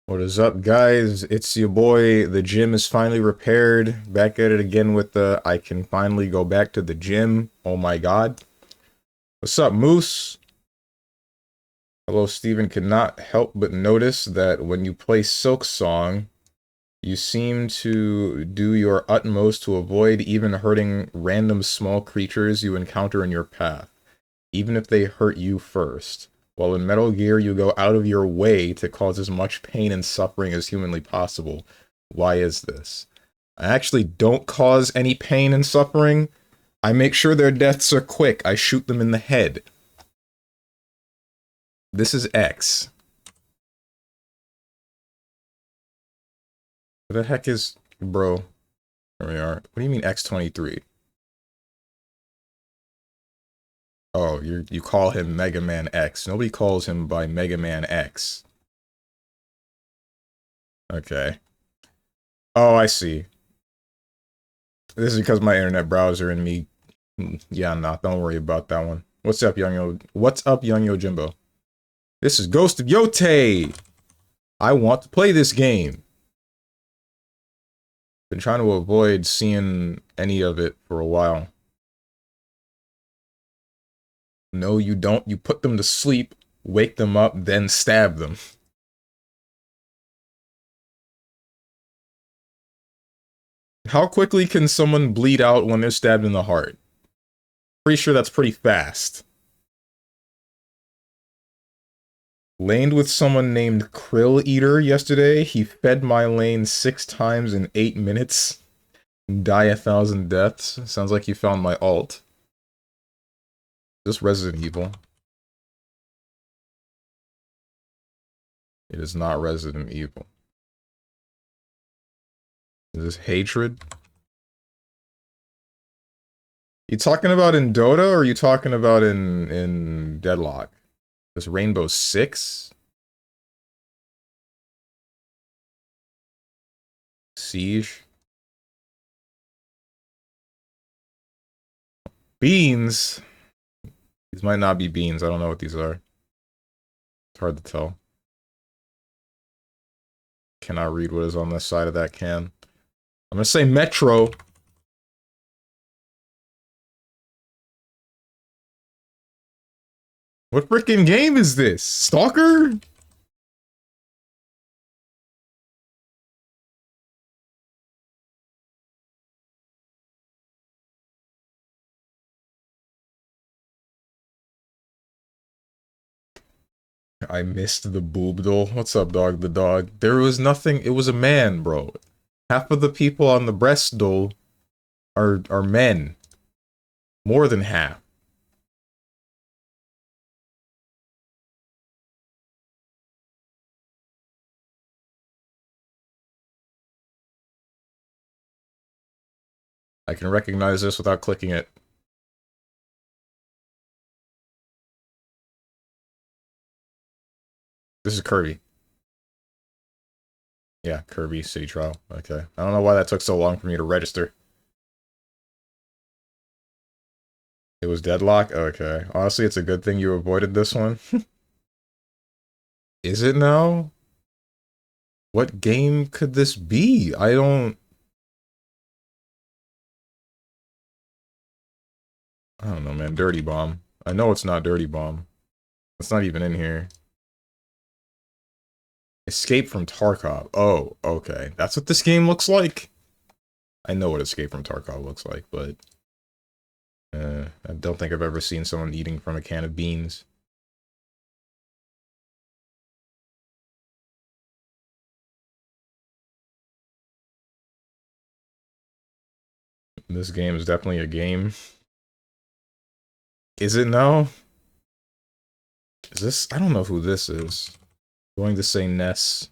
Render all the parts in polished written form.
What is up, guys? It's your boy. The gym is finally repaired. Back at it again with the I can finally go back to the gym. Oh my god. What's up, Moose? Hello, Steven. Cannot help but notice that when you play Silk Song, you seem to do your utmost to avoid even hurting random small creatures you encounter in your path, even if they hurt you first. While in Metal Gear, you go out of your way to cause as much pain and suffering as humanly possible. Why is this? I actually don't cause any pain and suffering. I make sure their deaths are quick. I shoot them in the head. This is X. What the heck is... Bro. There we are. What do you mean X-23? Oh, you call him Mega Man X. Nobody calls him by Mega Man X. Okay. Oh, I see. This is because my internet browser and me... Yeah, nah, don't worry about that one. What's up, What's up, Young Yojimbo? This is Ghost of Yote! I want to play this game. Been trying to avoid seeing any of it for a while. No, you don't. You put them to sleep, wake them up, then stab them. How quickly can someone bleed out when they're stabbed in the heart? Pretty sure that's pretty fast. Laned with someone named Krill Eater yesterday. He fed my lane 6 times in 8 minutes. Die 1,000 deaths. Sounds like you found my alt. This Resident Evil. It is not Resident Evil. Is this hatred? You talking about in Dota, or are you talking about in Deadlock? This Rainbow Six? Siege? Beans? These might not be beans. I don't know what these are. It's hard to tell. Cannot read what is on this side of that can. I'm gonna say Metro. What freaking game is this? Stalker? I missed the boob doll. What's up, dog? The dog. There was nothing. It was a man, bro. Half of the people on the breast doll are men. More than half. I can recognize this without clicking it. This is Kirby. Yeah, Kirby City Trial. Okay. I don't know why that took so long for me to register. It was Deadlock? Okay. Honestly, it's a good thing you avoided this one. Is it now? What game could this be? I don't know, man. Dirty Bomb. I know it's not Dirty Bomb. It's not even in here. Escape from Tarkov. Oh, okay. That's what this game looks like? I know what Escape from Tarkov looks like, but... I don't think I've ever seen someone eating from a can of beans. This game is definitely a game. Is it now? Is this... I don't know who this is. I'm going to say Ness,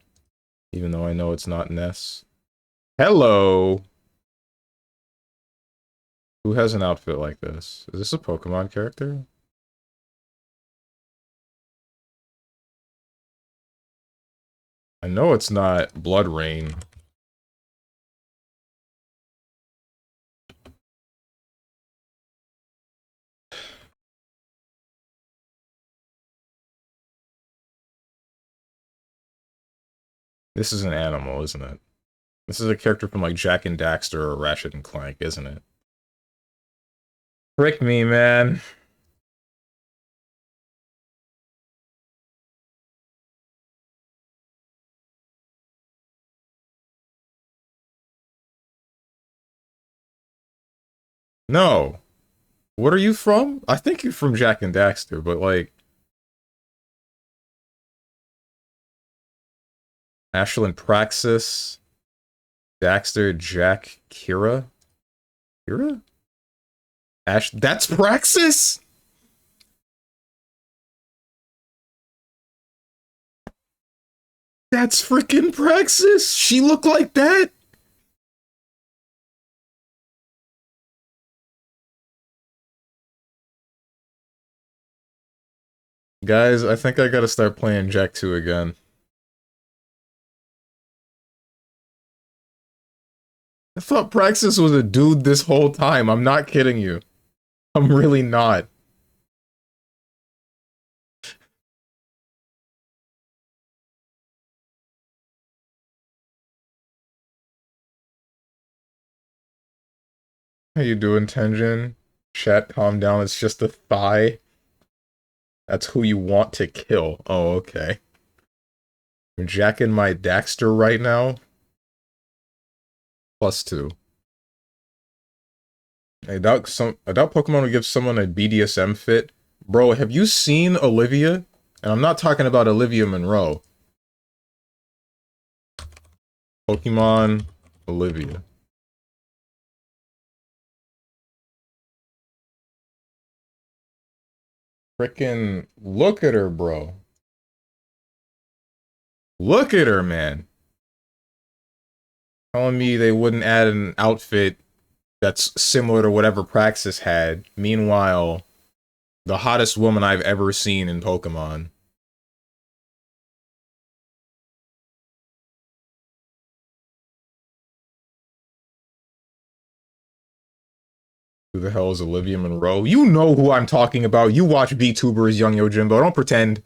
even though I know it's not Ness. Hello! Who has an outfit like this? Is this a Pokemon character? I know it's not Blood Rain. This is an animal, isn't it? This is a character from like Jack and Daxter or Ratchet and Clank, isn't it? Frick me, man. No. What are you from? I think you're from Jack and Daxter, but like Ashlyn Praxis, Daxter, Jack, Kira? Kira? Ash, that's Praxis? That's freaking Praxis? She looked like that? Guys, I think I gotta start playing Jack 2 again. I thought Praxis was a dude this whole time. I'm not kidding you. I'm really not. How you doing, Tenjin? Chat, calm down. It's just a thigh. That's who you want to kill. Oh, okay. I'm jacking my Daxter right now. +2. I doubt Pokemon would give someone a BDSM fit. Bro, have you seen Olivia? And I'm not talking about Olivia Monroe. Pokemon Olivia. Frickin' look at her, bro. Look at her, man. Telling me they wouldn't add an outfit that's similar to whatever Praxis had. Meanwhile, the hottest woman I've ever seen in Pokemon. Who the hell is Olivia Monroe? You know who I'm talking about. You watch VTubers, Young Yojimbo. Don't pretend.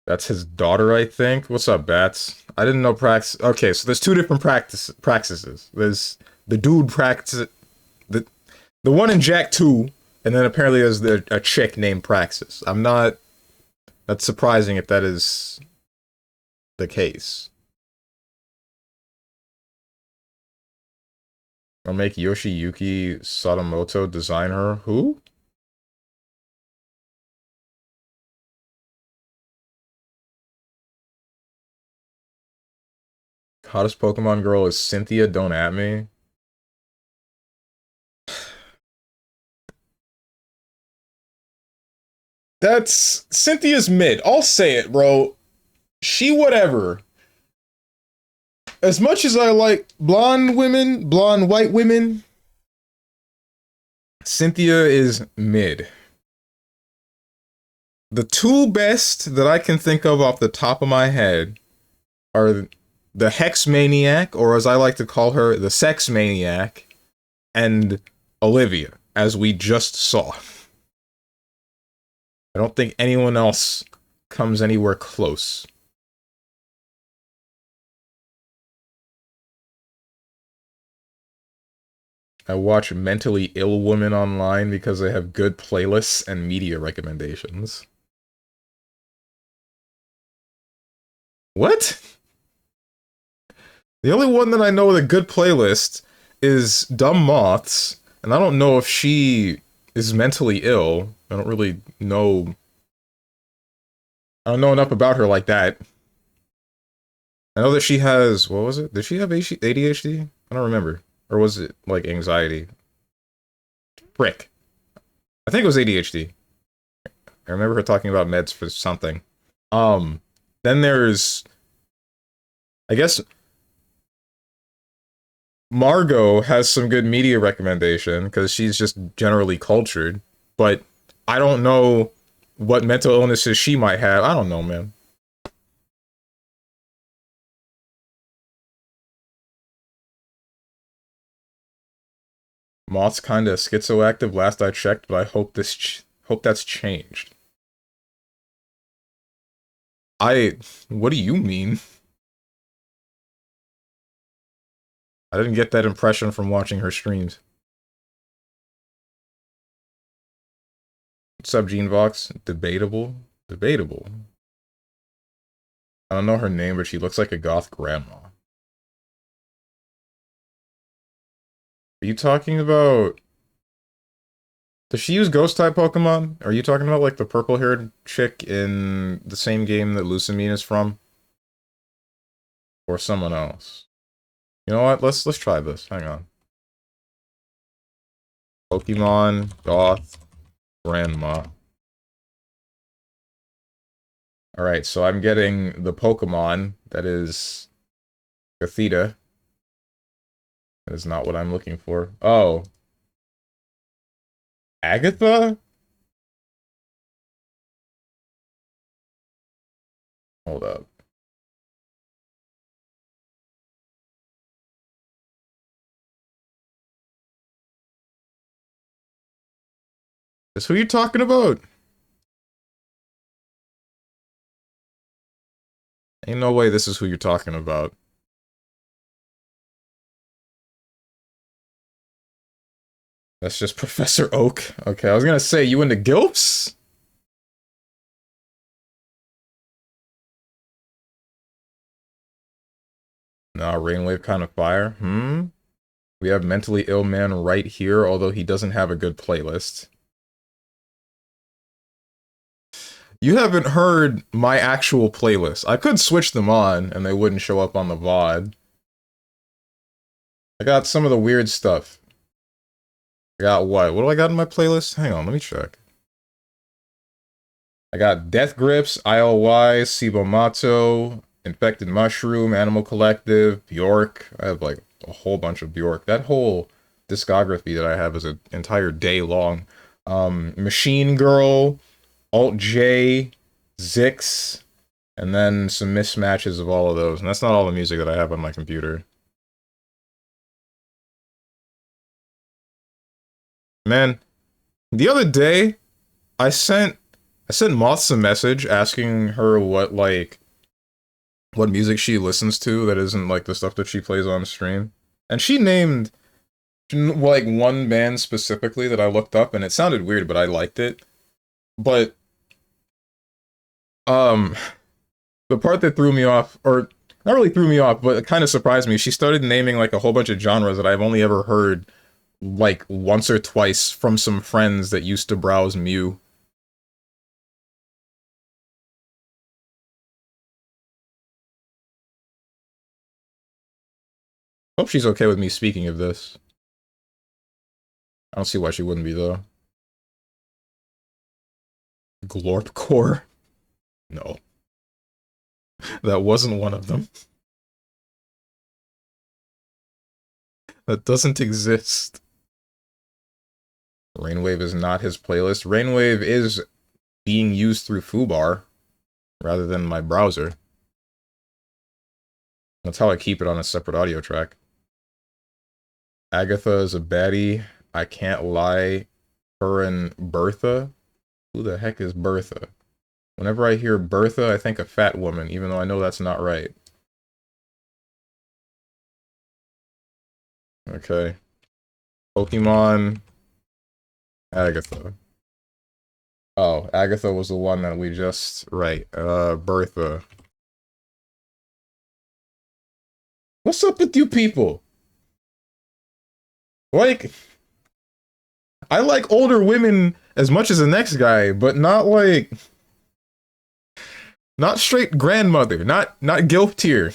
That's his daughter, I think. What's up, Bats? I didn't know Praxis. Okay, so there's two different praxises. There's the dude Praxis, the one in Jack 2, and then apparently there's a chick named Praxis. I'm not. That's surprising if that is the case. I'll make Yoshiyuki Sadamoto design her. Who? Hottest Pokemon girl is Cynthia, don't at me. That's Cynthia's mid. I'll say it, bro. She whatever. As much as I like blonde women, blonde white women, Cynthia is mid. The two best that I can think of off the top of my head are the Hex Maniac, or as I like to call her, the Sex Maniac, and Olivia, as we just saw. I don't think anyone else comes anywhere close. I watch mentally ill women online because they have good playlists and media recommendations. What? The only one that I know with a good playlist is Dumb Moths, and I don't know if she is mentally ill. I don't really know. I don't know enough about her like that. I know that she has, what was it? Did she have ADHD? I don't remember. Or was it, like, anxiety? Frick. I think it was ADHD. I remember her talking about meds for something. Then there's, I guess, Margot has some good media recommendation, because she's just generally cultured, but I don't know what mental illnesses she might have. I don't know, man. Moth's kinda schizoactive last I checked, but I hope hope that's changed. What do you mean? I didn't get that impression from watching her streams. What's up, GeneVox? Debatable? Debatable. I don't know her name, but she looks like a goth grandma. Are you talking about... Does she use ghost-type Pokemon? Are you talking about, like, the purple-haired chick in the same game that Lucamine is from? Or someone else? You know what? Let's try this. Hang on. Pokemon, goth, grandma. Alright, so I'm getting the Pokemon that is Gothita. That is not what I'm looking for. Oh. Agatha? Hold up. Is who you're talking about? Ain't no way this is who you're talking about. That's just Professor Oak. Okay, I was gonna say, you into Gilps? Nah, Rainwave kind of fire. We have Mentally Ill Man right here, although he doesn't have a good playlist. You haven't heard my actual playlist. I could switch them on, and they wouldn't show up on the VOD. I got some of the weird stuff. I got what? What do I got in my playlist? Hang on, let me check. I got Death Grips, ILY, Sibomato, Infected Mushroom, Animal Collective, Bjork. I have like a whole bunch of Bjork. That whole discography that I have is an entire day long. Machine Girl, Alt J, Zix, and then some mismatches of all of those. And that's not all the music that I have on my computer. Man, the other day, I sent Moths a message asking her what music she listens to that isn't like the stuff that she plays on stream. And she named like one band specifically that I looked up, and it sounded weird, but I liked it. But the part that threw me off, or not really threw me off, but it kind of surprised me, she started naming like a whole bunch of genres that I've only ever heard like once or twice from some friends that used to browse Mew. Hope she's okay with me speaking of this. I don't see why she wouldn't be, though. Glorpcore? No. That wasn't one of them. That doesn't exist. Rainwave is not his playlist. Rainwave is being used through Foobar, rather than my browser. That's how I keep it on a separate audio track. Agatha is a baddie. I can't lie. Her and Bertha? Who the heck is Bertha? Whenever I hear Bertha, I think a fat woman, even though I know that's not right. Okay. Pokemon... Agatha. Oh, Agatha was the one that we just... Right. Bertha. What's up with you people? Like... I like older women as much as the next guy, but not like... Not straight grandmother. Not guilt tier.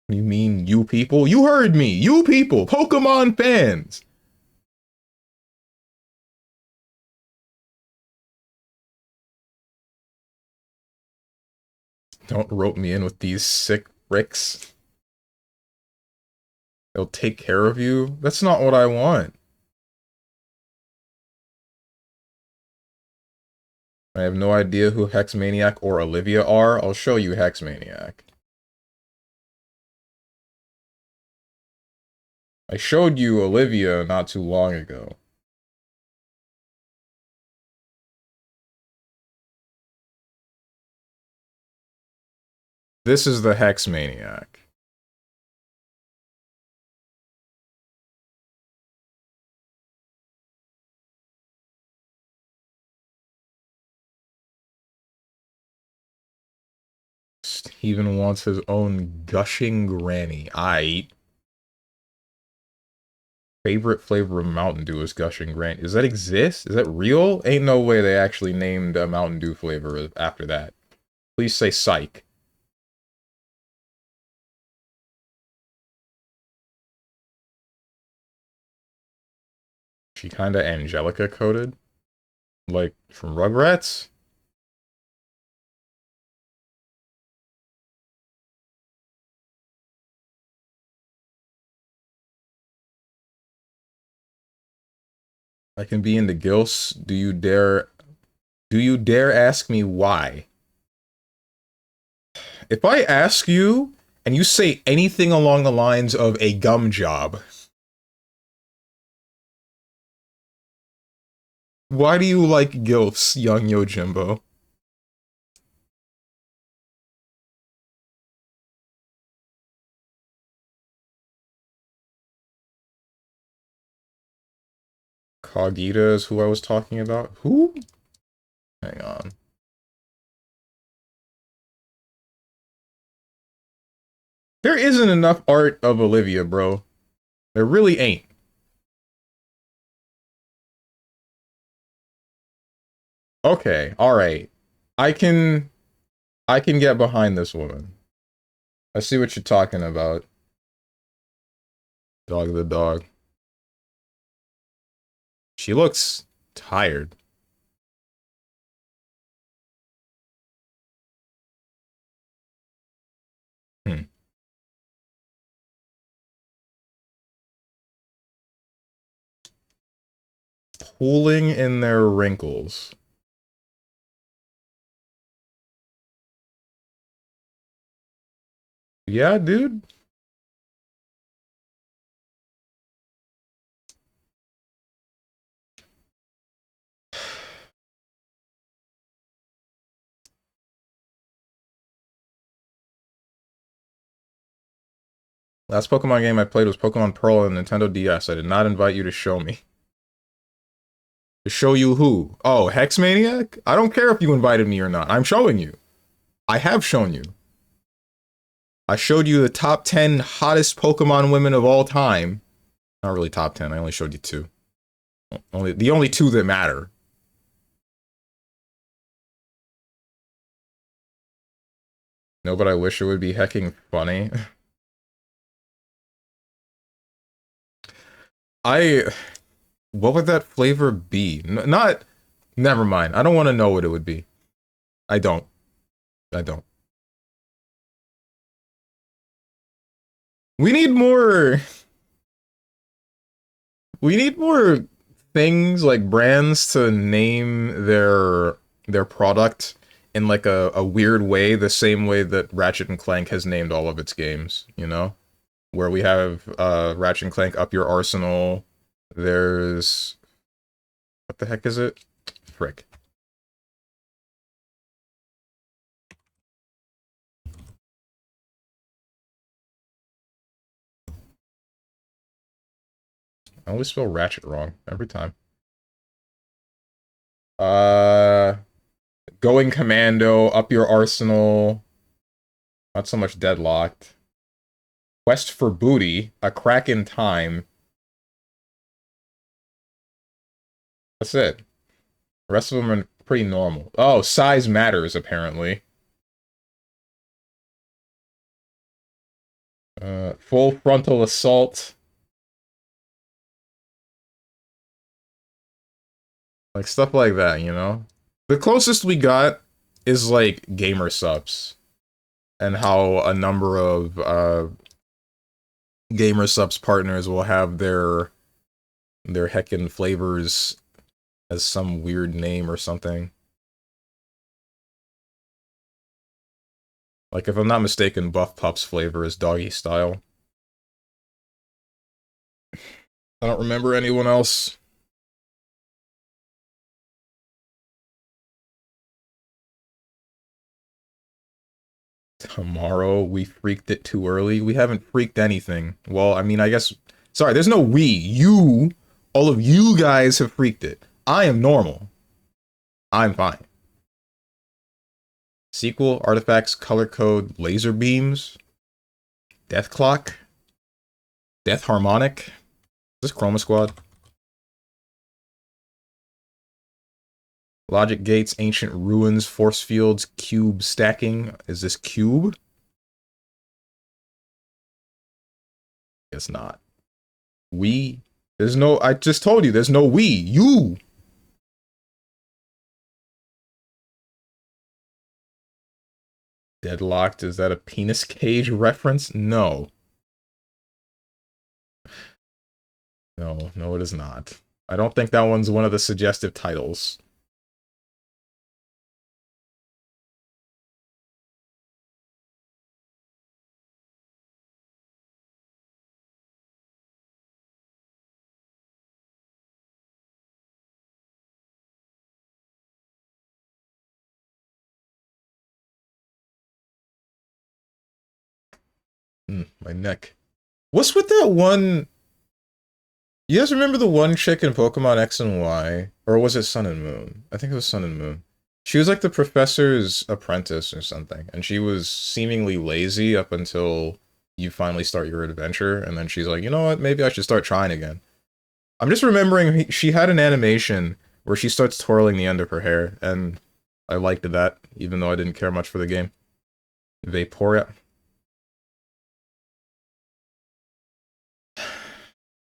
You mean you people? You heard me! You people! Pokemon fans! Don't rope me in with these sick bricks. They'll take care of you? That's not what I want. I have no idea who Hexmaniac or Olivia are. I'll show you Hexmaniac. I showed you Olivia not too long ago. This is the Hex Maniac. Steven wants his own gushing granny. Favorite flavor of Mountain Dew is gushing granny. Does that exist? Is that real? Ain't no way they actually named a Mountain Dew flavor after that. Please say psych. She kinda Angelica coded? Like, from Rugrats? I can be into gilfs. Do you dare ask me why? If I ask you, and you say anything along the lines of a gum job, why do you like gilfs, young Yojimbo? Cogita is who I was talking about. Who? Hang on. There isn't enough art of Olivia, bro. There really ain't. Okay, alright. I can... I can get behind this woman. I see what you're talking about. Dog the dog. She looks tired. Hmm. Pooling in their wrinkles. Yeah, dude. Last Pokemon game I played was Pokemon Pearl on Nintendo DS. I did not invite you to show me. To show you who? Oh, Hex Maniac? I don't care if you invited me or not. I'm showing you. I have shown you. I showed you the top 10 hottest Pokemon women of all time. Not really top 10. I only showed you two. The only two that matter. No, but I wish it would be hecking funny. I... What would that flavor be? Not... Never mind. I don't want to know what it would be. I don't. I don't. We need more... We need more things, like brands, to name their product in like a weird way, the same way that Ratchet and Clank has named all of its games, you know? Where we have Ratchet and Clank Up Your Arsenal. There's... What the heck is it? Frick. I always spell Ratchet wrong every time. Uh, Going Commando, Up Your Arsenal. Not so much Deadlocked. Quest for Booty, A Crack in Time. That's it. The rest of them are pretty normal. Oh, Size Matters, apparently. Full Frontal Assault. Like, stuff like that, you know? The closest we got is, like, Gamer Subs. And how a number of, Gamer Subs partners will have their heckin' flavors as some weird name or something. Like, if I'm not mistaken, Buff Pup's flavor is Doggy Style. I don't remember anyone else. Tomorrow, we freaked it too early. We haven't freaked anything. Well, I mean, I guess... Sorry, there's no we. You, all of you guys have freaked it. I am normal. I'm fine. Sequel, artifacts, color code, laser beams, death clock, death harmonic. Is this Chroma Squad? Logic gates, ancient ruins, force fields, cube stacking. Is this cube? Guess not. We. There's no. I just told you. There's no we. You. Deadlocked. Is that a penis cage reference? No. No, no, it is not. I don't think that one's one of the suggestive titles. My neck. What's with that one? You guys remember the one chick in Pokemon X and Y? Or was it Sun and Moon? I think it was Sun and Moon. She was like the professor's apprentice or something, and she was seemingly lazy up until you finally start your adventure, and then she's like, you know what, maybe I should start trying again. I'm just remembering she had an animation where she starts twirling the end of her hair, and I liked that, even though I didn't care much for the game. Vaporia.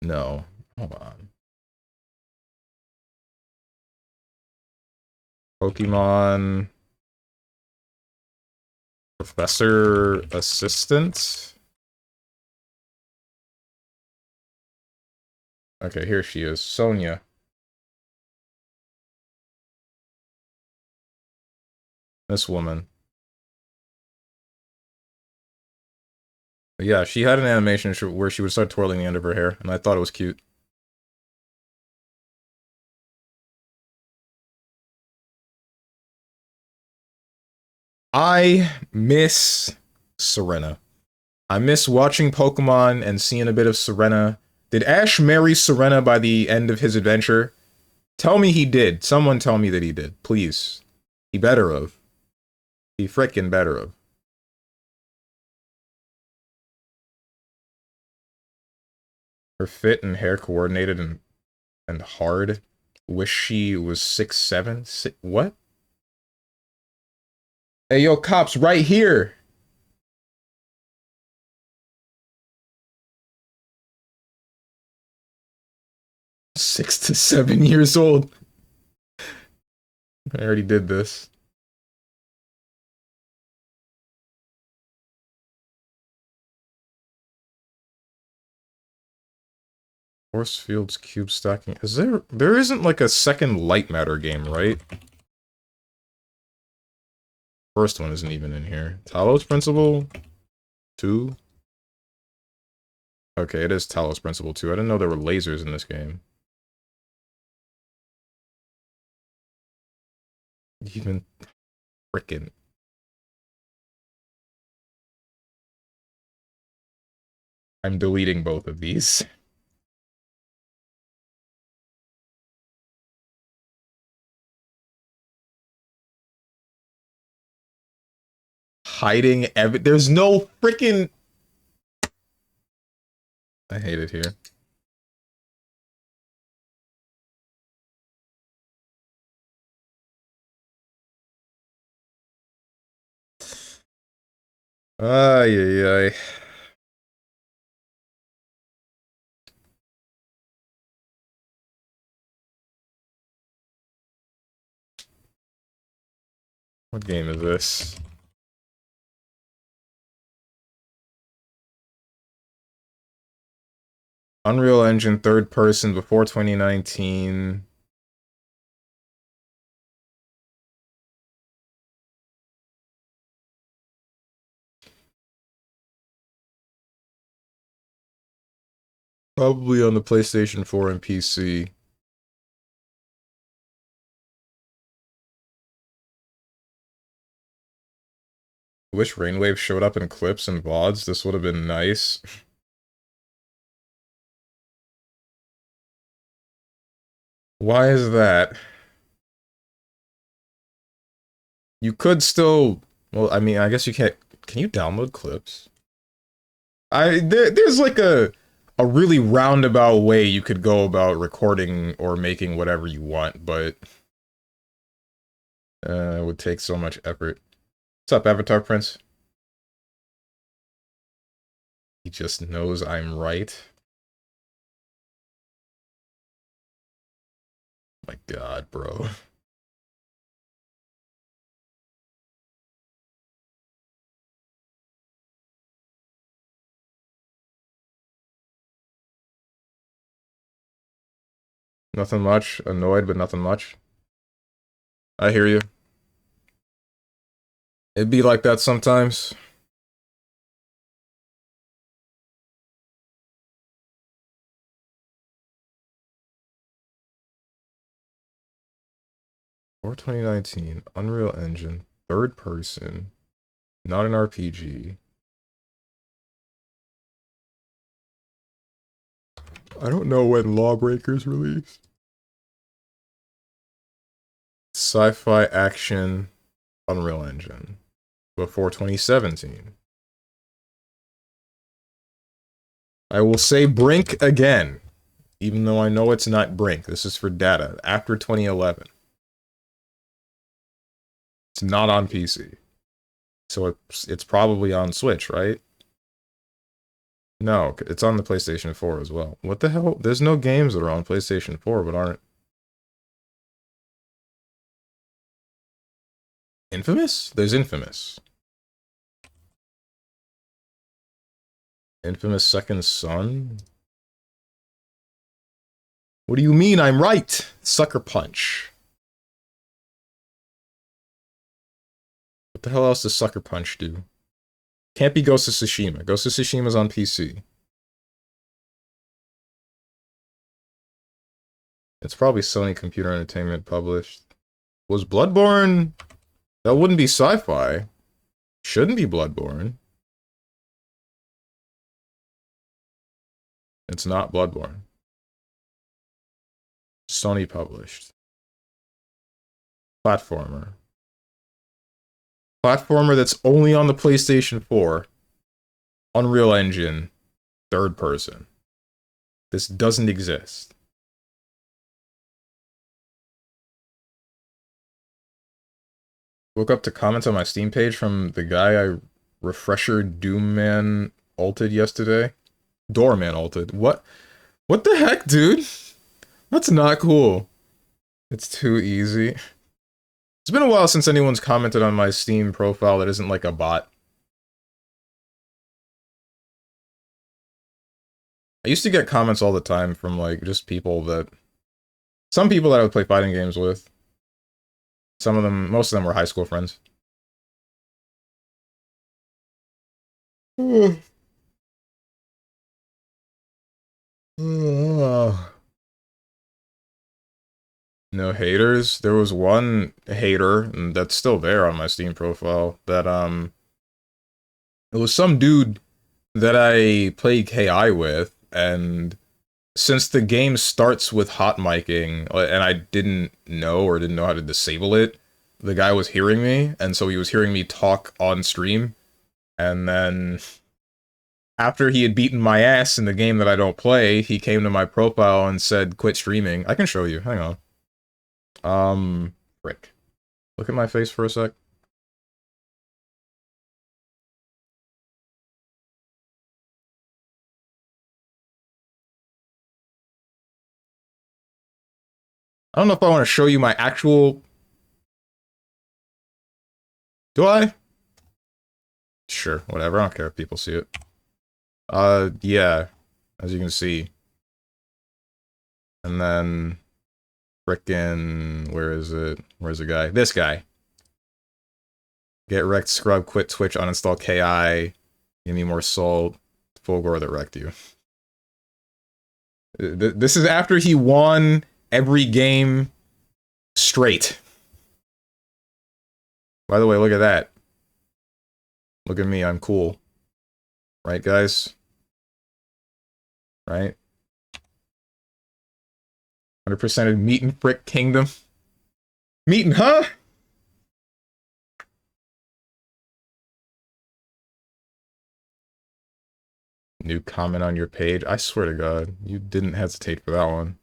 No. Hold on. Pokemon... Professor Assistant? Okay, here she is. Sonia. This woman. But yeah, she had an animation where she would start twirling the end of her hair, and I thought it was cute. I miss Serena. I miss watching Pokemon and seeing a bit of Serena. Did Ash marry Serena by the end of his adventure? Tell me he did. Someone tell me that he did. Please. He better have. He frickin' better have. Her fit and hair coordinated and hard. Wish she was 6'7". What? Hey, yo, cops, right here! 6 to 7 years old. I already did this. Force fields, cube stacking. Is there isn't like a second light matter game, right? First one isn't even in here. Talos Principle 2? Okay, it is Talos Principle 2. I didn't know there were lasers in this game. Even frickin'. I'm deleting both of these. Hiding there's no frickin'... I hate it here. Ay, ay, ay. What game is this? Unreal Engine third person before 2019. Probably on the PlayStation 4 and PC. Wish Rainwave showed up in clips and VODs. This would have been nice. Why is that? You could still... Well, I mean, I guess you can't... Can you download clips? There's like a really roundabout way you could go about recording or making whatever you want, but... it would take so much effort. What's up, Avatar Prince? He just knows I'm right. My god, bro. Nothing much. Annoyed, but nothing much. I hear you. It'd be like that sometimes. For 2019, Unreal Engine, third person, not an RPG. I don't know when Lawbreakers released. Sci-fi action, Unreal Engine, before 2017. I will say Brink again, even though I know it's not Brink. This is for data. After 2011. It's not on PC. So it's probably on Switch, right? No, it's on the PlayStation 4 as well. What the hell? There's no games that are on PlayStation 4 but aren't... Infamous? There's Infamous. Infamous Second Son? What do you mean I'm right? Sucker Punch. What the hell else does Sucker Punch do? Can't be Ghost of Tsushima. Ghost of Tsushima's on PC. It's probably Sony Computer Entertainment published. Was Bloodborne... That wouldn't be sci-fi. Shouldn't be Bloodborne. It's not Bloodborne. Sony published. Platformer. Platformer that's only on the PlayStation 4. Unreal Engine. Third person. This doesn't exist. Woke up to comments on my Steam page from the guy I Refresher Doomman ulted yesterday. Doorman ulted. What? What the heck, dude? That's not cool. It's too easy. It's been a while since anyone's commented on my Steam profile that isn't like a bot. I used to get comments all the time from like just people that... Some people that I would play fighting games with. Some of them, most of them were high school friends. No haters. There was one hater, and that's still there on my Steam profile, that, it was some dude that I played KI with, and since the game starts with hot micing, and I didn't know how to disable it, the guy was hearing me, and so he was hearing me talk on stream, and then after he had beaten my ass in the game that I don't play, he came to my profile and said, quit streaming. I can show you, hang on. Frick. Look at my face for a sec. I don't know if I want to show you my actual... Do I? Sure, whatever, I don't care if people see it. Yeah, as you can see. And then... Frickin'... Where is it? Where's the guy? This guy! Get wrecked, scrub, quit Twitch, uninstall KI, give me more salt, Fulgore that wrecked you. This is after he won every game straight. By the way, look at that. Look at me, I'm cool. Right, guys? Right? 100% of Meat and Frick Kingdom. Meat and huh? New comment on your page. I swear to God, you didn't hesitate for that one.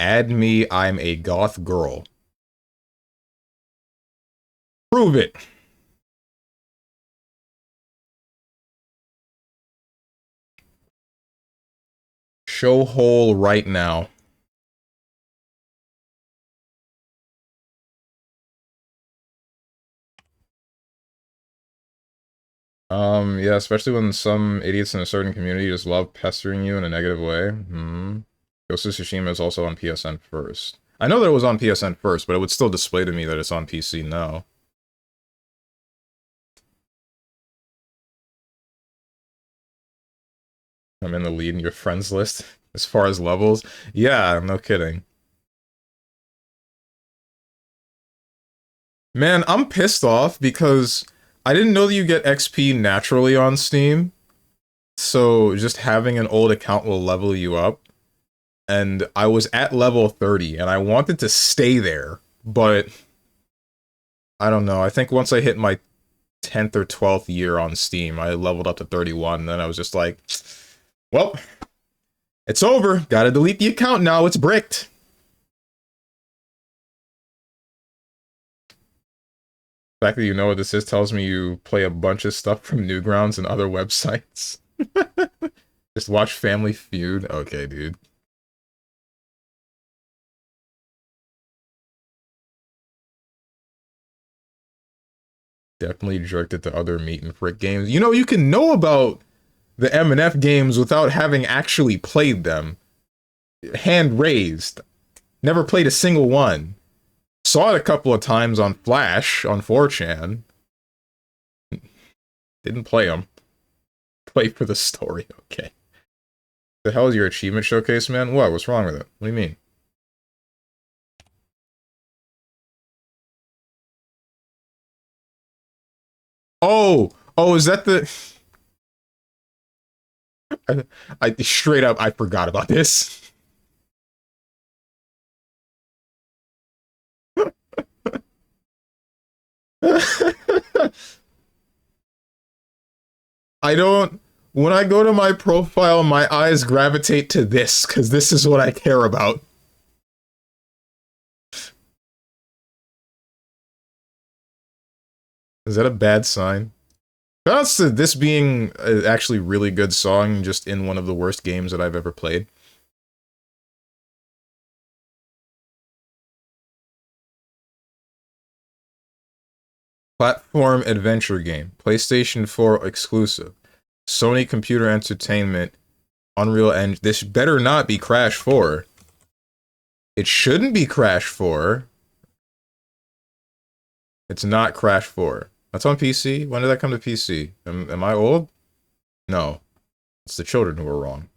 Add me, I'm a goth girl. Prove it. Show hole right now. Yeah, especially when some idiots in a certain community just love pestering you in a negative way. Ghost of Tsushima is also on PSN first. I know that it was on PSN first, but it would still display to me that it's on PC now. I'm in the lead in your friends list as far as levels. Yeah, no kidding. Man, I'm pissed off because I didn't know that you get XP naturally on Steam. So just having an old account will level you up. And I was at level 30 and I wanted to stay there, but I don't know. I think once I hit my 10th or 12th year on Steam, I leveled up to 31, and then I was just like, well, it's over. Gotta delete the account now. It's bricked. The fact that you know what this is tells me you play a bunch of stuff from Newgrounds and other websites. Just watch Family Feud. Okay, dude. Definitely jerked it to other Meat and Frick games. You know, you can know about the M&F games without having actually played them. Hand raised. Never played a single one. Saw it a couple of times on Flash, on 4chan. Didn't play them. Play for the story, okay. The hell is your achievement showcase, man? What? What's wrong with it? What do you mean? Oh! Oh, is that the... I straight up, I forgot about this. I don't... When I go to my profile, my eyes gravitate to this, because this is what I care about. Is that a bad sign? Shoutouts to this being actually really good song, just in one of the worst games that I've ever played. Platform adventure game. PlayStation 4 exclusive. Sony Computer Entertainment. Unreal Engine. This better not be Crash 4. It shouldn't be Crash 4. It's not Crash 4. That's on PC? When did that come to PC? Am I old? No. It's the children who are wrong.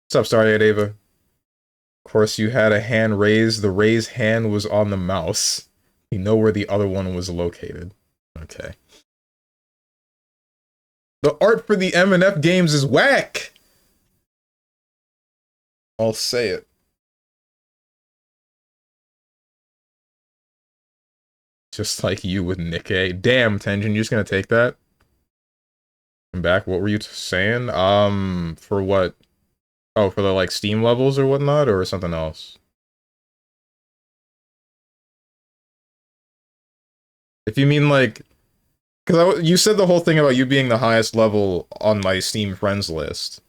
What's up, Starlight Ava? Of course, you had a hand raised. The raised hand was on the mouse. You know where the other one was located. Okay. The art for the M&F games is whack! I'll say it. Just like you with Nikkei. Damn, Tenjin, you're just gonna take that? I'm back. What were you saying? For what? Oh, for the, like, Steam levels or whatnot, or something else? If you mean, like... Because you said the whole thing about you being the highest level on my Steam friends list.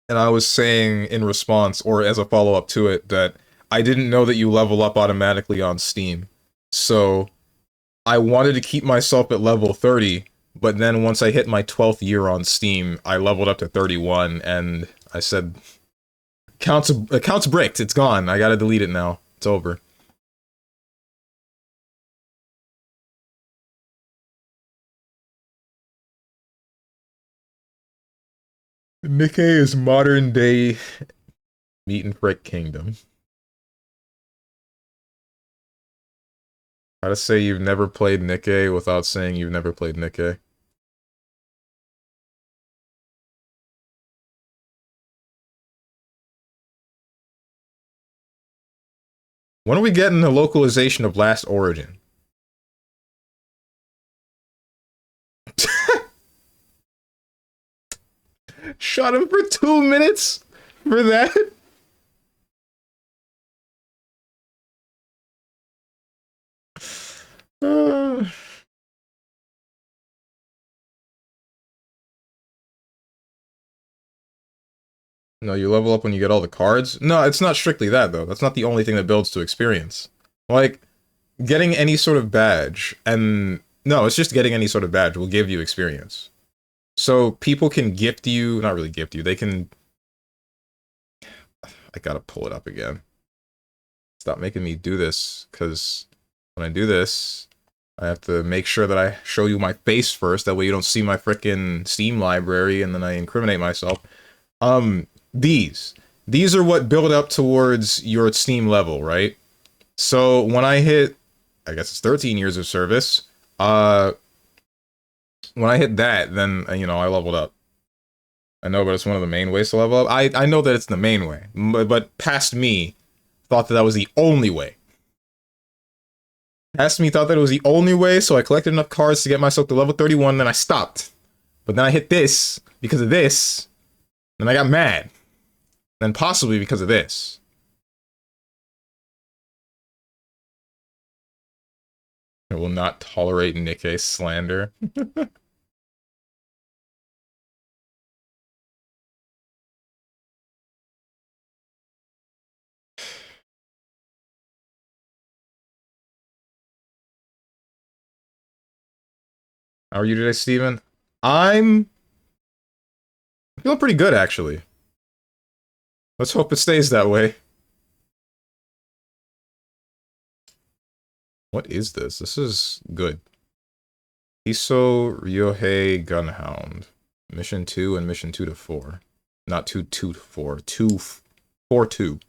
And I was saying in response, or as a follow-up to it, that I didn't know that you level up automatically on Steam. So, I wanted to keep myself at level 30, but then once I hit my 12th year on Steam, I leveled up to 31, and I said, account's bricked, it's gone, I gotta delete it now, it's over. Nikkei is modern day meat and frick kingdom. How to say you've never played Nikkei without saying you've never played Nikkei. When are we getting the localization of Last Origin? Shot him for 2 minutes for that? Uh, no, you level up when you get all the cards? No, it's not strictly that, though. That's not the only thing that builds to experience. Like, getting any sort of badge, and... No, it's just getting any sort of badge will give you experience. So people can gift you... Not really gift you, they can... I gotta pull it up again. Stop making me do this, because when I do this, I have to make sure that I show you my face first, that way you don't see my frickin' Steam library, and then I incriminate myself. These are what build up towards your Steam level, right? So when I hit, I guess it's 13 years of service, when I hit that, then, you know, I leveled up. I know, but it's one of the main ways to level up. I know that it's the main way, but past me thought that that was the only way. Past me thought that it was the only way, so I collected enough cards to get myself to level 31, then I stopped. But then I hit this, because of this, then I got mad. Then possibly because of this. I will not tolerate Nikkei slander. How are you today, Steven? I'm feeling pretty good, actually. Let's hope it stays that way. What is this? This is good. Iso Ryohei Gunhound. Mission 2 and Mission 2 to 4. Not 2 to 4. 2 4 2.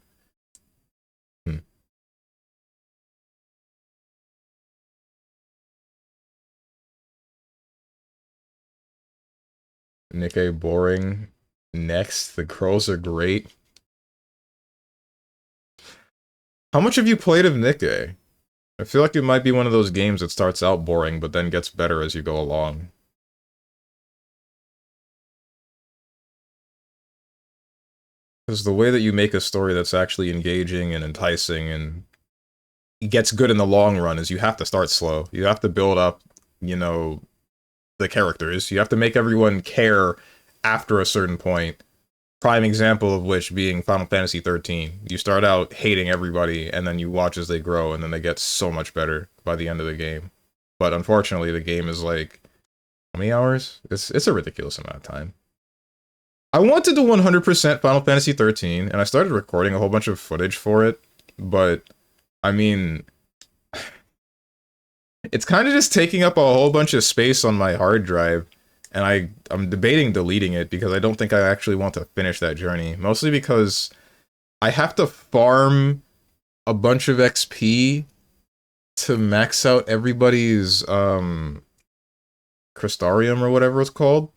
Nikkei boring. Next, the girls are great. How much have you played of Nikkei? I feel like it might be one of those games that starts out boring, but then gets better as you go along. Because the way that you make a story that's actually engaging and enticing and gets good in the long run is you have to start slow. You have to build up, you know, the characters. You have to make everyone care after a certain point. Prime example of which being Final Fantasy 13. You start out hating everybody, and then you watch as they grow, and then they get so much better by the end of the game. But unfortunately, the game is like, how many hours? It's a ridiculous amount of time. I wanted to 100% Final Fantasy 13, and I started recording a whole bunch of footage for it, but, I mean, it's kind of just taking up a whole bunch of space on my hard drive, and I'm debating deleting it because I don't think I actually want to finish that journey. Mostly because I have to farm a bunch of XP to max out everybody's, Crystarium or whatever it's called.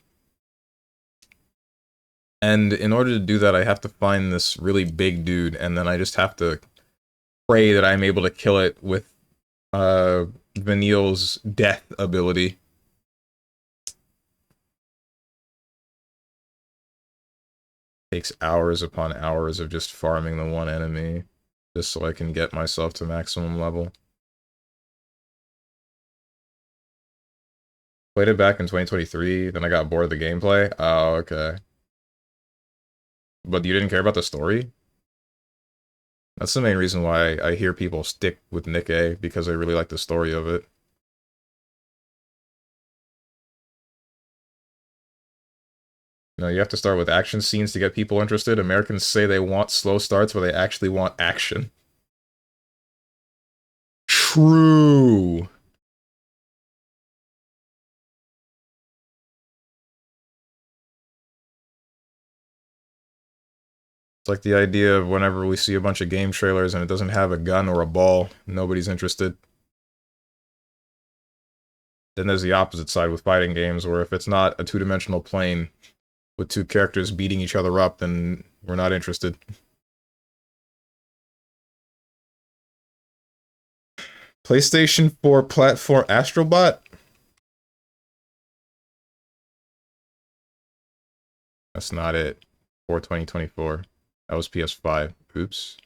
And in order to do that, I have to find this really big dude, and then I just have to pray that I'm able to kill it with, Vanille's death ability. Takes hours upon hours of just farming the one enemy, just so I can get myself to maximum level. Played it back in 2023, then I got bored of the gameplay. Oh, okay. But you didn't care about the story? That's the main reason why I hear people stick with Nikkei, because I really like the story of it. No, you have to start with action scenes to get people interested. Americans say they want slow starts, but they actually want action. True. like the idea of whenever we see a bunch of game trailers and it doesn't have a gun or a ball, nobody's interested. Then there's the opposite side with fighting games, where if it's not a two-dimensional plane with two characters beating each other up, then we're not interested. PlayStation 4 platform Astrobot? That's not it. For 2024. That was PS5. Oops.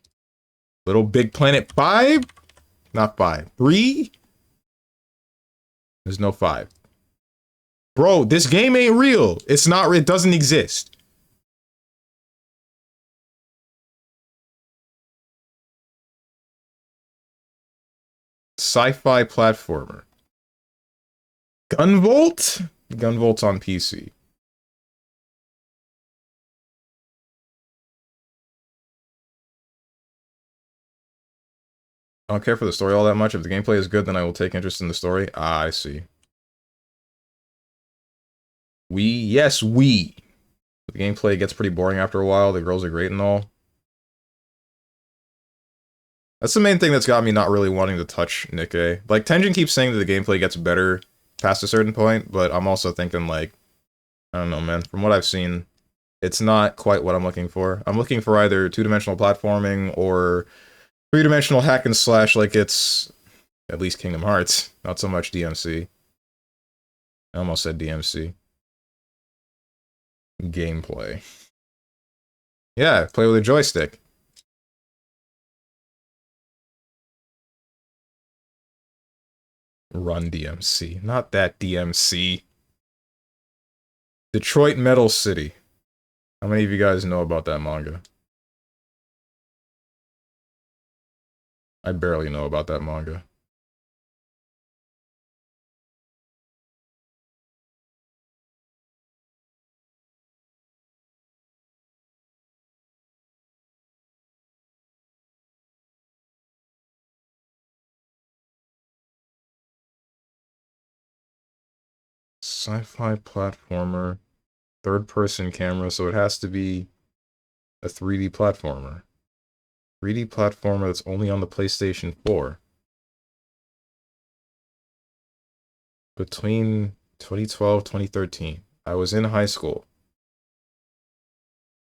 Little Big Planet 5? Not 5. 3? There's no 5. Bro, this game ain't real. It's not, it doesn't exist. Sci-fi platformer. Gunvolt? Gunvolt's on PC. I don't care for the story all that much. If the gameplay is good, then I will take interest in the story. Ah, I see. Yes, the gameplay gets pretty boring after a while. The girls are great and all. That's the main thing that's got me not really wanting to touch Nikkei. Like, Tenjin keeps saying that the gameplay gets better past a certain point, but I'm also thinking, like, I don't know, man. From what I've seen, it's not quite what I'm looking for. I'm looking for either two-dimensional platforming or three-dimensional hack and slash, like it's at least Kingdom Hearts, not so much DMC. I almost said DMC. Gameplay. Yeah, play with a joystick. Run DMC. Not that DMC. Detroit Metal City. How many of you guys know about that manga? I barely know about that manga. Sci-fi platformer. Third-person camera, so it has to be a 3D platformer. 3D platformer that's only on the PlayStation 4. Between 2012 2013. I was in high school.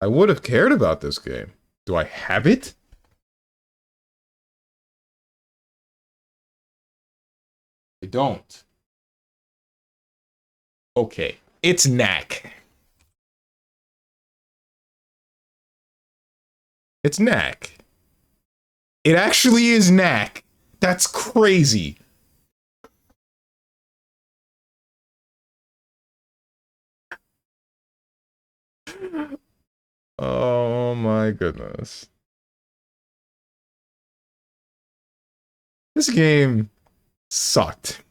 I would have cared about this game. Do I have it? I don't. Okay. It's Knack. It's Knack. It actually is Knack. That's crazy. Oh my goodness. This game sucked.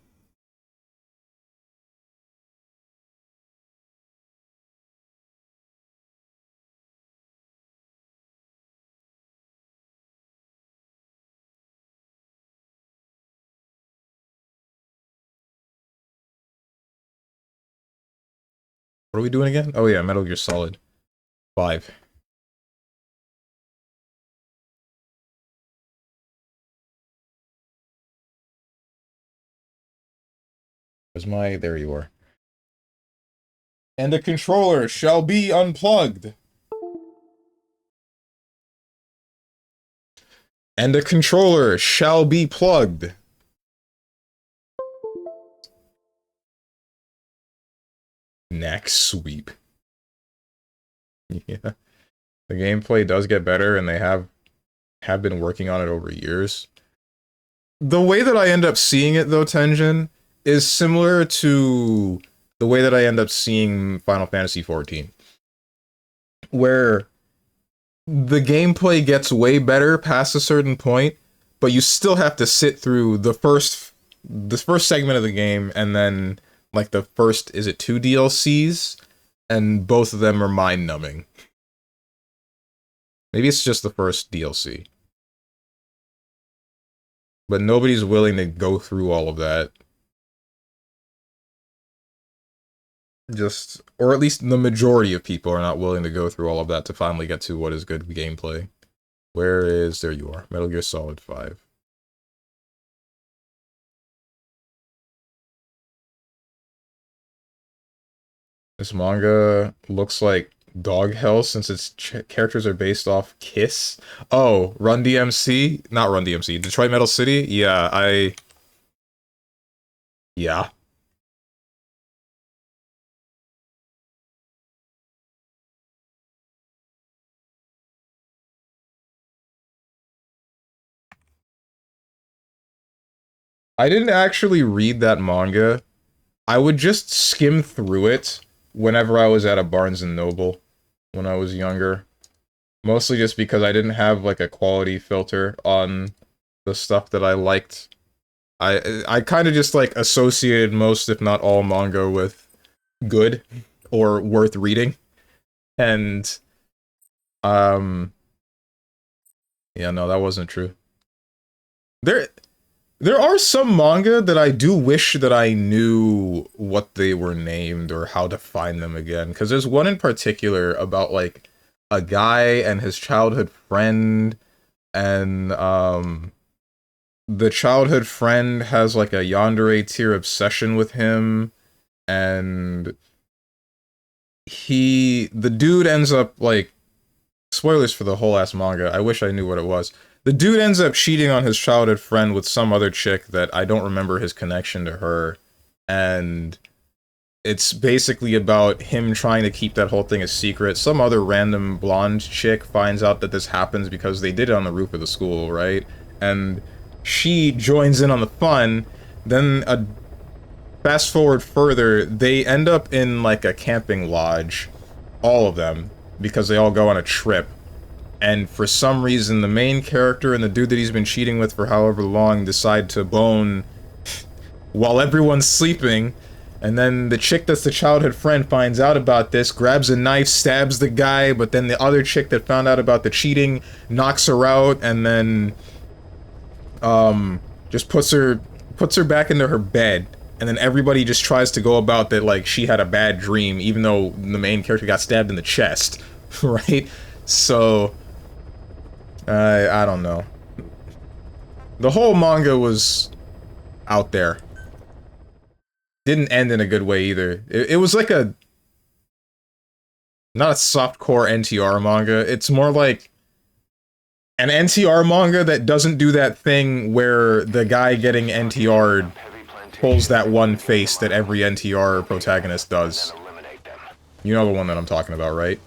What are we doing again? Oh yeah, Metal Gear Solid 5. Where's my... There you are. And the controller shall be unplugged. And the controller shall be plugged. Neck sweep. Yeah. The gameplay does get better, and they have been working on it over years. The way that I end up seeing it, though, Tenjin, is similar to the way that I end up seeing Final Fantasy XIV. Where the gameplay gets way better past a certain point, but you still have to sit through the first segment of the game, and then, like, the first, is it 2 DLCs? And both of them are mind-numbing. Maybe it's just the first DLC. But nobody's willing to go through all of that. Just, or at least the majority of people are not willing to go through all of that to finally get to what is good gameplay. Where is, there you are, Metal Gear Solid 5. This manga looks like dog hell since its characters are based off Kiss. Oh, Run DMC? Not Run DMC. Detroit Metal City? Yeah, Yeah. I didn't actually read that manga. I would just skim through it whenever I was at a Barnes & Noble when I was younger. Mostly just because I didn't have, like, a quality filter on the stuff that I liked. I kind of just, like, associated most, if not all, manga with good or worth reading. And, yeah, no, that wasn't true. There are some manga that I do wish that I knew what they were named or how to find them again. Because there's one in particular about, like, a guy and his childhood friend, and, the childhood friend has, like, a yandere tier obsession with him, and the dude ends up, like, spoilers for the whole ass manga, I wish I knew what it was. The dude ends up cheating on his childhood friend with some other chick that I don't remember his connection to her, and it's basically about him trying to keep that whole thing a secret. Some other random blonde chick finds out that this happens because they did it on the roof of the school, right? And she joins in on the fun. Then, fast forward further, they end up in, like, a camping lodge, all of them, because they all go on a trip. And for some reason, the main character and the dude that he's been cheating with for however long decide to bone while everyone's sleeping. And then the chick that's the childhood friend finds out about this, grabs a knife, stabs the guy, but then the other chick that found out about the cheating knocks her out, and then just puts her back into her bed. And then everybody just tries to go about that like she had a bad dream, even though the main character got stabbed in the chest, right? So I don't know. The whole manga was out there. Didn't end in a good way either. It was like a... not a softcore NTR manga. It's more like an NTR manga that doesn't do that thing where the guy getting NTR'd pulls that one face that every NTR protagonist does. You know the one that I'm talking about, right?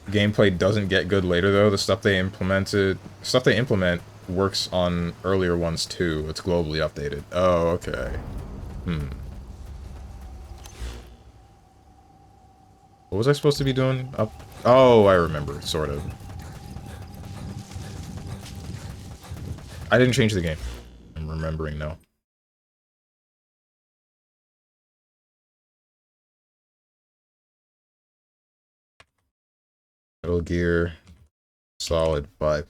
Gameplay doesn't get good later though. The stuff they implement works on earlier ones too. It's globally updated. Oh, okay. What was I supposed to be doing? Up? Oh, I remember, sort of. I didn't change the game. I'm remembering now. Metal Gear Solid 5.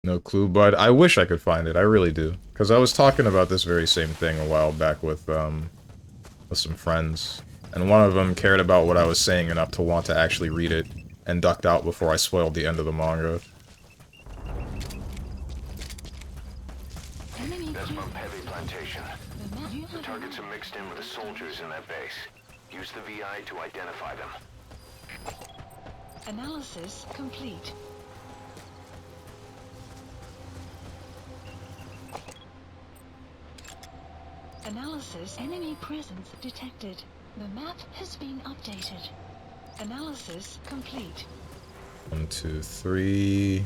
No clue, but I wish I could find it. I really do. Because I was talking about this very same thing a while back with some friends. And one of them cared about what I was saying enough to want to actually read it, and ducked out before I spoiled the end of the manga. Heavy plantation. The targets are mixed in with the soldiers in that base. Use the VI to identify them. Analysis complete. Analysis. Enemy presence detected. The map has been updated. Analysis complete. 1, 2, 3.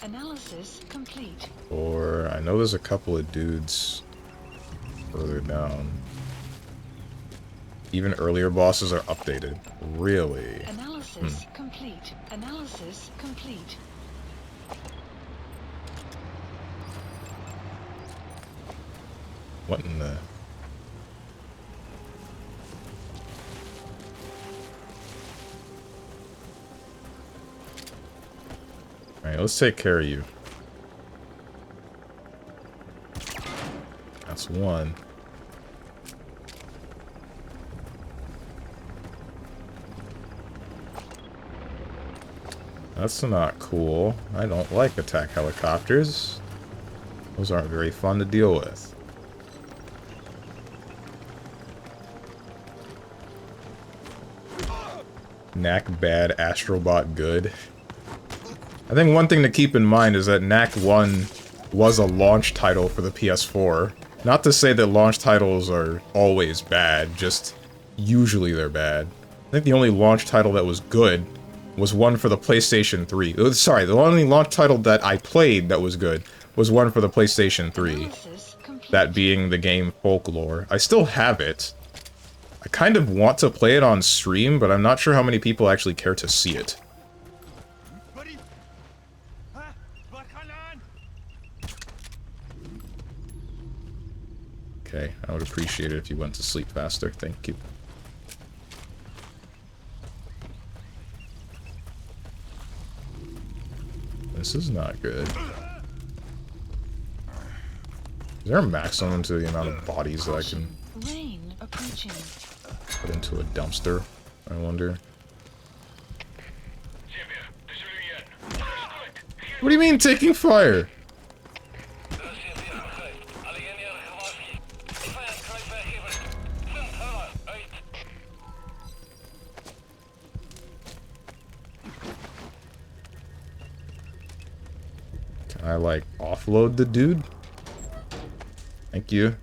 Analysis complete. 4. I know there's a couple of dudes further down. Even earlier bosses are updated. Really? Analysis complete. Analysis complete. What in the... Alright, let's take care of you. That's one. That's not cool. I don't like attack helicopters. Those aren't very fun to deal with. Knack bad, Astrobot good. I think one thing to keep in mind is that Knack 1 was a launch title for the PS4. Not to say that launch titles are always bad, just usually they're bad. I think the only launch title that was good was one for the PlayStation 3. Sorry, the only launch title that I played that was good was one for the PlayStation 3. That being the game Folklore. I still have it. I kind of want to play it on stream, but I'm not sure how many people actually care to see it. Okay, I would appreciate it if you went to sleep faster. Thank you. This is not good. Is there a maximum to the amount of bodies that I can put into a dumpster? I wonder. What do you mean taking fire? Can I, like, offload the dude? Thank you.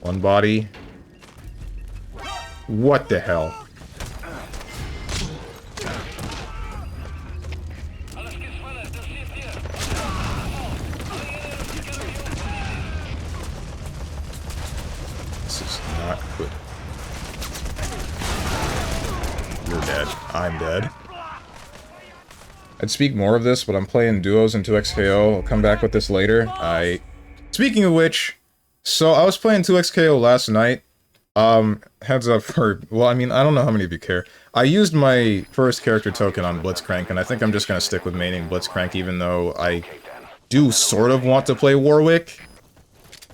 One body. What the hell? This is not good. You're dead. I'm dead. I'd speak more of this, but I'm playing duos in 2xKO. I'll come back with this later. Speaking of which, so I was playing 2xKO last night. Heads up for... Well, I mean, I don't know how many of you care. I used my first character token on Blitzcrank, and I think I'm just gonna stick with maining Blitzcrank, even though I do sort of want to play Warwick.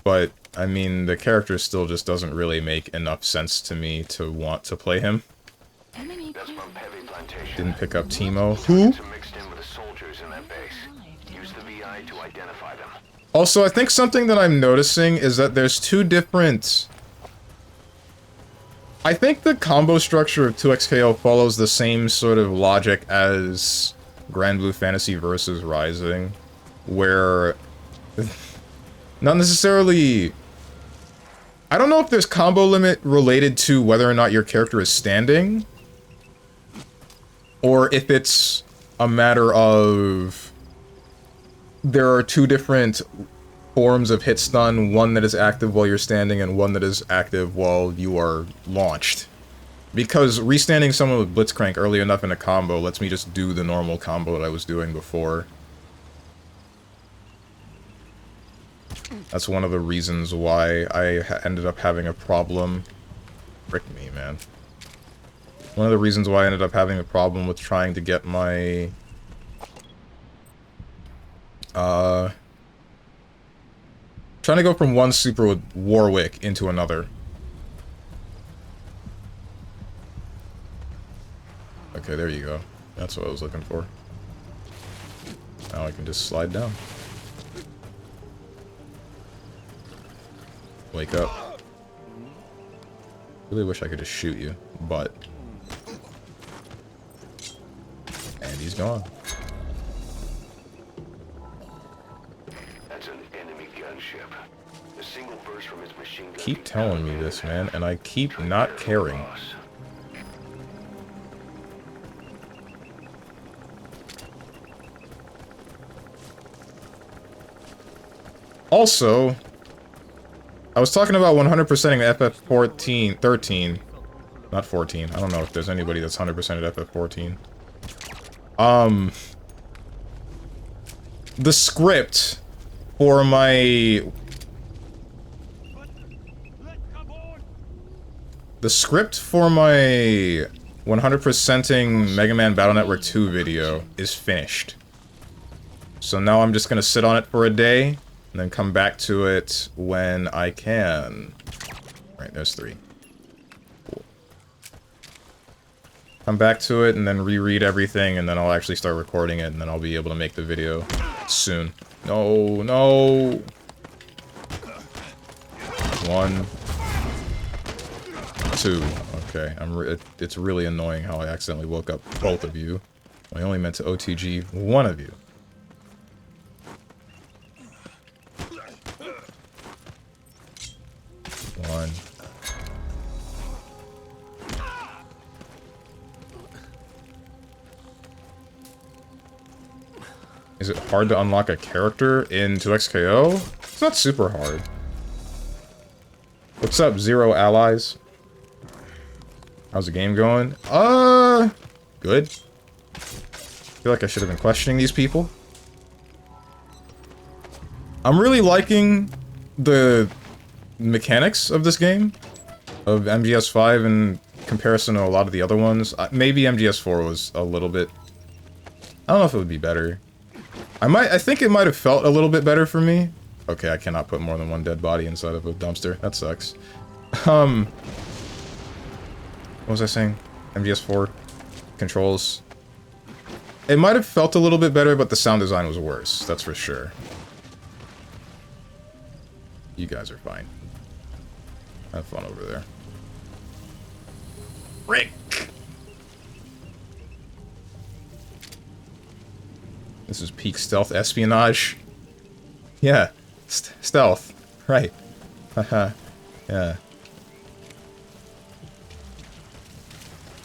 But, I mean, the character still just doesn't really make enough sense to me to want to play him. Didn't pick up Teemo. Who? Also, I think something that I'm noticing is that there's two different... I think the combo structure of 2xKO follows the same sort of logic as Grand Blue Fantasy versus Rising, where... not necessarily... I don't know if there's combo limit related to whether or not your character is standing, or if it's a matter of... there are two different forms of hit stun, one that is active while you're standing and one that is active while you are launched. Because restanding someone with Blitzcrank early enough in a combo lets me just do the normal combo that I was doing before. That's one of the reasons why I ended up having a problem... Frick me, man. One of the reasons why I ended up having a problem with trying to get my... trying to go from one super with Warwick into another. Okay, there you go. That's what I was looking for. Now I can just slide down. Wake up. Really wish I could just shoot you, but... and he's gone. Keep telling me this, man, and I keep not caring. Also, I was talking about 100%ing FF14, 13, not 14. I don't know if there's anybody that's 100% at FF14. The script for my... the script for my 100%ing Mega Man Battle Network 2 video is finished. So now I'm just gonna sit on it for a day, and then come back to it when I can. Right, there's 3. Cool. Come back to it, and then reread everything, and then I'll actually start recording it, and then I'll be able to make the video soon. No, no! 1, 2. Okay, it's really annoying how I accidentally woke up both of you. I only meant to OTG one of you. One. Is it hard to unlock a character in 2XKO? It's not super hard. What's up, Zero Allies? How's the game going? Good. I feel like I should have been questioning these people. I'm really liking the mechanics of this game, of MGS5 in comparison to a lot of the other ones. Maybe MGS4 was a little bit... I don't know if it would be better. I think it might have felt a little bit better for me. Okay, I cannot put more than one dead body inside of a dumpster. That sucks. What was I saying? MGS4 controls. It might have felt a little bit better, but the sound design was worse. That's for sure. You guys are fine. Have fun over there. Rick! This is peak stealth espionage. Yeah. Stealth. Right. Haha. Yeah.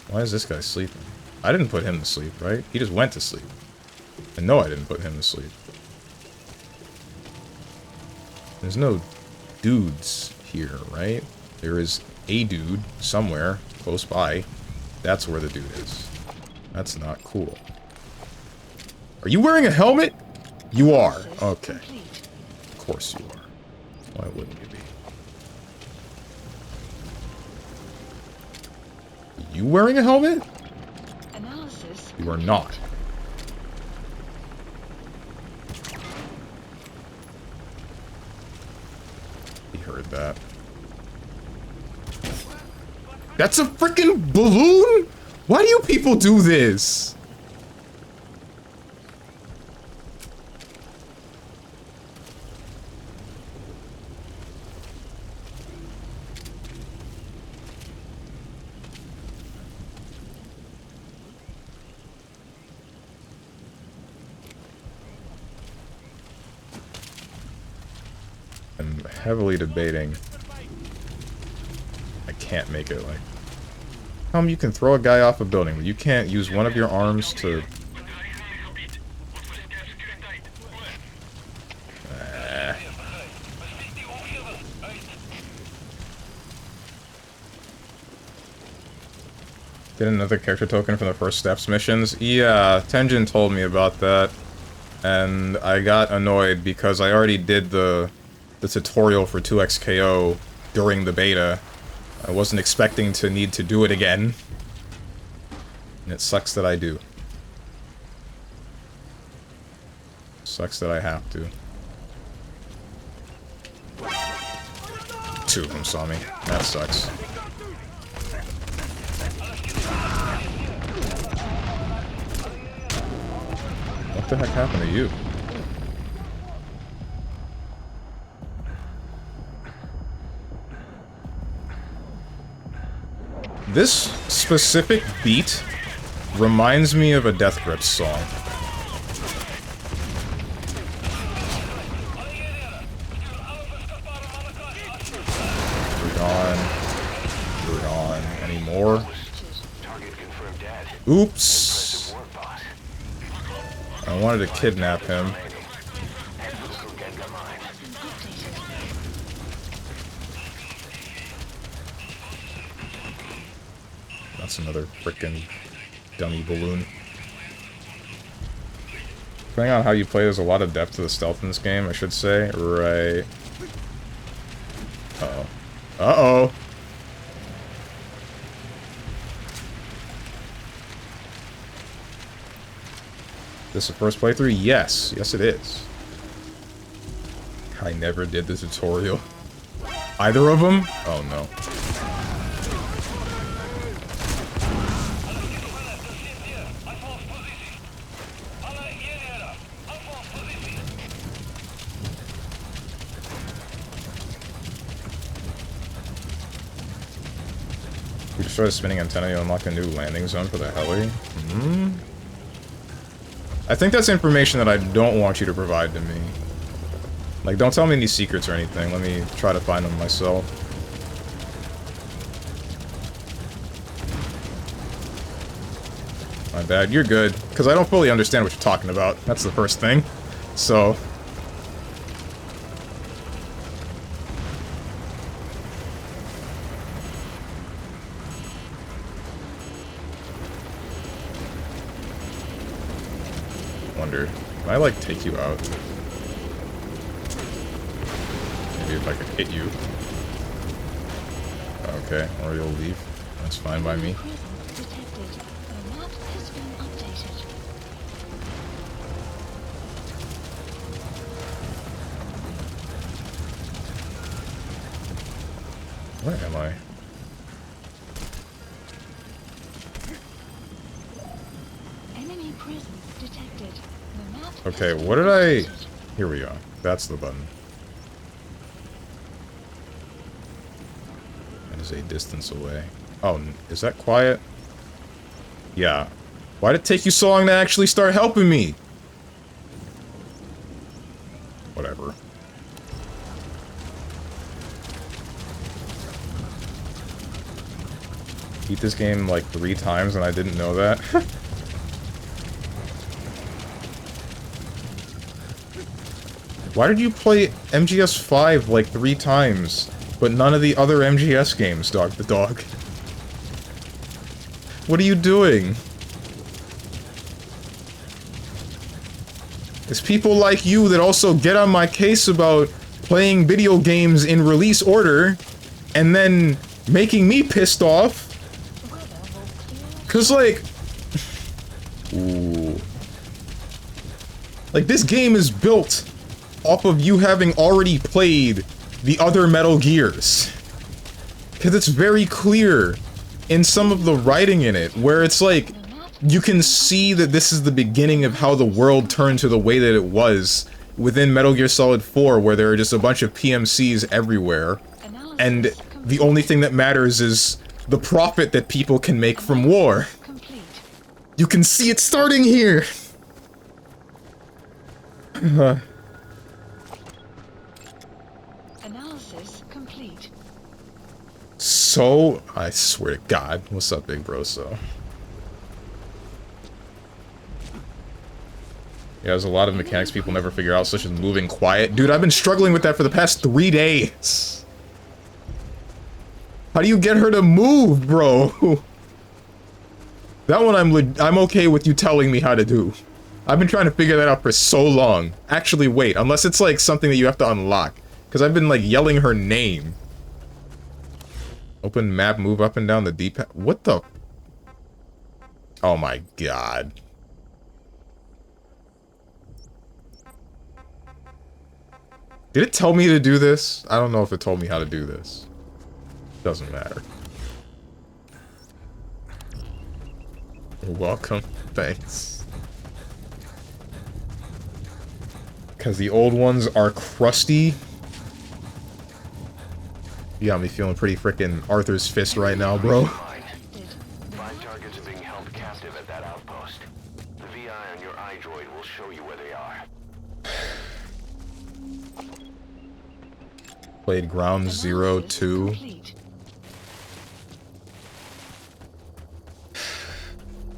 Why is this guy sleeping? I didn't put him to sleep, right? He just went to sleep. And no, I didn't put him to sleep. There's no dudes here, right? There is a dude somewhere close by. That's where the dude is. That's not cool. Are you wearing a helmet? You are. Okay. Of course you are. Why wouldn't you be? Are you wearing a helmet? You are not. He heard that. That's a freaking balloon? Why do you people do this? I'm heavily debating. I can't make it like... You can throw a guy off a building, but you can't use one of your arms to... Get another character token from the first steps missions? Yeah, Tenjin told me about that. And I got annoyed because I already did the tutorial for 2XKO during the beta. I wasn't expecting to need to do it again. And it sucks that I do. Sucks that I have to. 2 of them saw me. That sucks. What the heck happened to you? This specific beat reminds me of a Death Grips song. You're gone. You're gone. Any more? Oops. I wanted to kidnap him. That's another frickin' dummy balloon. Depending on how you play, there's a lot of depth to the stealth in this game, I should say. Right. Uh-oh. Uh-oh! This the first playthrough? Yes. Yes, it is. I never did the tutorial. Either of them? Oh, no. We destroy the spinning antenna, you unlock a new landing zone for the heli. Hmm? I think that's information that I don't want you to provide to me. Like, don't tell me any secrets or anything. Let me try to find them myself. My bad. You're good. Because I don't fully understand what you're talking about. That's the first thing. So... wonder, can I, like, take you out? Maybe if I could hit you. Okay, or you'll leave. That's fine by me. Where am I? Enemy presence detected. The map Okay, what did I... Here we go. That's the button. That is a distance away. Oh, is that quiet? Yeah. Why did it take you so long to actually start helping me? Whatever. Beat this game like 3 times and I didn't know that. Why did you play MGS 5 like 3 times, but none of the other MGS games, Dog the Dog? What are you doing? It's people like you that also get on my case about playing video games in release order, and then making me pissed off. 'Cause, like... Ooh. Like, this game is built off of you having already played the other Metal Gears. Because it's very clear in some of the writing in it, where it's like, you can see that this is the beginning of how the world turned to the way that it was within Metal Gear Solid 4, where there are just a bunch of PMCs everywhere, and the only thing that matters is the profit that people can make from war. You can see it starting here! Analysis complete. So, I swear to God. What's up, big bro, so? Yeah, there's a lot of mechanics people never figure out, such as moving quiet. Dude, I've been struggling with that for the past 3 days. How do you get her to move, bro? That one I'm okay with you telling me how to do. I've been trying to figure that out for so long. Actually, wait, unless it's like something that you have to unlock. Because I've been like yelling her name. Open map, move up and down the D-pad. What the? Oh my God. Did it tell me to do this? I don't know if it told me how to do this. Doesn't matter. You're welcome. Thanks. Because the old ones are crusty. You got me feeling pretty frickin' Arthur's fist right now, bro. 5 targets are being held captive at that outpost. The VI on your iDroid will show you where they are. Played Ground Zero 2.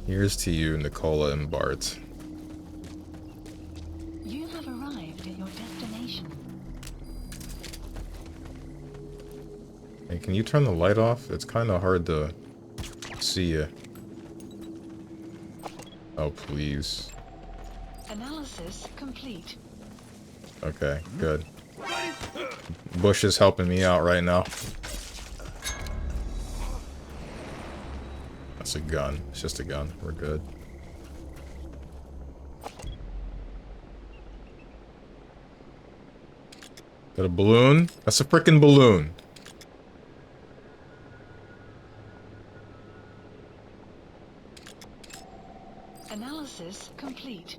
Here's to you, Nicola and Bart. You have arrived at your destination. Hey, can you turn the light off? It's kind of hard to see you. Oh, please. Analysis complete. Okay, good. Bush is helping me out right now. That's a gun. It's just a gun. We're good. that a balloon? That's a frickin' balloon. Analysis complete.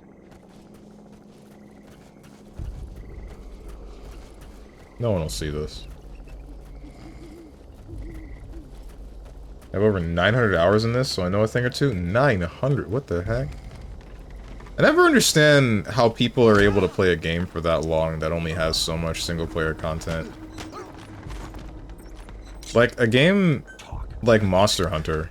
No one will see this. I have over 900 hours in this, so I know a thing or two. 900? What the heck? I never understand how people are able to play a game for that long that only has so much single-player content. Like, a game like Monster Hunter.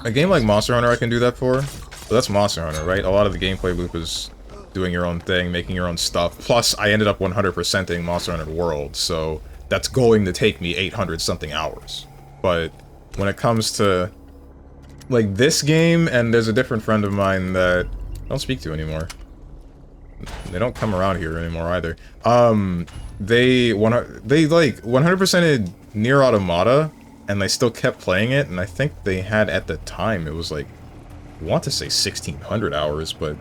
A game like Monster Hunter I can do that for. But that's Monster Hunter, right? A lot of the gameplay loop is doing your own thing, making your own stuff. Plus, I ended up 100%ing Monster Hunter World, so that's going to take me 800-something hours. But when it comes to, like, this game, and there's a different friend of mine that I don't speak to anymore. They don't come around here anymore either. They like 100%ed Nier Automata, and they still kept playing it, and I think they had at the time, it was like, I want to say 1600 hours, but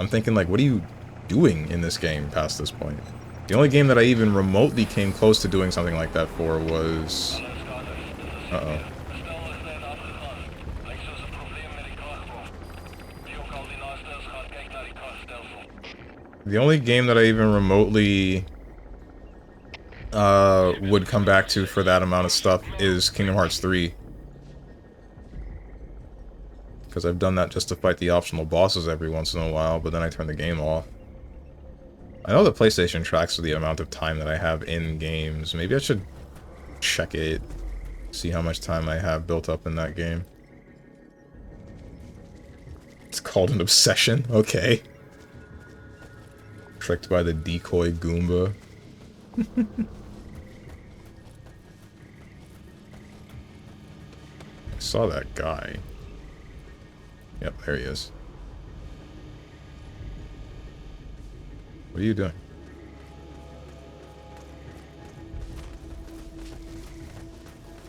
I'm thinking like, what are you doing in this game past this point? The only game that I even remotely came close to doing something like that for was... Uh-oh. The only game that I even remotely would come back to for that amount of stuff is Kingdom Hearts 3. Because I've done that just to fight the optional bosses every once in a while, but then I turn the game off. I know the PlayStation tracks the amount of time that I have in games. Maybe I should check it, see how much time I have built up in that game. It's called an obsession? Okay. Tricked by the decoy Goomba. I saw that guy. Yep, there he is. What are you doing?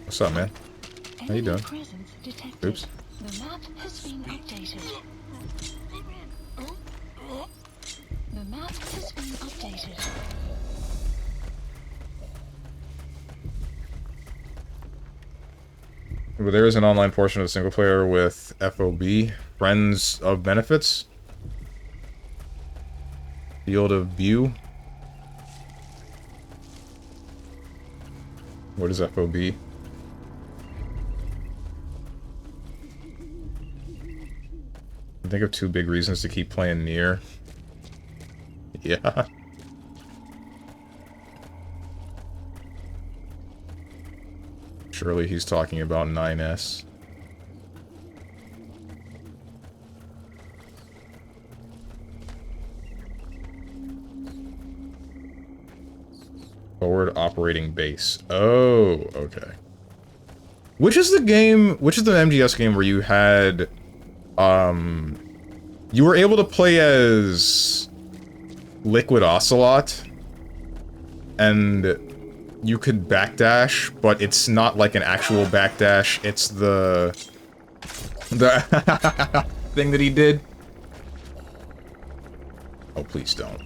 What's up, man? How you doing? Oops. The map has been updated. The map has been updated. But there is an online portion of the single player with FOB, Friends of Benefits. Field of View. What is FOB? I think of 2 big reasons to keep playing Nier. Yeah. Surely he's talking about 9S. Forward operating base. Oh, okay. Which is the MGS game where you had, you were able to play as Liquid Ocelot, and you could backdash, but it's not like an actual backdash, it's the thing that he did. Oh, please don't.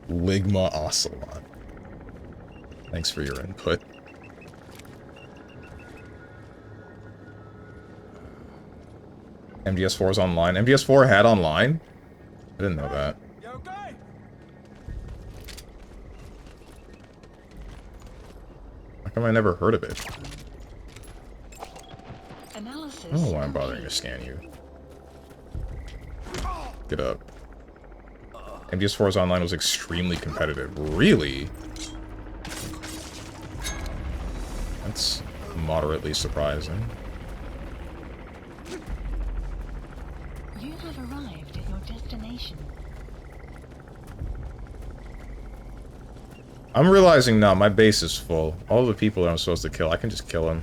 Ligma Ocelot. Thanks for your input. MGS4 is online. MGS4 had online? I didn't know that. How come I never heard of it? I don't know why I'm bothering to scan you. Get up. MGS4's online was extremely competitive. Really? That's moderately surprising. You have arrived at your destination. I'm realizing now my base is full. All the people that I'm supposed to kill, I can just kill them.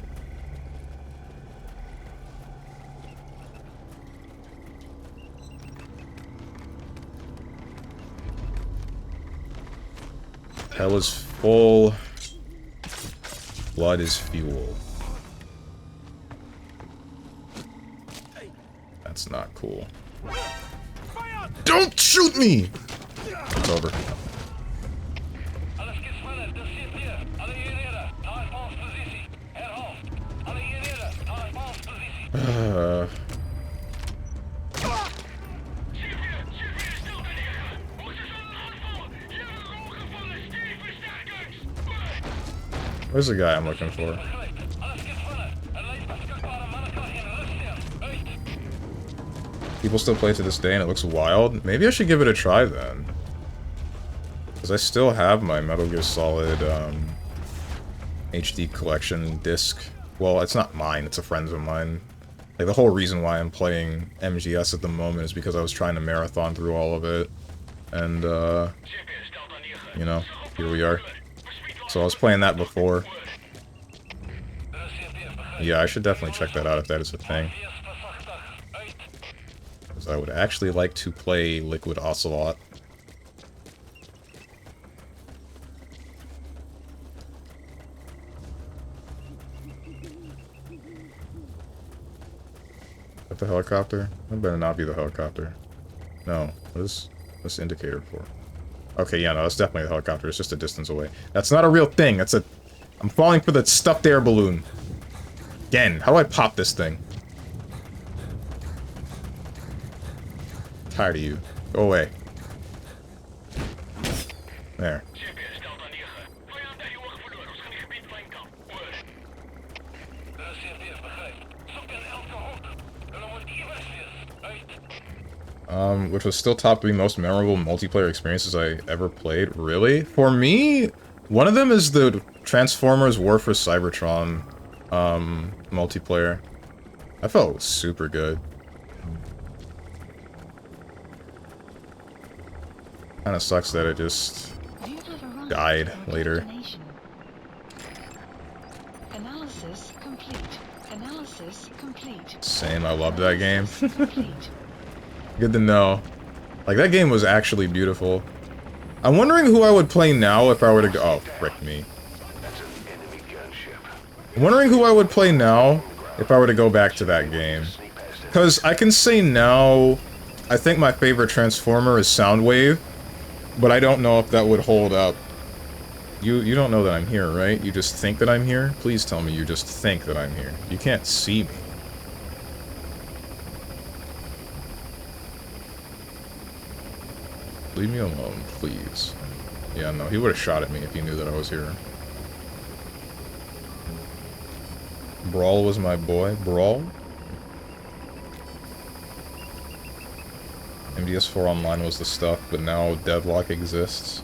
Hell is full. Blood is fuel. That's not cool. Don't shoot me! It's over. Where's the guy I'm looking for? People still play to this day and it looks wild. Maybe I should give it a try then. Because I still have my Metal Gear Solid HD collection disc. Well, it's not mine, it's a friend's of mine. Like, the whole reason why I'm playing MGS at the moment is because I was trying to marathon through all of it. And, you know, here we are. So I was playing that before. Yeah, I should definitely check that out if that is a thing. Because I would actually like to play Liquid Ocelot. At the helicopter? That better not be the helicopter. No. What is this indicator for? Okay, yeah, no, that's definitely the helicopter. It's just a distance away. That's not a real thing. That's a... I'm falling for the stuffed air balloon. Again, how do I pop this thing? I'm tired of you. Go away. There. Which was still top 3 most memorable multiplayer experiences I ever played. Really? For me, one of them is the Transformers War for Cybertron multiplayer. I felt super good. Kinda sucks that it just died later. Analysis complete. Analysis complete. Same, I loved that game. Good to know. Like, that game was actually beautiful. I'm wondering who I would play now if I were to go- oh, frick me. I'm wondering who I would play now if I were to go back to that game. Because I can say now, I think my favorite Transformer is Soundwave, but I don't know if that would hold up. You don't know that I'm here, right? You just think that I'm here? Please tell me you just think that I'm here. You can't see me. Leave me alone, please. Yeah, no, he would have shot at me if he knew that I was here. Brawl was my boy. Brawl? MDS4 Online was the stuff, but now Deadlock exists.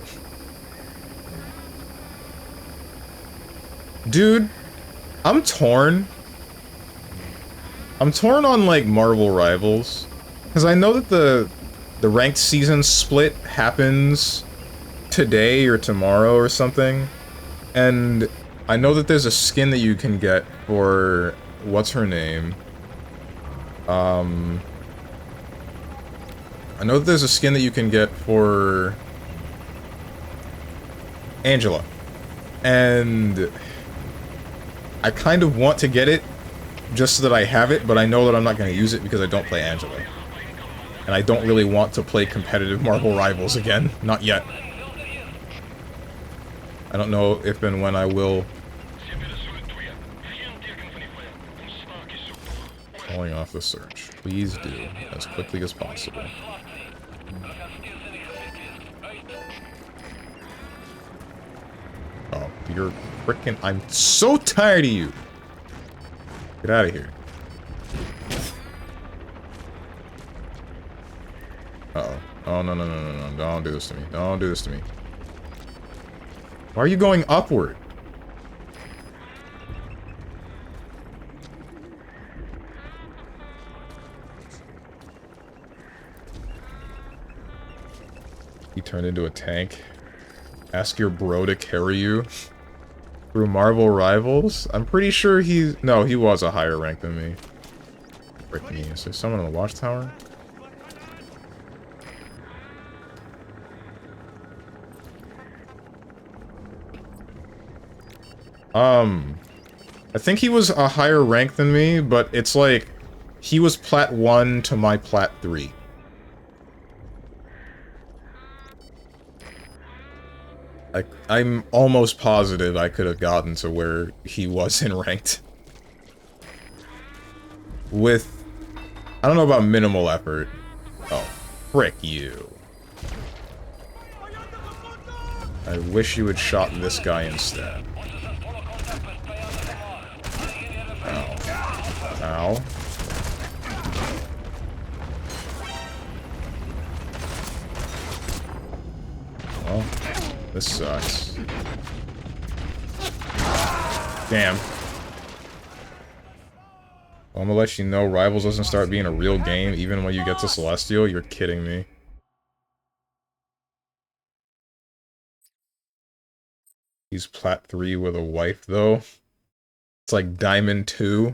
Dude, I'm torn. I'm torn on, like, Marvel Rivals. Because I know that the ranked season split happens today or tomorrow or something. And I know that there's a skin that you can get for... what's her name? I know that there's a skin that you can get for... Angela. And... I kind of want to get it just so that I have it, but I know that I'm not going to use it because I don't play Angela. And I don't really want to play competitive Marvel Rivals again. Not yet. I don't know if and when I will. Calling off the search. Please do, as quickly as possible. Oh, you're frickin'... I'm so tired of you! Get out of here. Uh-oh. Oh, no, no, no, no, no. Don't do this to me. Don't do this to me. Why are you going upward? He turned into a tank. Ask your bro to carry you through Marvel Rivals? I'm pretty sure he's... No, he was a higher rank than me. Frick me. Is there someone in the watchtower? I think he was a higher rank than me, but it's like... He was Plat 1 to my Plat 3. I'm almost positive I could have gotten to where he was in ranked. With... I don't know about minimal effort. Oh, frick you. I wish you had shot this guy instead. Ow. Ow. Well, this sucks. Damn. Well, I'm gonna let you know Rivals doesn't start being a real game even when you get to Celestial. You're kidding me. He's Plat 3 with a wife, though. It's like Diamond 2.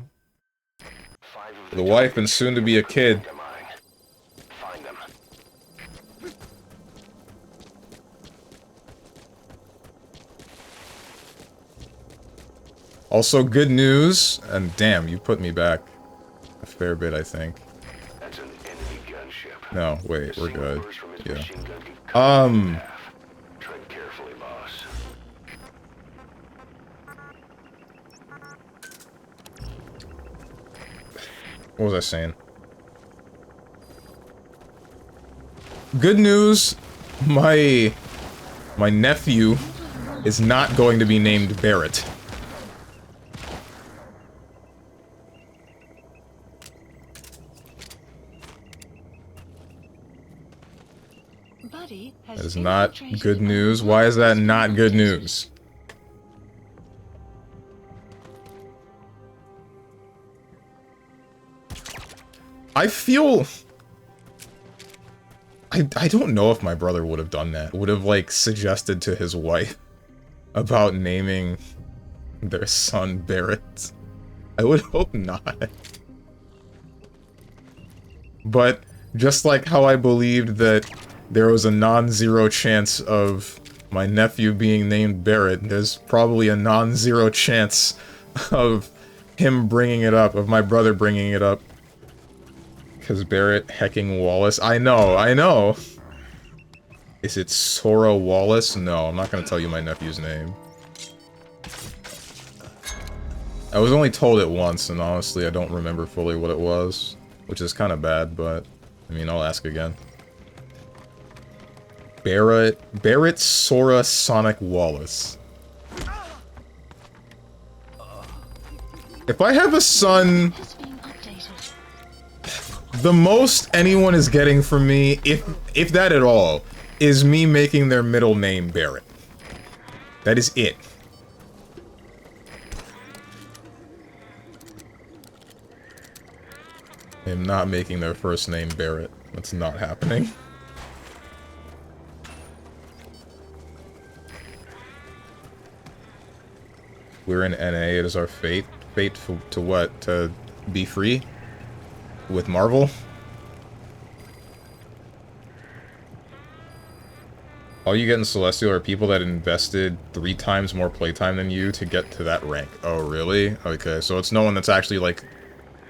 The wife and soon to be a kid. Also, good news, and damn, you put me back a fair bit, I think. That's an enemy gunship. No, wait, we're good. Yeah. Tread carefully, boss. What was I saying? Good news, my nephew is not going to be named Barrett. That is not good news. Why is that not good news? I feel... I don't know if my brother would have done that. Would have, like, suggested to his wife about naming their son Barrett. I would hope not. But, just like how I believed that there was a non-zero chance of my nephew being named Barrett, there's probably a non-zero chance of him bringing it up, of my brother bringing it up. Because Barrett hecking Wallace. I know! Is it Sora Wallace? No, I'm not gonna tell you my nephew's name. I was only told it once, and honestly I don't remember fully what it was. Which is kind of bad, but, I mean, I'll ask again. Barrett Sora Sonic Wallace. If I have a son... The most anyone is getting from me, if that at all, is me making their middle name Barrett. That is it. I am not making their first name Barrett. That's not happening. We're in NA, it is our fate. Fate to what? To be free? With Marvel? All you get in Celestial are people that invested 3 times more playtime than you to get to that rank. Oh, really? Okay, so it's no one that's actually, like,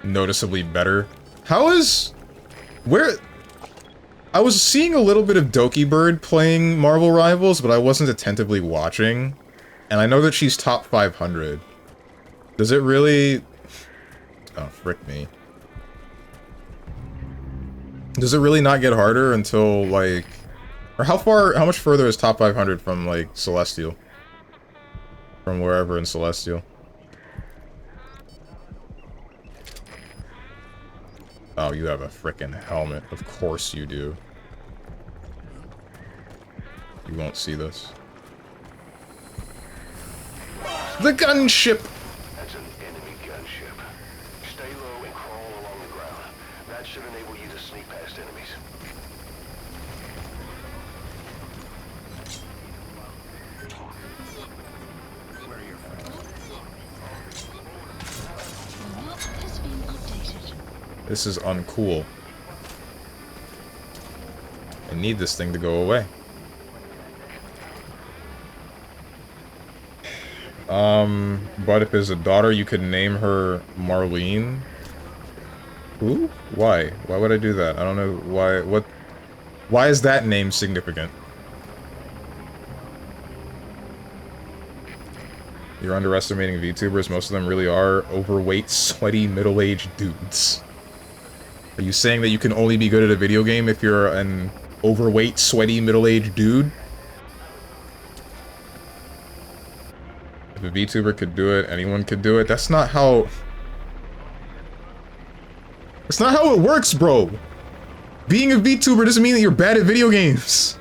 noticeably better. How is... Where... I was seeing a little bit of Doki Bird playing Marvel Rivals, but I wasn't attentively watching. And I know that she's top 500. Does it really... Oh, frick me. Does it really not get harder until, like... Or how much further is top 500 from, like, Celestial? From wherever in Celestial. Oh, you have a frickin' helmet. Of course you do. You won't see this. The gunship! That's an enemy gunship. Stay low and crawl along the ground. That should enable you to sneak past enemies. The map has been updated. This is uncool. I need this thing to go away. But if there's a daughter, you could name her Marlene. Who? Why? Why would I do that? I don't know why. What? Why is that name significant? You're underestimating VTubers. Most of them really are overweight, sweaty, middle-aged dudes. Are you saying that you can only be good at a video game if you're an overweight, sweaty, middle-aged dude? If a VTuber could do it, anyone could do it. That's not how... That's not how it works, bro! Being a VTuber doesn't mean that you're bad at video games.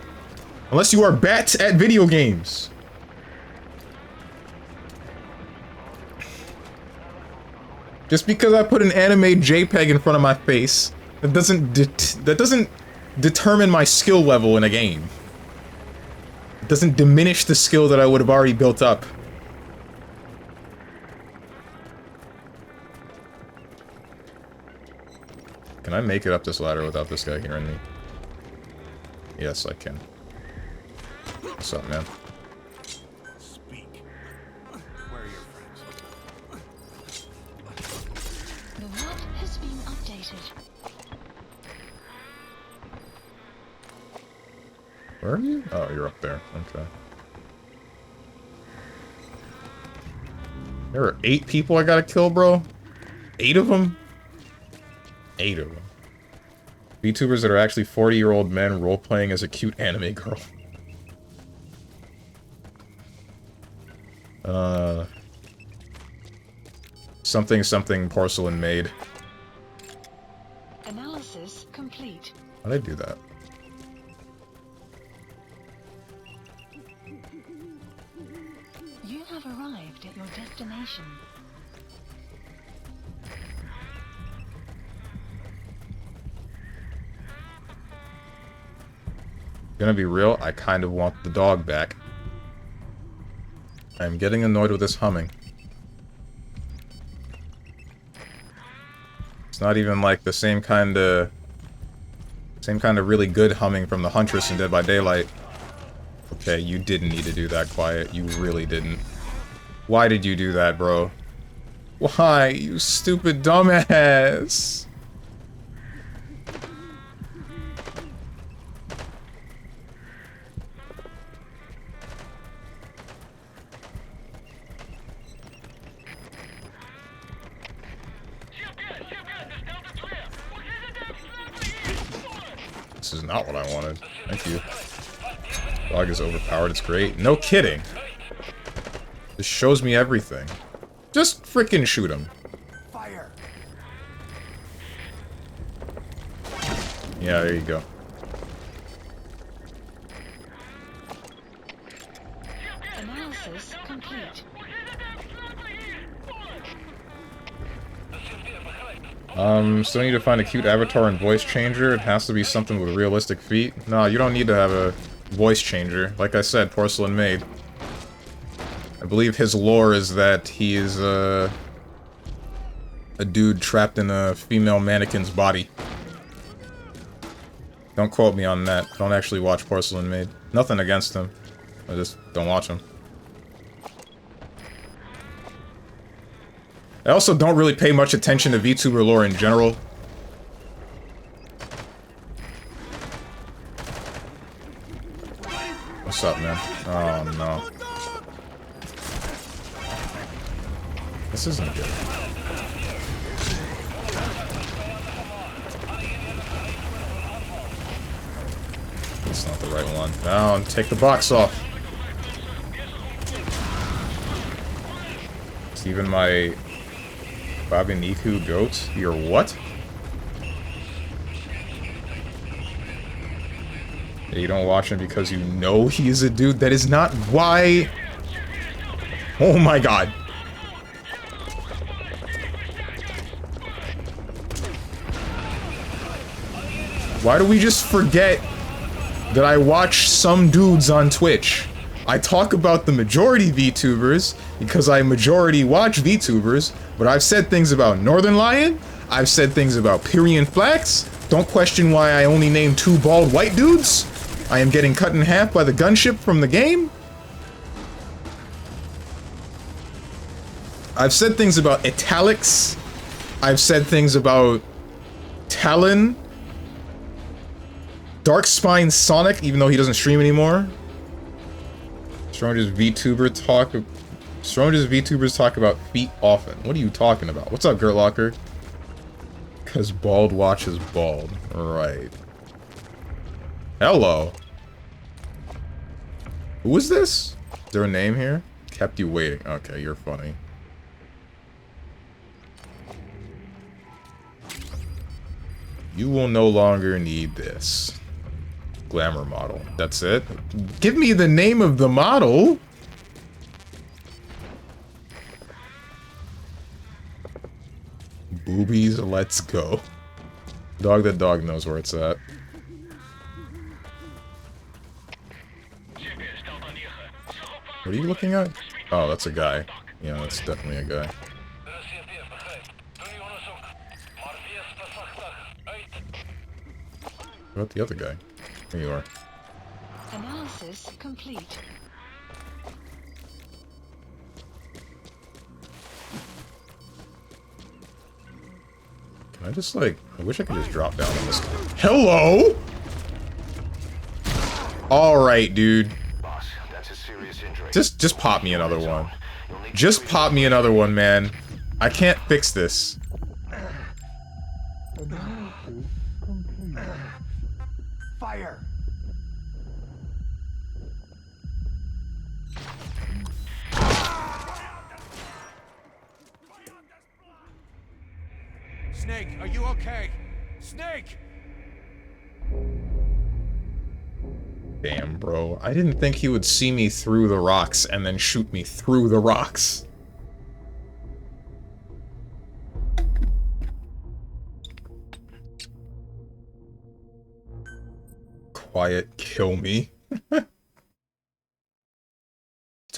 Unless you are bad at video games. Just because I put an anime JPEG in front of my face, that doesn't determine my skill level in a game. It doesn't diminish the skill that I would have already built up. Can I make it up this ladder without this guy hearing me? Yes, I can. What's up, man? Speak. Where are your friends? The map has been updated. Where are you? Oh, you're up there. Okay. There are 8 people I gotta kill, bro? 8 of them? 8 of them. VTubers that are actually 40-year-old men role-playing as a cute anime girl. Something porcelain made. Analysis complete. How'd I do that? You have arrived at your destination. Gonna be real, I kind of want the dog back. I'm getting annoyed with this humming. It's not even like the same kind of really good humming from the Huntress in Dead by Daylight. Okay, you didn't need to do that, Quiet. You really didn't. Why did you do that, bro? Why, you stupid dumbass? This is not what I wanted. Thank you. Dog is overpowered. It's great. No kidding. This shows me everything. Just freaking shoot him. Fire. Yeah, there you go. Analysis complete. Still need to find a cute avatar and voice changer. It has to be something with realistic feet. No, you don't need to have a voice changer. Like I said, porcelain made. I believe his lore is that he is, a dude trapped in a female mannequin's body. Don't quote me on that. Don't actually watch Porcelain Made. Nothing against him. I just don't watch him. I also don't really pay much attention to VTuber lore in general. What's up, man? Oh, no. This isn't good. That's not the right one. Down, take the box off. It's even my Babiniku goat. You're what? You don't watch him because you know he's a dude. That is not why. Oh my god. Why do we just forget that I watch some dudes on Twitch? I talk about the majority VTubers because I majority watch VTubers, but I've said things about Northern Lion, I've said things about Pyrian Flax. Don't question why I only named 2 bald white dudes. I am getting cut in half by the gunship from the game. I've said things about Italics. I've said things about Talon. Dark Spine Sonic, even though he doesn't stream anymore. Strongest VTubers talk about feet often. What are you talking about? What's up, Gertlocker? Because bald watches bald. Right. Hello. Who is this? Is there a name here? Kept you waiting. Okay, you're funny. You will no longer need this. Glamour model. That's it? Give me the name of the model! Boobies, let's go. Dog that dog knows where it's at. What are you looking at? Oh, that's a guy. Yeah, that's definitely a guy. What about the other guy? There you are. Analysis complete. Can I just, like... I wish I could just drop down on this. Hello?! Alright, dude. Boss, that's a serious injury. Just pop me another one. Just pop me another one, man. I can't fix this. Fire! Snake, are you okay? Snake! Damn, bro. I didn't think he would see me through the rocks and then shoot me through the rocks. Quiet, kill me. What's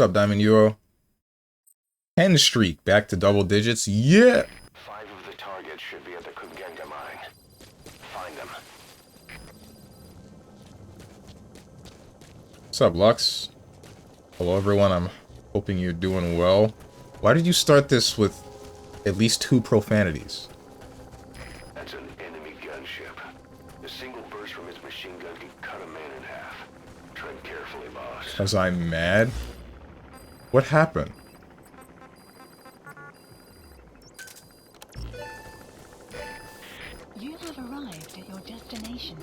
up, Diamond Euro? 10 streak, back to double digits. Yeah! 5 of the targets should be at the Kugenga mine. Find them. What's up, Lux? Hello, everyone. I'm hoping you're doing well. Why did you start this with at least 2 profanities? That's an enemy gunship. A single burst from his machine gun can cut a man in half. Tread carefully, boss. Because I'm mad? What happened? You have arrived at your destination.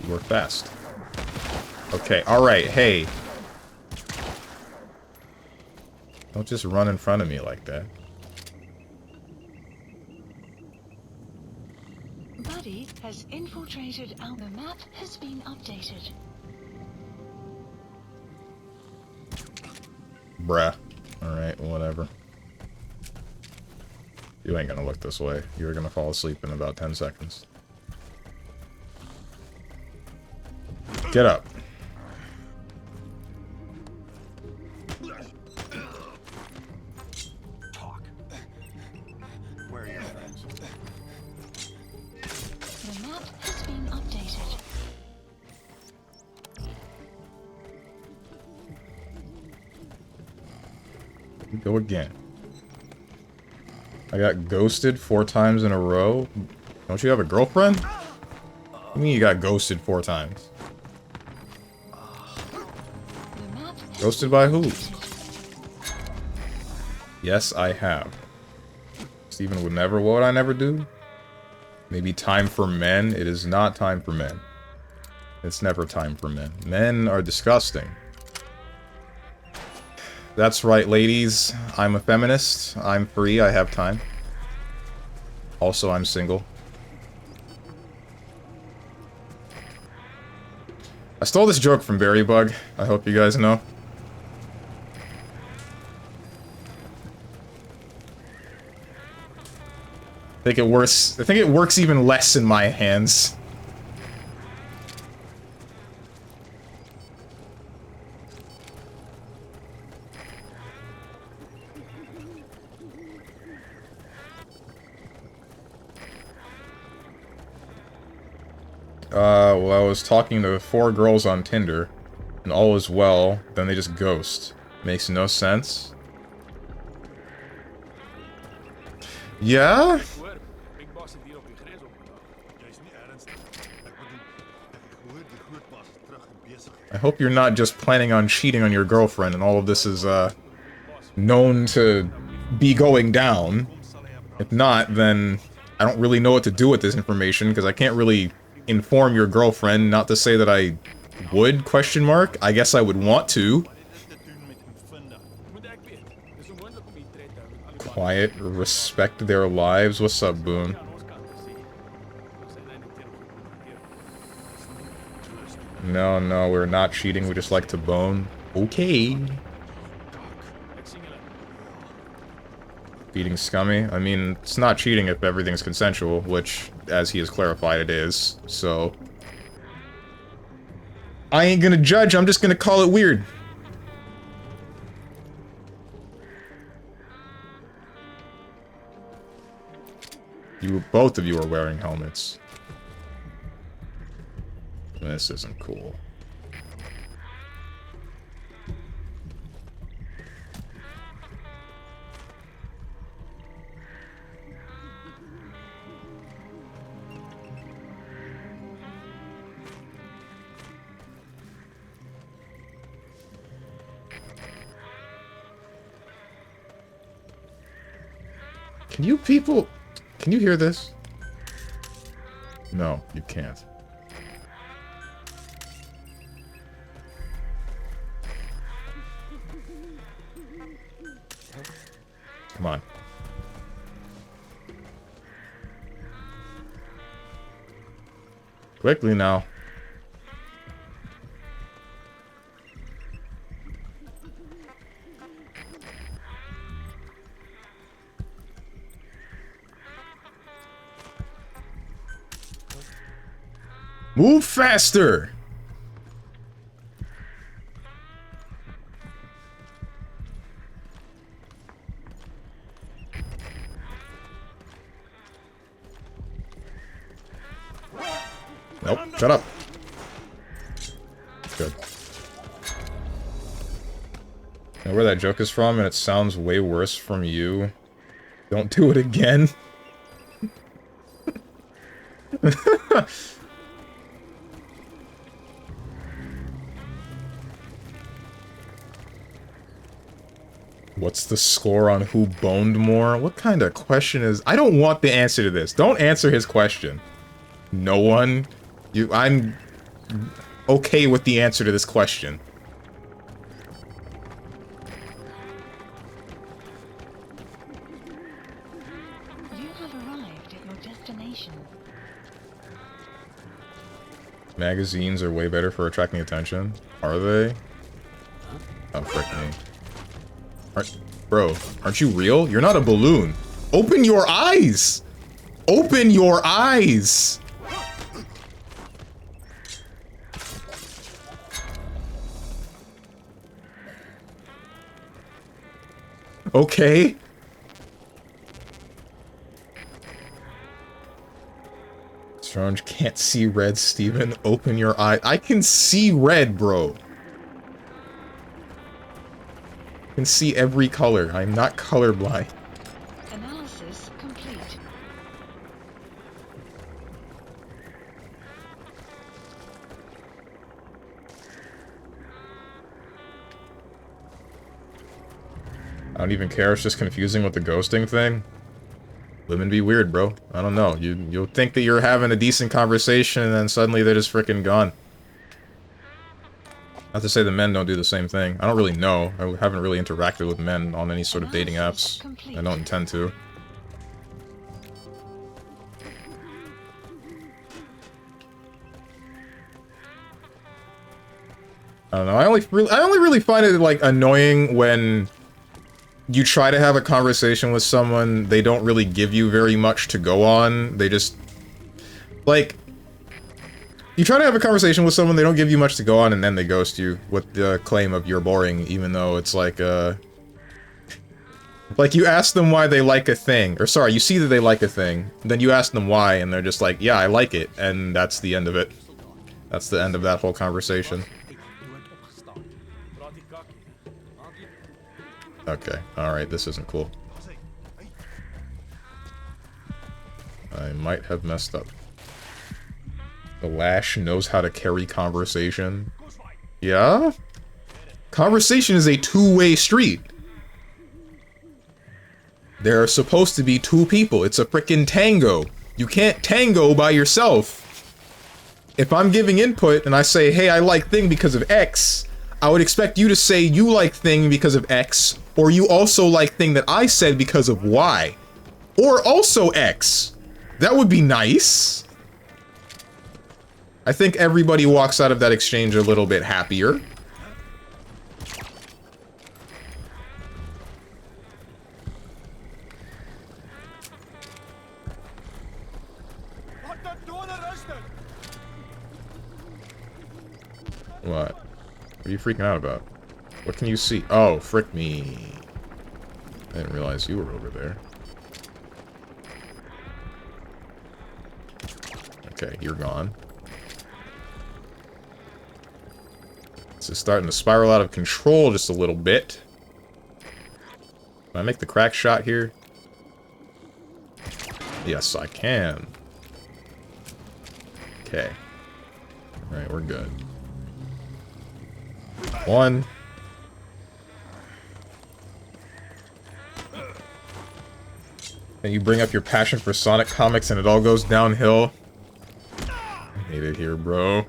You work fast. Okay, alright, hey. Don't just run in front of me like that. Buddy has infiltrated our... The map has been updated. Bruh. Alright, whatever. You ain't gonna look this way. You're gonna fall asleep in about 10 seconds. Get up. Talk. Where are your friends? The map has been updated. Here we go again. I got ghosted 4 times in a row. Don't you have a girlfriend? What do you mean you got ghosted 4 times? The map has Ghosted by who? been updated. Yes, I have. Steven would never. What would I never do? Maybe time for men. It is not time for men. It's never time for men. Men are disgusting. That's right, ladies. I'm a feminist. I'm free. I have time. Also, I'm single. I stole this joke from Berrybug. I hope you guys know. I think it works even less in my hands. Well, I was talking to 4 girls on Tinder, and all is well, then they just ghost. Makes no sense. Yeah? Hoor, Big Boss het hier op die grens opgedaagd. Jy's nie ernstig. Ek bedoel, ek hoor die groot baas is terug en besig. I hope you're not just planning on cheating on your girlfriend and all of this is, known to be going down. If not, then I don't really know what to do with this information, because I can't really inform your girlfriend, not to say that I would, question mark. I guess I would want to. Moet ek weet. Dis onmoontlik om die tred te hou met al die Quiet, respect their lives. What's up, Boone? aan ons kant te sien. Ons zijn eindelijk tegen goed. No, no, we're not cheating. We just like to bone. Okay. Ek sien julle. Beating Scummy? I mean, it's not cheating if everything's consensual, which, as he has clarified, it is, so... I ain't gonna judge, I'm just gonna call it weird. Both of you are wearing helmets. This isn't cool. Can you people... Can you hear this? No, you can't. Come on. Quickly now. Move faster! Nope, shut up. Good. I know where that joke is from, and it sounds way worse from you. Don't do it again. What's the score on who boned more? What kind of question is... I don't want the answer to this. Don't answer his question. No one? I'm okay with the answer to this question. You have arrived at your destination. Magazines are way better for attracting attention. Are they? Oh, frick me. Bro, aren't you real? You're not a balloon. Open your eyes! Open your eyes! Okay. Strange can't see red, Steven. Open your eye. I can see red, bro. I can see every color. I'm not colorblind. Analysis complete. I don't even care. It's just confusing with the ghosting thing. Women be weird, bro. I don't know. You'll think that you're having a decent conversation and then suddenly they're just freaking gone. Not to say the men don't do the same thing. I don't really know. I haven't really interacted with men on any sort of dating apps. I don't intend to. I don't know. I only really find it like annoying when you try to have a conversation with someone, they don't really give you very much to go on. They just like you try to have a conversation with someone, they don't give you much to go on, and then they ghost you with the claim of you're boring, even though it's like you ask them why they like a thing, or sorry, you see that they like a thing, then you ask them why, and they're just like, yeah, I like it, and that's the end of it. That's the end of that whole conversation. Okay, alright, this isn't cool. I might have messed up. The Lash knows how to carry conversation. Yeah? Conversation is a two-way street. There are supposed to be two people. It's a frickin' tango. You can't tango by yourself. If I'm giving input and I say, hey, I like thing because of X, I would expect you to say you like thing because of X, or you also like thing that I said because of Y. Or also X. That would be nice. I think everybody walks out of that exchange a little bit happier. What? What are you freaking out about? What can you see? Oh, frick me. I didn't realize you were over there. Okay, you're gone. This is starting to spiral out of control just a little bit. Can I make the crack shot here? Yes, I can. Okay. Alright, we're good. One. And you bring up your passion for Sonic comics and it all goes downhill. I hate it here, bro.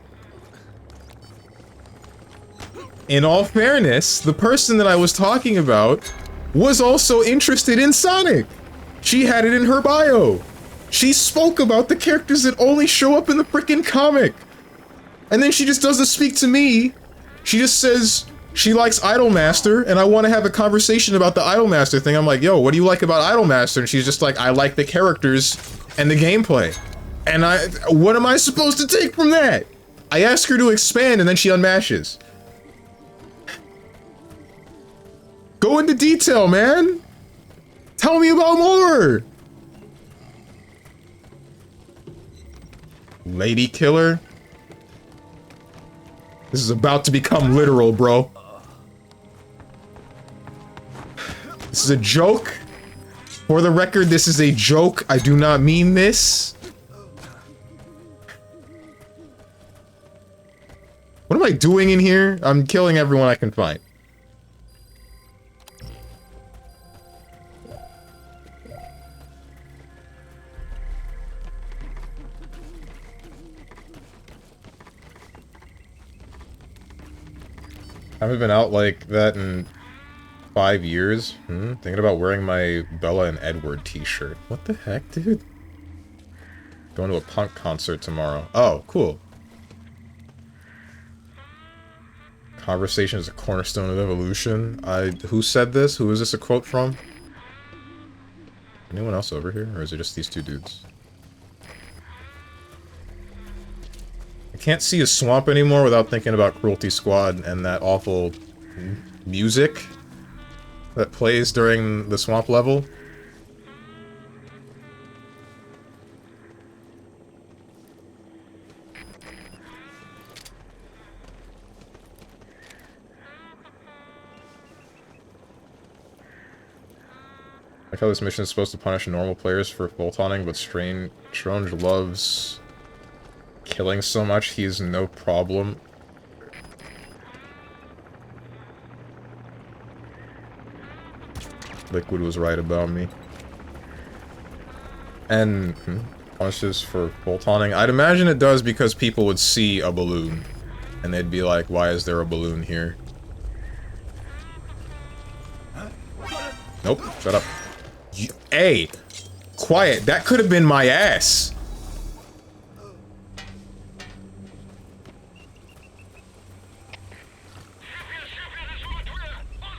In all fairness, the person that I was talking about was also interested in Sonic. She had it in her bio. She spoke about the characters that only show up in the frickin' comic. And then she just doesn't speak to me. She just says she likes Idolmaster, and I want to have a conversation about the Idolmaster thing. I'm like, yo, what do you like about Idolmaster? And she's just like, I like the characters and the gameplay. And what am I supposed to take from that? I ask her to expand, and then she unmashes. Go into detail, man. Tell me about more. Lady killer? This is about to become literal, bro. This is a joke. For the record, this is a joke. I do not mean this. What am I doing in here? I'm killing everyone I can find. I haven't been out like that in 5 years. Thinking about wearing my Bella and Edward t-shirt. What the heck, dude? Going to a punk concert tomorrow. Oh, cool. Conversation is a cornerstone of evolution. Who said this? Who is this a quote from? Anyone else over here? Or is it just these two dudes? I can't see a swamp anymore without thinking about Cruelty Squad and that awful music that plays during the swamp level. I like how this mission is supposed to punish normal players for full-taunting, but Strange loves killing so much he's no problem. Liquid was right about me. And punishes for full-taunting. I'd imagine it does because people would see a balloon. And they'd be like, why is there a balloon here? Nope, shut up. Hey! Quiet, that could have been my ass!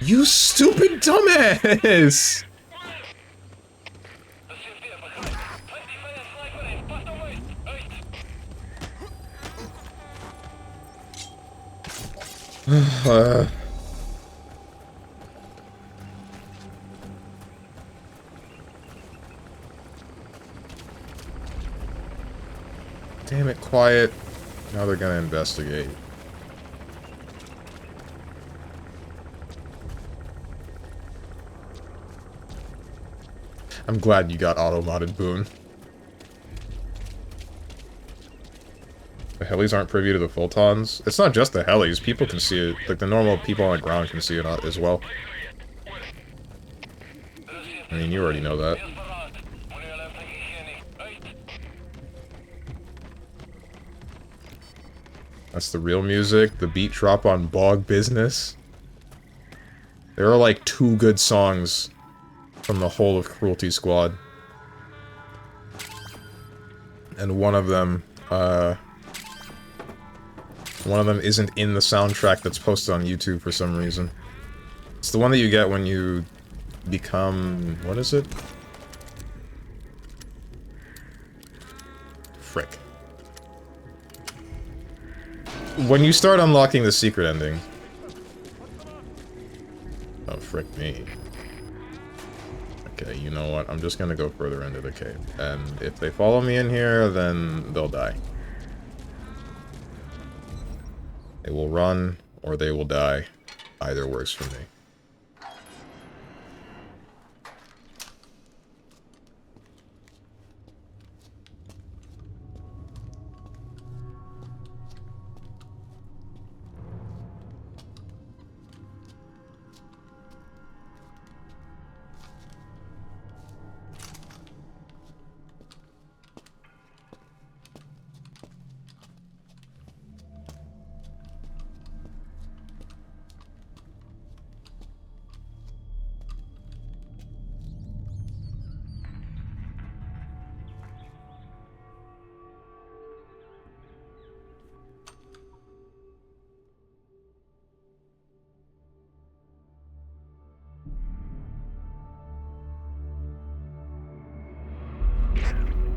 You stupid dumbass! Damn it, quiet. Now they're gonna investigate. I'm glad you got auto-modded, Boone. helis aren't privy to the photons. It's not just the helis. People can see it. Like, the normal people on the ground can see it as well. I mean, you already know that. That's the real music. The beat drop on Bog Business. There are like 2 good songs from the whole of Cruelty Squad. And one of them isn't in the soundtrack that's posted on YouTube for some reason. It's the one that you get when you become... what is it? Frick. When you start unlocking the secret ending. Oh, frick me. Okay, you know what? I'm just gonna go further into the cave. And if they follow me in here, then they'll die. They will run, or they will die. Either works for me.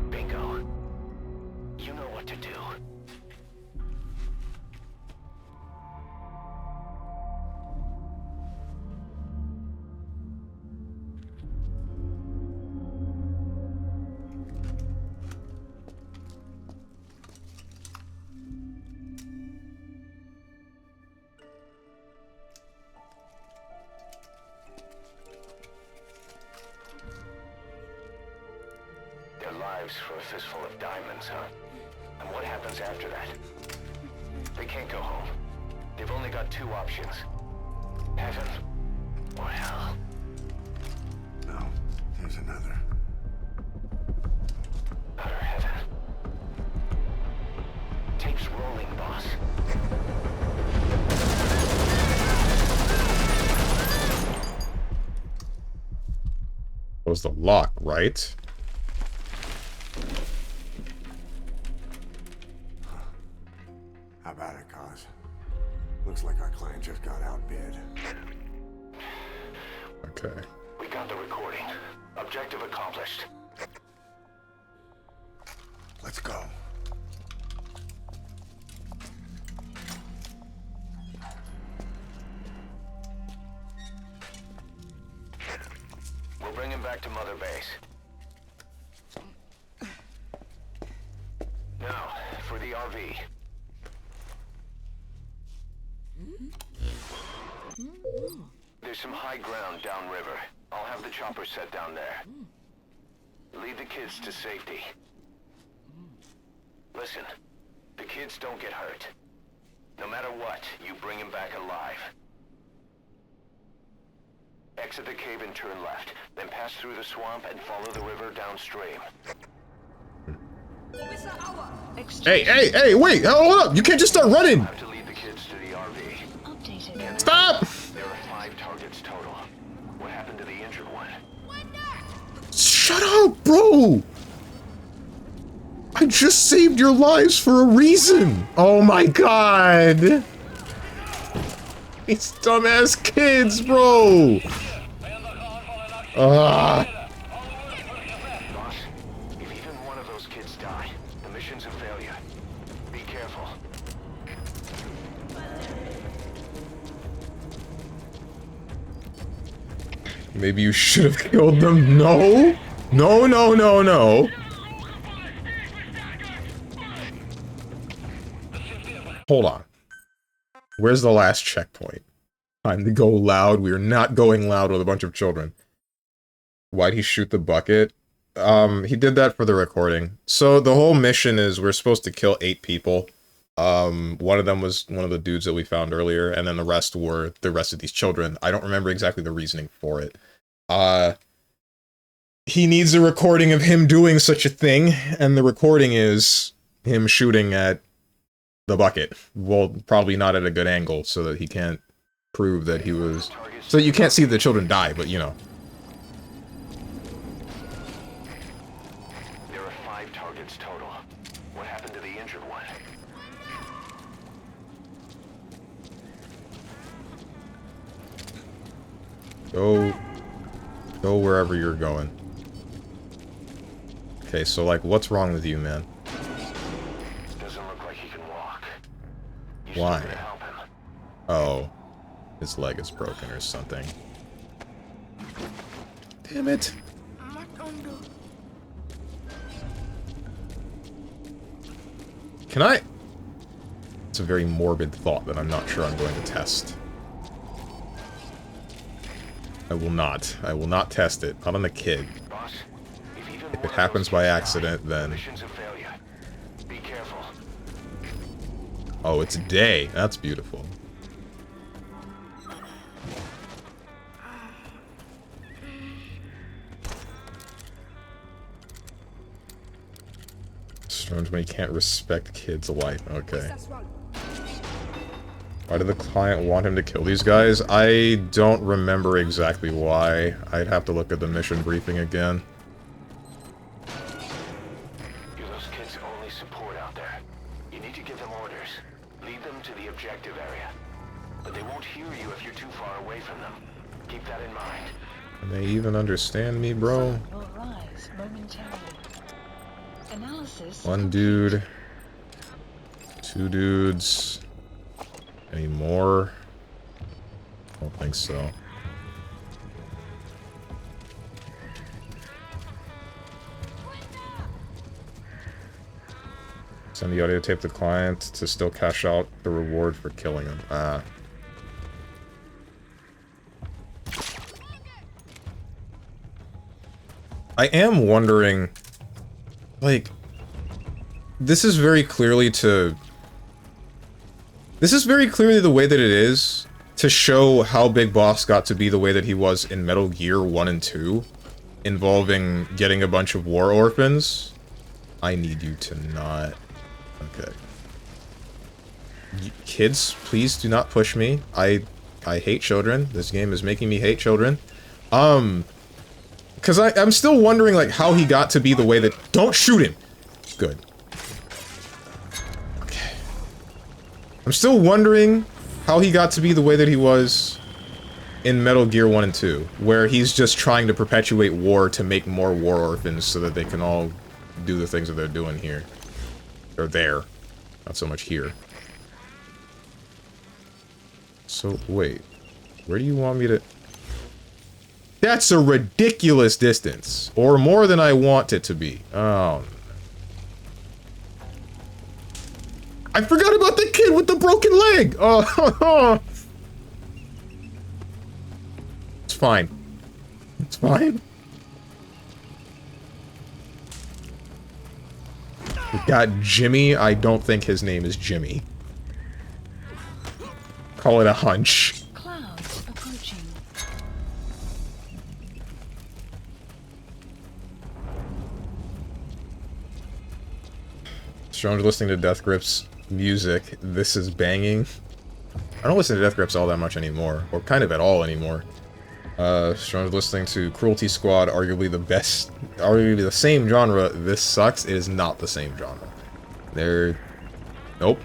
Bingo. You know what to do. Their lives for a fistful of diamonds, huh? And what happens after that? They can't go home. They've only got 2 options. Heaven or hell. No, there's another. Utter heaven. Tape's rolling, boss. Was the lock, right? How about it, Cos? Looks like our client just got outbid. Okay. We got the recording. Objective accomplished. Let's go. We'll bring him back to Mother Base. Now, for the RV. There's some high ground downriver. I'll have the chopper set down there. Lead the kids to safety. Listen, the kids don't get hurt. No matter what, you bring him back alive. Exit the cave and turn left, then pass through the swamp and follow the river downstream. Hey, wait, hold up! You can't just start running! Have to lead the kids to the RV. Updated. Stop! There are 5 targets total. What happened to the injured one? Shut up, bro! I just saved your lives for a reason! Oh my god! These dumbass kids, bro! Boss, if even one of those kids die, the mission's a failure. Be careful. Maybe you should have killed them. No! No, no, no, no! Hold on. Where's the last checkpoint? Time to go loud. We are not going loud with a bunch of children. Why'd he shoot the bucket? He did that for the recording. So the whole mission is we're supposed to kill 8 people. One of them was one of the dudes that we found earlier, and then the rest were the rest of these children. I don't remember exactly the reasoning for it. He needs a recording of him doing such a thing, and the recording is him shooting at the bucket. Well, probably not at a good angle, so that he can't prove that he was... So you can't see the children die, but you know. There are 5 targets total. What happened to the injured one? Go wherever you're going. Okay, so like, what's wrong with you, man? Doesn't look like he can walk. Why? Still gonna help him. Oh. His leg is broken or something. Damn it. Can I? It's a very morbid thought that I'm not sure I'm going to test. I will not. I will not test it. Not on a kid. Boss, If it happens by accident, then... mission's a failure. Be careful. Oh, it's day. That's beautiful. Strange when you can't respect kids' life. Okay. Why did the client want him to kill these guys? I don't remember exactly why. I'd have to look at the mission briefing again. You're those kids' only support out there. You need to give them orders. Lead them to the objective area. But they won't hear you if you're too far away from them. Keep that in mind. Can they even understand me, bro? Will rise momentarily. Analysis. One dude. 2 dudes. Any more? I don't think so. Send the audio tape to the client to still cash out the reward for killing him. Ah. I am wondering, like, this is very clearly to... This is very clearly the way that it is to show how Big Boss got to be the way that he was in Metal Gear 1 and 2, involving getting a bunch of war orphans. I need you to not... Okay. Kids, please do not push me. I hate children. This game is making me hate children. Because I'm still wondering, like, how he got to be the way that... Don't shoot him! Good. Okay. I'm still wondering how he got to be the way that he was in Metal Gear 1 and 2, where he's just trying to perpetuate war to make more war orphans so that they can all do the things that they're doing here. Or there. Not so much here. So, wait. Where do you want me to... That's a ridiculous distance. Or more than I want it to be. Oh. I forgot about the kid with the broken leg! Oh, It's fine. It's fine. We got Jimmy. I don't think his name is Jimmy. Call it a hunch. Clouds approaching. Strange listening to Death Grip's music. This is banging. I don't listen to Death Grips all that much anymore, or kind of at all anymore. Strange listening to Cruelty Squad, arguably the same genre. This sucks. It is not the same genre. Nope.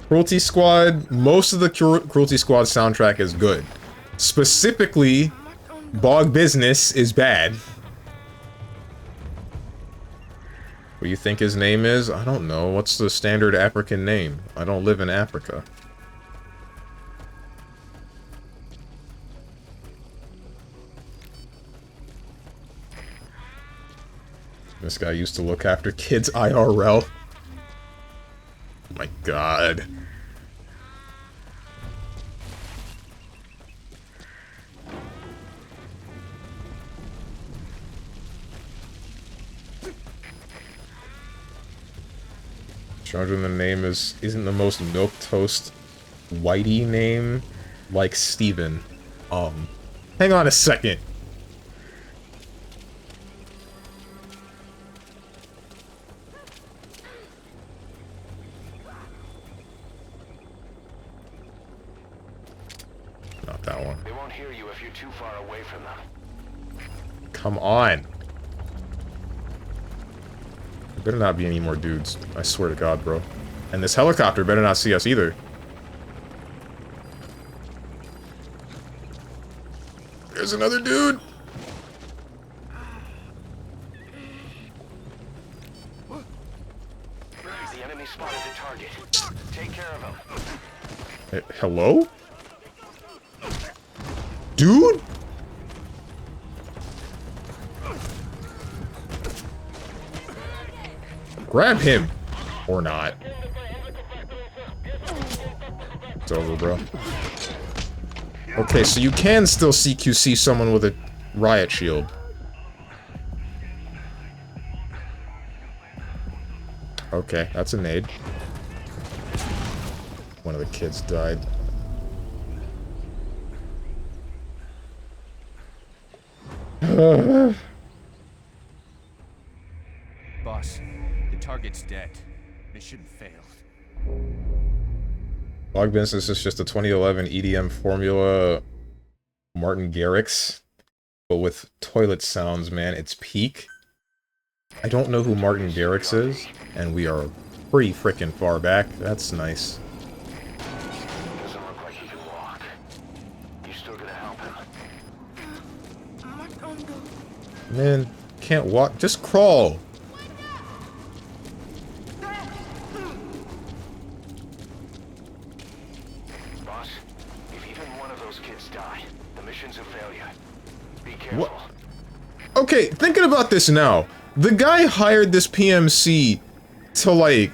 Cruelty Squad, most of the Cruelty Squad soundtrack is good. Specifically, Bog Business is bad. What do you think his name is? I don't know. What's the standard African name? I don't live in Africa. This guy used to look after kids IRL. Oh my god. Stronger than the name isn't the most milquetoast whitey name like Steven. Hang on a second. Not that one. They won't hear you if you're too far away from them. Come on. There better not be any more dudes. I swear to God, bro. And this helicopter better not see us either. There's another dude! The enemy spotted the target. Take care of him. Hello? Dude? Grab him! Or not. It's over, bro. Okay, so you can still CQC someone with a riot shield. Okay, that's a nade. One of the kids died. Boss, the target's dead. Mission failed. Log business is just a 2011 EDM formula Martin Garrix, but with toilet sounds, man. It's peak. I don't know who Martin Garrix is, and we are pretty freaking far back. That's nice. Doesn't look like he can walk. You still gonna help him? Man, can't walk. Just crawl. Boss, if even one of those kids die, the mission's a failure. Be careful. What? Okay, thinking about this now. The guy hired this PMC to, like...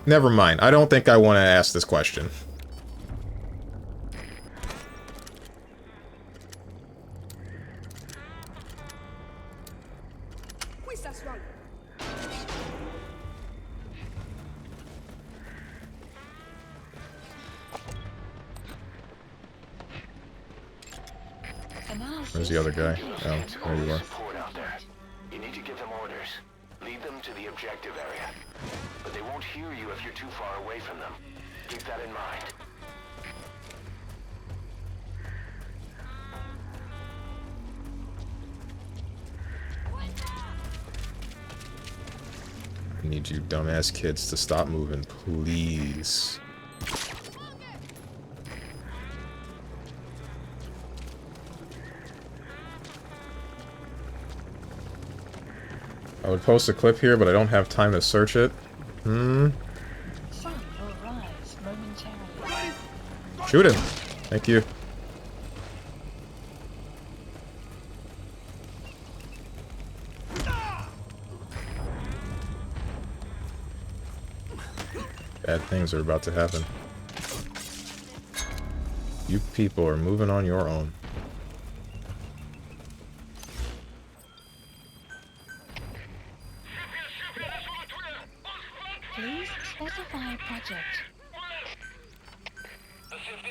Never mind. I don't think I want to ask this question. Where's the other guy? Oh, there you are. Support out there. You need to give them orders. Lead them to the objective area. But they won't hear you if you're too far away from them. Keep that in mind. I need you dumbass kids to stop moving, please. I would post a clip here, but I don't have time to search it. Sun will rise momentarily. Shoot him. Thank you. Bad things are about to happen. You people are moving on your own. Please specify a project.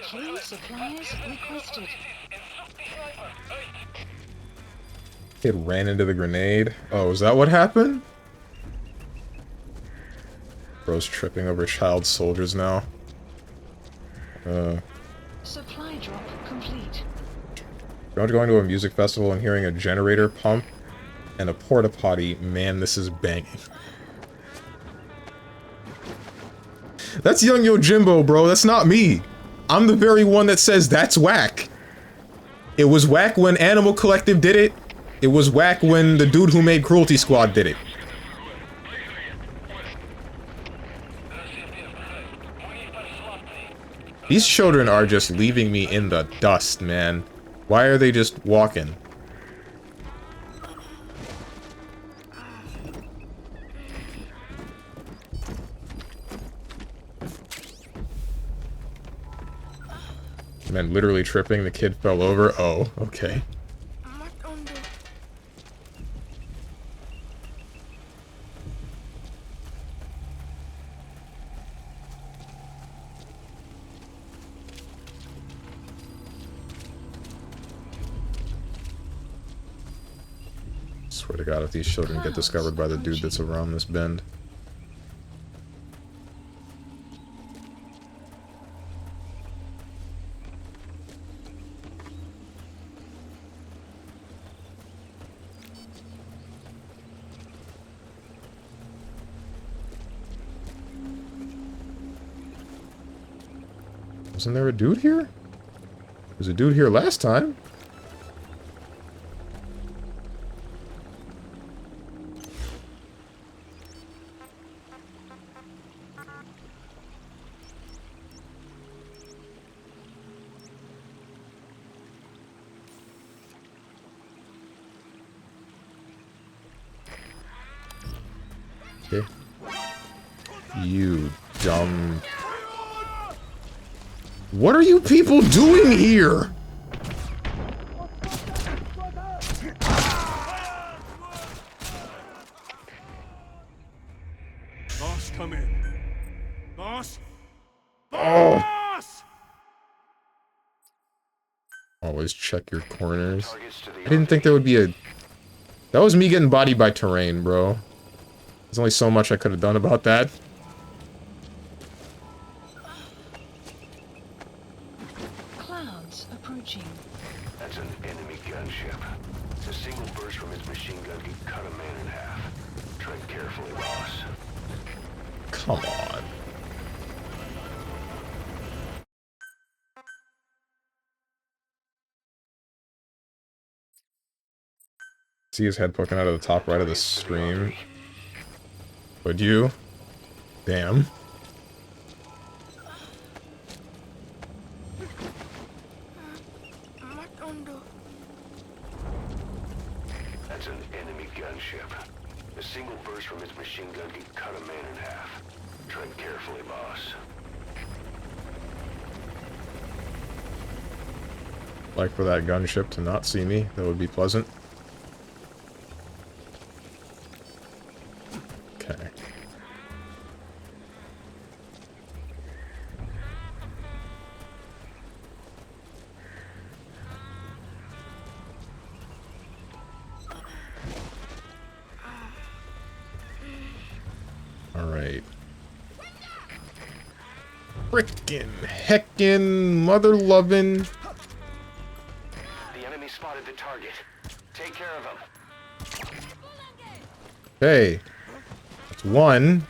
Key supplies requested. Kid ran into the grenade. Oh, is that what happened? Bro's tripping over child soldiers now. Supply drop complete. Going to a music festival and hearing a generator pump and a porta potty. Man, this is banging. That's Young Yojimbo, bro. That's not me. I'm the very one that says that's whack. It was whack when Animal Collective did it. It was whack when the dude who made Cruelty Squad did it. These children are just leaving me in the dust, man. Why are they just walking? Man, literally tripping. The kid fell over. Oh, okay. Swear to God, if these children get discovered by the dude that's around this bend. Wasn't there a dude here? There was a dude here last time. Okay. You dumb... What are you people doing here? Boss, come in. Boss? Oh. Boss! Always check your corners. Targets to the I didn't think there would be a... That was me getting bodied by terrain, bro. There's only so much I could have done about that. Clouds approaching. That's an enemy gunship. A single burst from its machine gun can cut a man in half. Tread carefully, boss. Come on. See his head poking out of the top right of the stream. Would you? Damn. That's an enemy gunship. A single burst from its machine gun can cut a man in half. Tread carefully, boss. Like for that gunship to not see me, that would be pleasant. Okay. Alright. Frickin' heckin' mother-lovin'. The enemy spotted the target. Take care of him. Hey. That's one.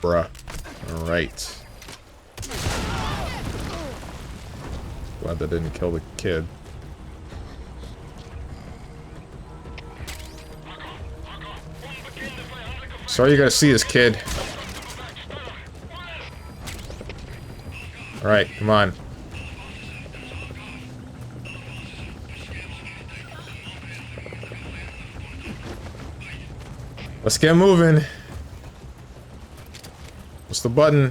Bruh. Alright. Glad that didn't kill the kid. Sorry you gotta see this, kid. Alright, come on. Let's get moving. What's the button?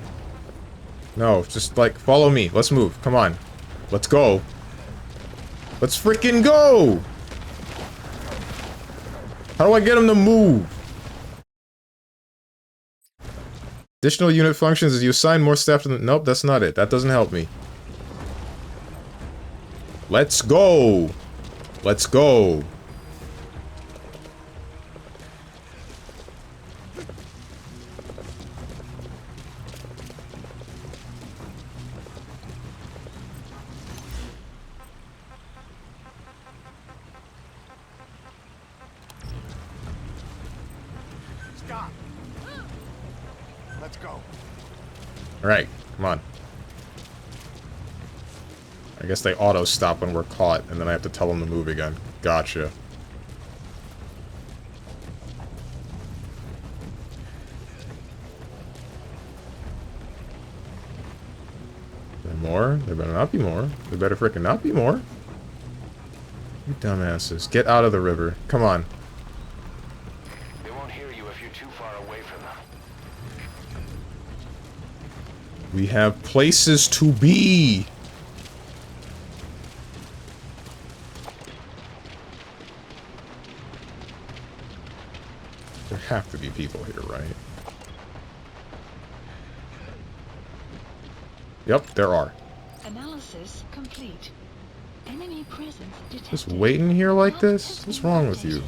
No, just like follow me. Let's move. Come on. Let's go. Let's freaking go! How do I get him to move? Additional unit functions is you assign more staff to them. Nope, that's not it. That doesn't help me. Let's go! Let's go! Stop. Let's go. Alright, come on. I guess they auto-stop when we're caught, and then I have to tell them to move again. Gotcha. There more? There better not be more. There better frickin' not be more. You dumbasses. Get out of the river. Come on. They won't hear you if you're too far away from them. We have places to be. There have to be people here, right? Yep, there are. Analysis complete. Enemy presence detected. Just waiting here like this? What's wrong with you?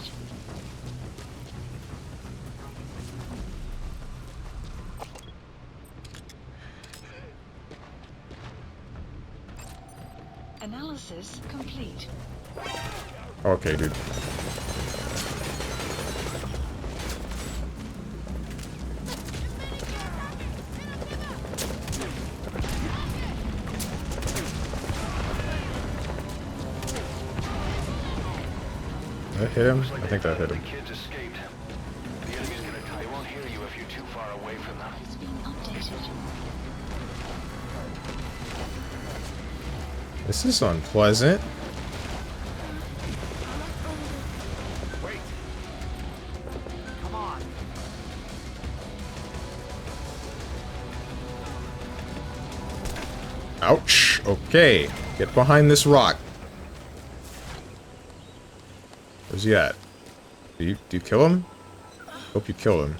Analysis complete. Okay, dude. That hit him? I think that hit him. The kids escaped. The enemy's gonna. They won't hear you if you're too far away from them. It's been updated. This is unpleasant. Wait. Come on. Ouch. Okay. Get behind this rock. Where's he at? Do you kill him? Hope you kill him.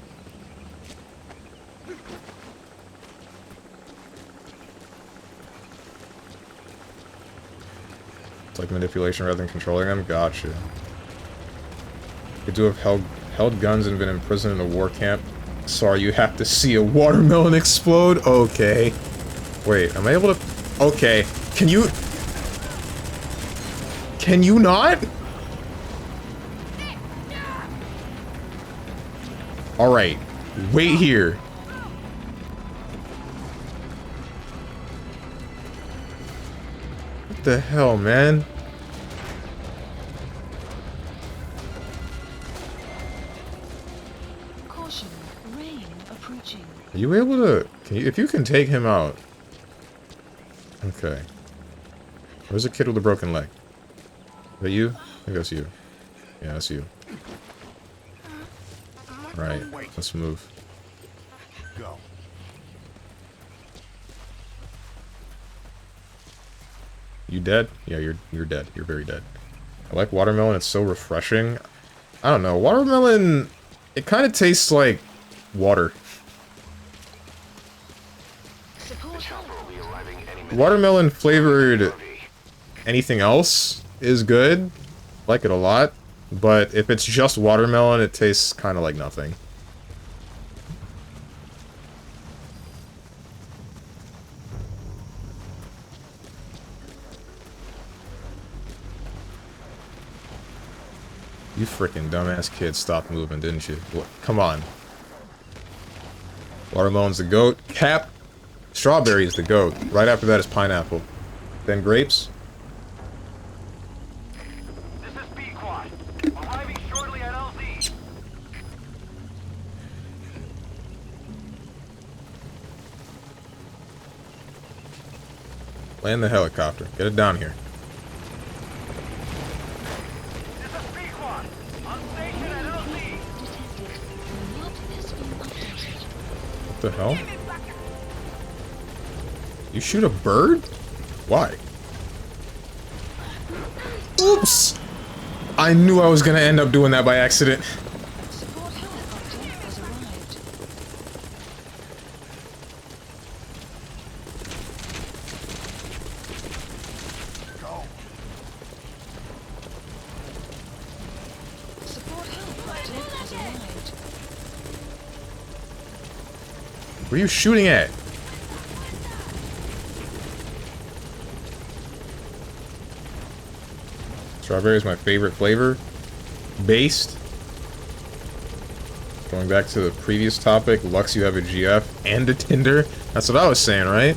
It's like manipulation rather than controlling him? Gotcha. Could do have held guns and been imprisoned in a war camp. Sorry, you have to see a watermelon explode? Okay. Wait, am I able to... Okay. Can you... Can you not? Alright. Wait here. What the hell, man? Caution, rain approaching. Are you able to... Can you, if you can take him out... Okay. Where's the kid with the broken leg? Is that you? I think that's you. Yeah, that's you. Right, let's move. Go. You dead? Yeah, you're dead. You're very dead. I like watermelon, it's so refreshing. I don't know, watermelon... It kind of tastes like water. Support Watermelon flavored anything else is good. I like it a lot. But if it's just watermelon, it tastes kind of like nothing. You freaking dumbass kid stopped moving, didn't you? What? Come on. Watermelon's the goat. Cap. Strawberry is the goat. Right after that is pineapple. Then grapes. This is B-Quad. Arriving shortly at LZ. Land the helicopter. Get it down here. This is B-Quad. On station at LZ. What the hell? You shoot a bird? Why? Oops! I knew I was gonna end up doing that by accident. Support helicopter has arrived. Support helicopter has arrived. Where are you shooting at? Strawberry is my favorite flavor. Based. Going back to the previous topic, Lux, you have a GF and a Tinder. That's what I was saying, right?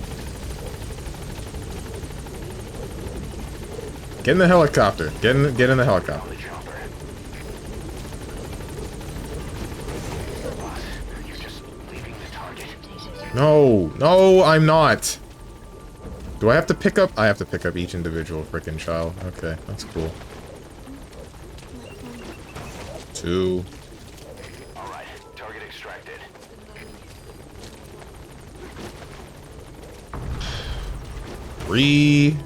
Get in the helicopter. Get in the helicopter. You're just leaving the target. No, I'm not. Do I have to pick up? I have to pick up each individual freaking child. Okay, that's cool. 2. Alright, target extracted. 3.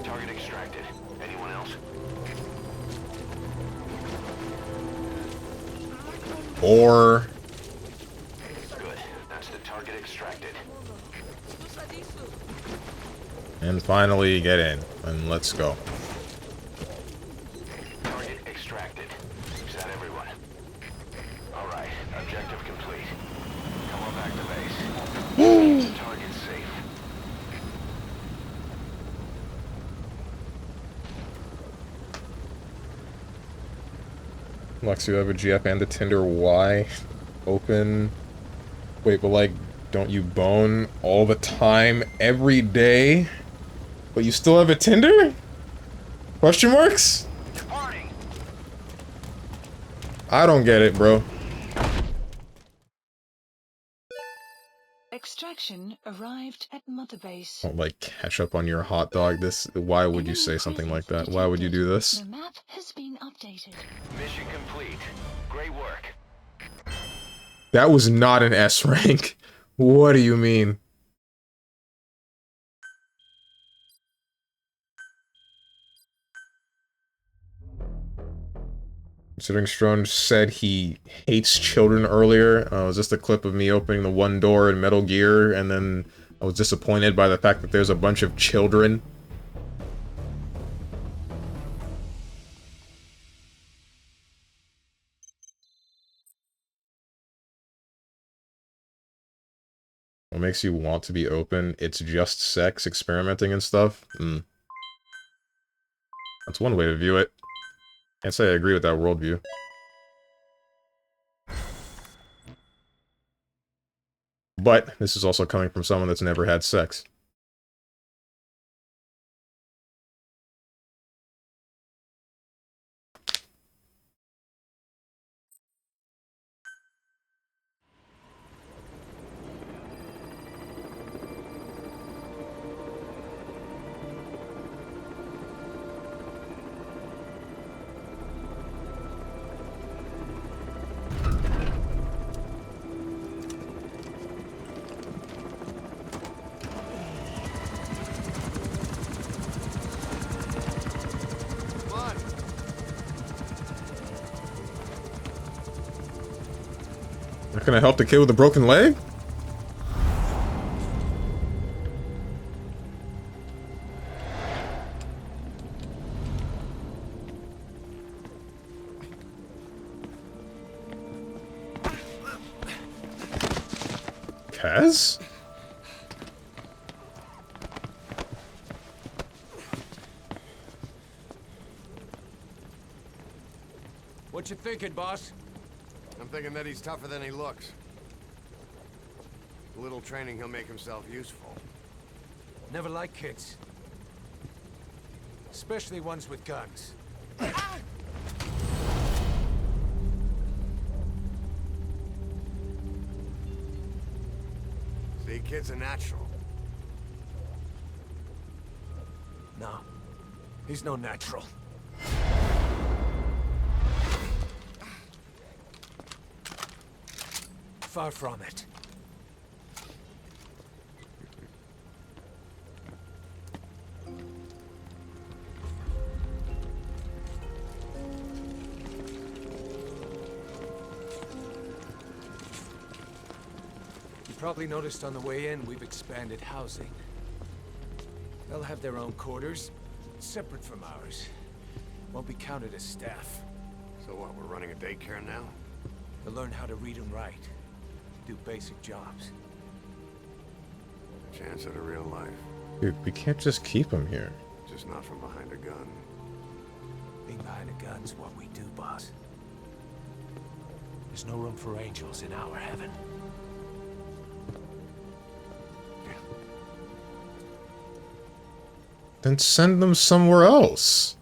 Target extracted. Anyone else? 4. Good. That's the target extracted. And finally get in. And let's go. Target extracted. Is that everyone? Alright, objective complete. Come on back to base. The target's safe. Lex, you have a GF and a Tinder. Why? Open. Wait, but like, don't you bone all the time, every day? But you still have a Tinder? Question marks? Departing. I don't get it, bro. Extraction arrived at Mother Base. Don't like catch up on your hot dog. Why would you say something like that? Why would you do this? The map has been updated. Mission complete. Great work. That was not an S rank. What do you mean? Considering Strong said he hates children earlier, was just a clip of me opening the one door in Metal Gear, and then I was disappointed by the fact that there's a bunch of children. What makes you want to be open? It's just sex, experimenting and stuff? That's one way to view it. Can't say I agree with that worldview. But this is also coming from someone that's never had sex. Not gonna help the kid with a broken leg? Kaz? What you thinking, boss? I'm thinking that he's tougher than he looks. A little training, he'll make himself useful. Never like kids. Especially ones with guns. See, kid's a natural. No. He's no natural. Far from it. You probably noticed on the way in, we've expanded housing. They'll have their own quarters, separate from ours. Won't be counted as staff. So what, we're running a daycare now? They'll learn how to read and write. Do basic jobs. Chance at a real life. Dude, we can't just keep him here. Just not from behind a gun. Being behind a gun's what we do, boss. There's no room for angels in our heaven. Then send them somewhere else.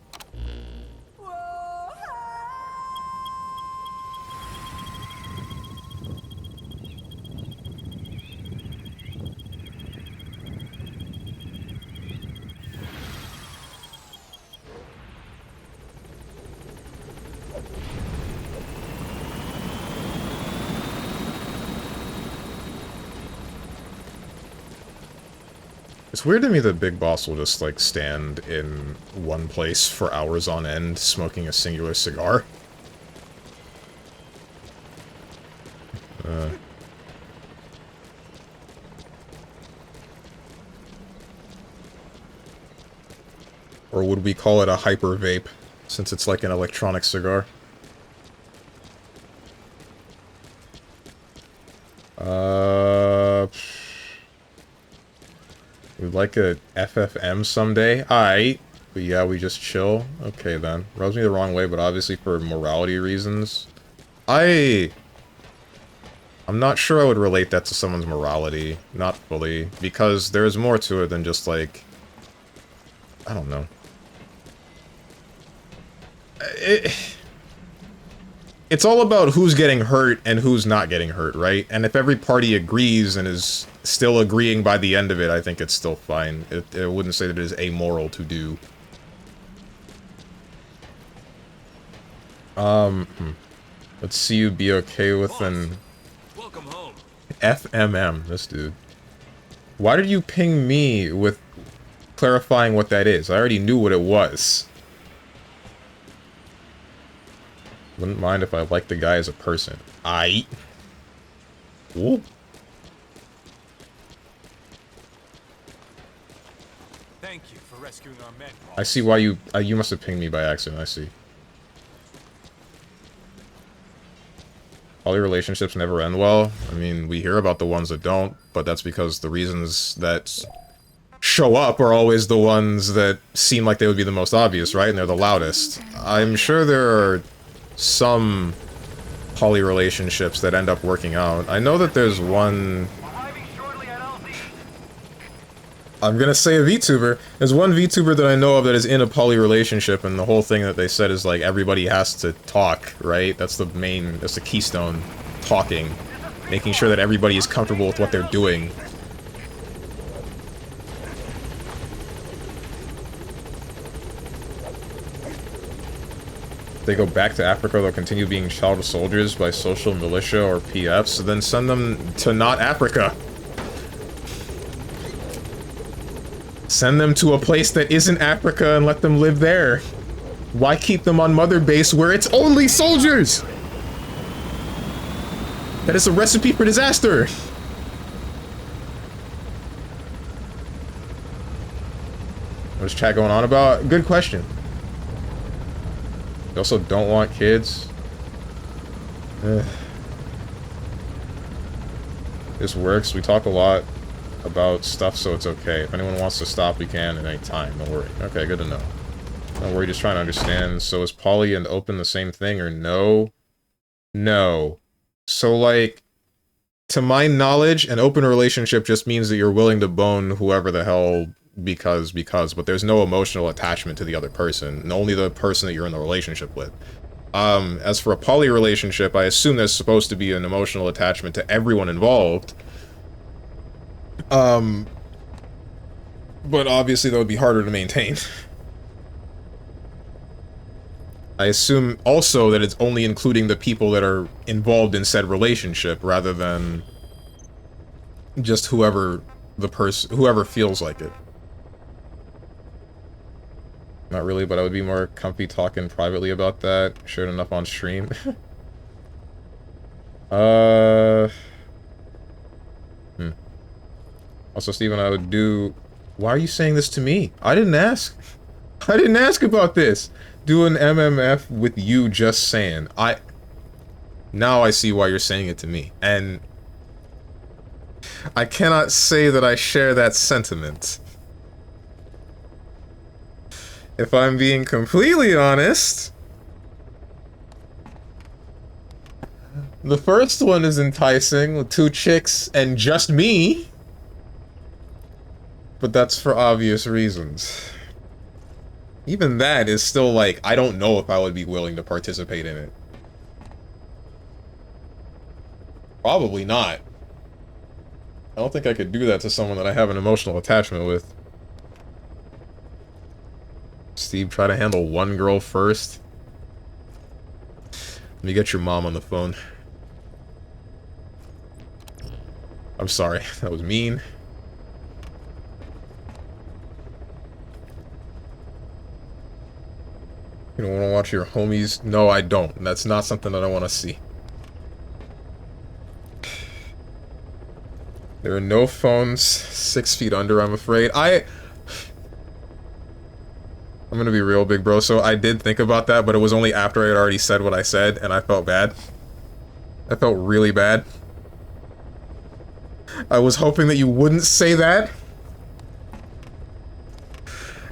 It's weird to me that Big Boss will just, like, stand in one place for hours on end, smoking a singular cigar. Or would we call it a hyper vape, since it's like an electronic cigar? We'd like a FFM someday? Aight. But yeah, we just chill? Okay then. Rubs me the wrong way, but obviously for morality reasons. I'm not sure I would relate that to someone's morality. Not fully. Because there's more to it than just like... I don't know. It's all about who's getting hurt and who's not getting hurt, right? And if every party agrees and is still agreeing by the end of it, I think it's still fine. I wouldn't say that it is amoral to do. Let's see you be okay with an... Welcome home. FMM, this dude. Why did you ping me with clarifying what that is? I already knew what it was. Wouldn't mind if I liked the guy as a person. Aight. Ooh. Thank you for rescuing our men. I see why you must have pinged me by accident, I see. All your relationships never end well. I mean, we hear about the ones that don't, but that's because the reasons that show up are always the ones that seem like they would be the most obvious, right? And they're the loudest. I'm sure there are some poly relationships that end up working out. I know that there's one... I'm gonna say a VTuber. There's one VTuber that I know of that is in a poly relationship, and the whole thing that they said is like everybody has to talk, right? That's the main, that's the keystone. Talking. Making sure that everybody is comfortable with what they're doing. If they go back to Africa, they'll continue being child soldiers by social militia or PFs, so then send them to not Africa. Send them to a place that isn't Africa and let them live there. Why keep them on Mother Base where it's only soldiers? That is a recipe for disaster. What's chat going on about? Good question. They also don't want kids. Ugh. This works. We talk a lot about stuff, so it's okay. If anyone wants to stop, we can at any time. Don't worry. Okay, good to know. Don't worry, just trying to understand. So is poly and open the same thing, or no? No. So, like, to my knowledge, an open relationship just means that you're willing to bone whoever the hell because, but there's no emotional attachment to the other person, and only the person that you're in the relationship with. As for a poly relationship, I assume there's supposed to be an emotional attachment to everyone involved. But obviously that would be harder to maintain. I assume also that it's only including the people that are involved in said relationship, rather than just whoever feels like it. Not really, but I would be more comfy talking privately about that. Shared enough on stream. Also, Steven, I would do... Why are you saying this to me? I didn't ask. I didn't ask about this. Do an MMF with you just saying. Now I see why you're saying it to me. And I cannot say that I share that sentiment. If I'm being completely honest, the first one is enticing with 2 chicks and just me. But that's for obvious reasons. Even that is still like, I don't know if I would be willing to participate in it. Probably not. I don't think I could do that to someone that I have an emotional attachment with. Steve, try to handle one girl first. Let me get your mom on the phone. I'm sorry, that was mean. You don't want to watch your homies? No, I don't. That's not something that I want to see. There are no phones 6 feet under, I'm afraid. I'm gonna be real, big bro. So I did think about that, but it was only after I had already said what I said, and I felt bad. I felt really bad. I was hoping that you wouldn't say that.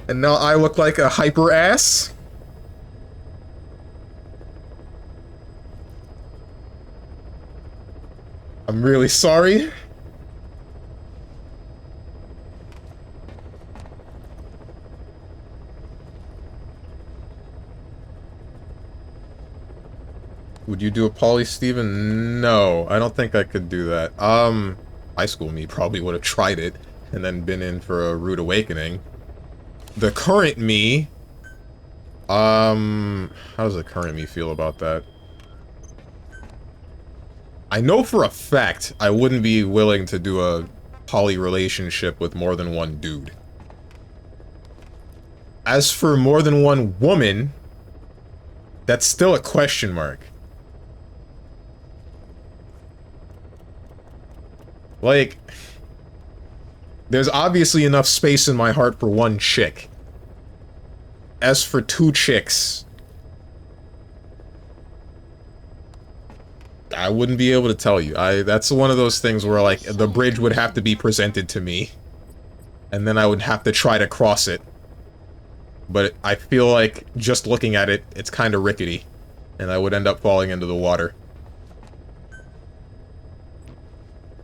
And now I look like a hyper ass. I'm really sorry. Would you do a poly, Steven? No, I don't think I could do that. High school me probably would have tried it and then been in for a rude awakening. The current me, how does the current me feel about that? I know for a fact I wouldn't be willing to do a poly relationship with more than one dude. As for more than one woman, that's still a question mark. Like, there's obviously enough space in my heart for one chick. As for two chicks, I wouldn't be able to tell you. That's one of those things where, like, the bridge would have to be presented to me. And then I would have to try to cross it. But I feel like, just looking at it, it's kind of rickety. And I would end up falling into the water.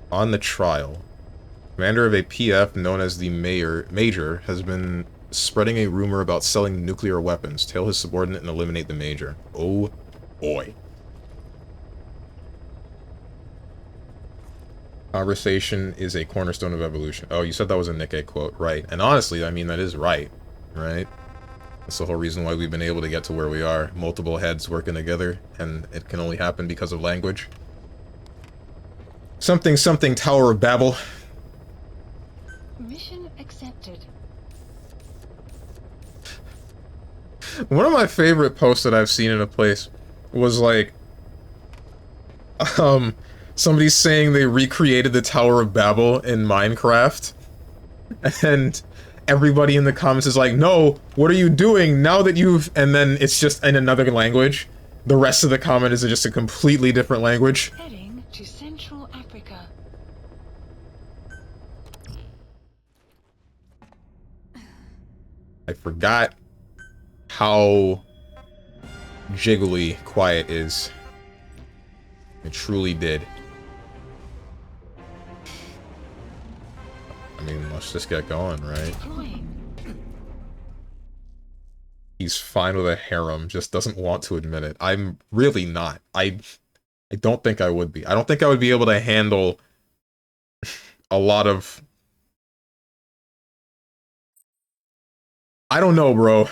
On the trial, commander of a PF known as the Major has been spreading a rumor about selling nuclear weapons. Tail his subordinate and eliminate the Major. Oh boy. Conversation is a cornerstone of evolution. Oh, you said that was a Nikkei quote. Right. And honestly, I mean, that is right. Right? That's the whole reason why we've been able to get to where we are. Multiple heads working together, and it can only happen because of language. Something, something, Tower of Babel. Mission accepted. One of my favorite posts that I've seen in a place was like, somebody saying they recreated the Tower of Babel in Minecraft, and everybody in the comments is like, no, what are you doing now that you've... And then it's just in another language. The rest of the comment is just a completely different language. Heading to Central Africa. I forgot how jiggly quiet is. It truly did. I mean, let's just get going, right? Deploying. He's fine with a harem, just doesn't want to admit it. I'm really not. I don't think I would be. I don't think I would be able to handle a lot of... I don't know, bro.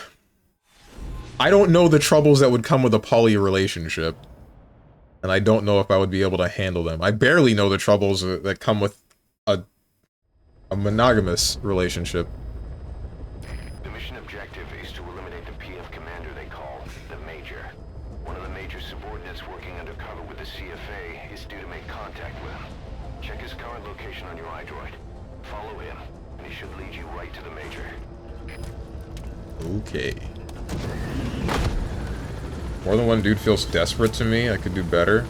I don't know the troubles that would come with a poly relationship. And I don't know if I would be able to handle them. I barely know the troubles that come with a monogamous relationship. The mission objective is to eliminate the PF commander they call the Major. One of the Major's subordinates working undercover with the CFA is due to make contact with him. Check his current location on your iDroid. Follow him, and he should lead you right to the Major. Okay. More than one dude feels desperate to me. I could do better.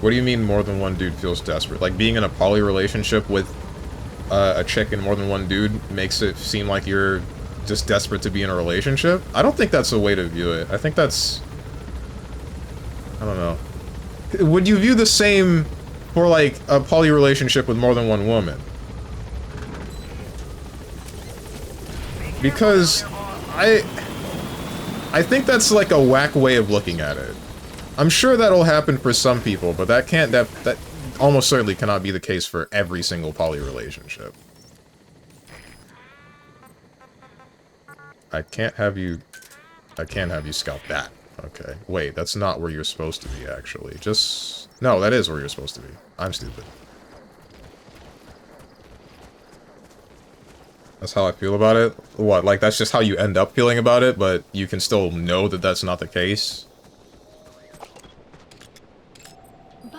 What do you mean more than one dude feels desperate? Like being in a poly relationship with a chick and more than one dude makes it seem like you're just desperate to be in a relationship? I don't think that's a way to view it. I think that's... I don't know. Would you view the same for like a poly relationship with more than one woman? Because I think that's like a whack way of looking at it. I'm sure that'll happen for some people, but that can't, that almost certainly cannot be the case for every single poly relationship. I can't have you scout that. Okay, wait, that's not where you're supposed to be, actually. Just, no, that is where you're supposed to be. I'm stupid. That's how I feel about it? What, like that's just how you end up feeling about it, but you can still know that that's not the case?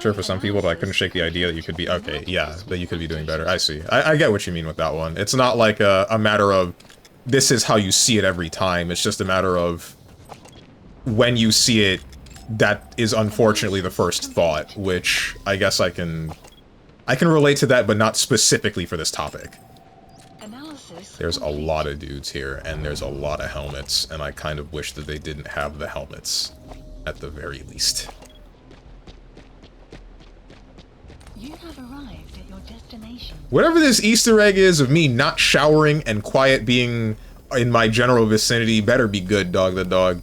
Sure, for some people, but I couldn't shake the idea that you could be... Okay, yeah, that you could be doing better. I see. I get what you mean with that one. It's not like a matter of this is how you see it every time. It's just a matter of when you see it, that is unfortunately the first thought, which I guess I can relate to that, but not specifically for this topic. There's a lot of dudes here, and there's a lot of helmets, and I kind of wish that they didn't have the helmets, at the very least. You have arrived at your destination. Whatever this Easter egg is of me not showering and quiet being in my general vicinity better be good, Dog the Dog.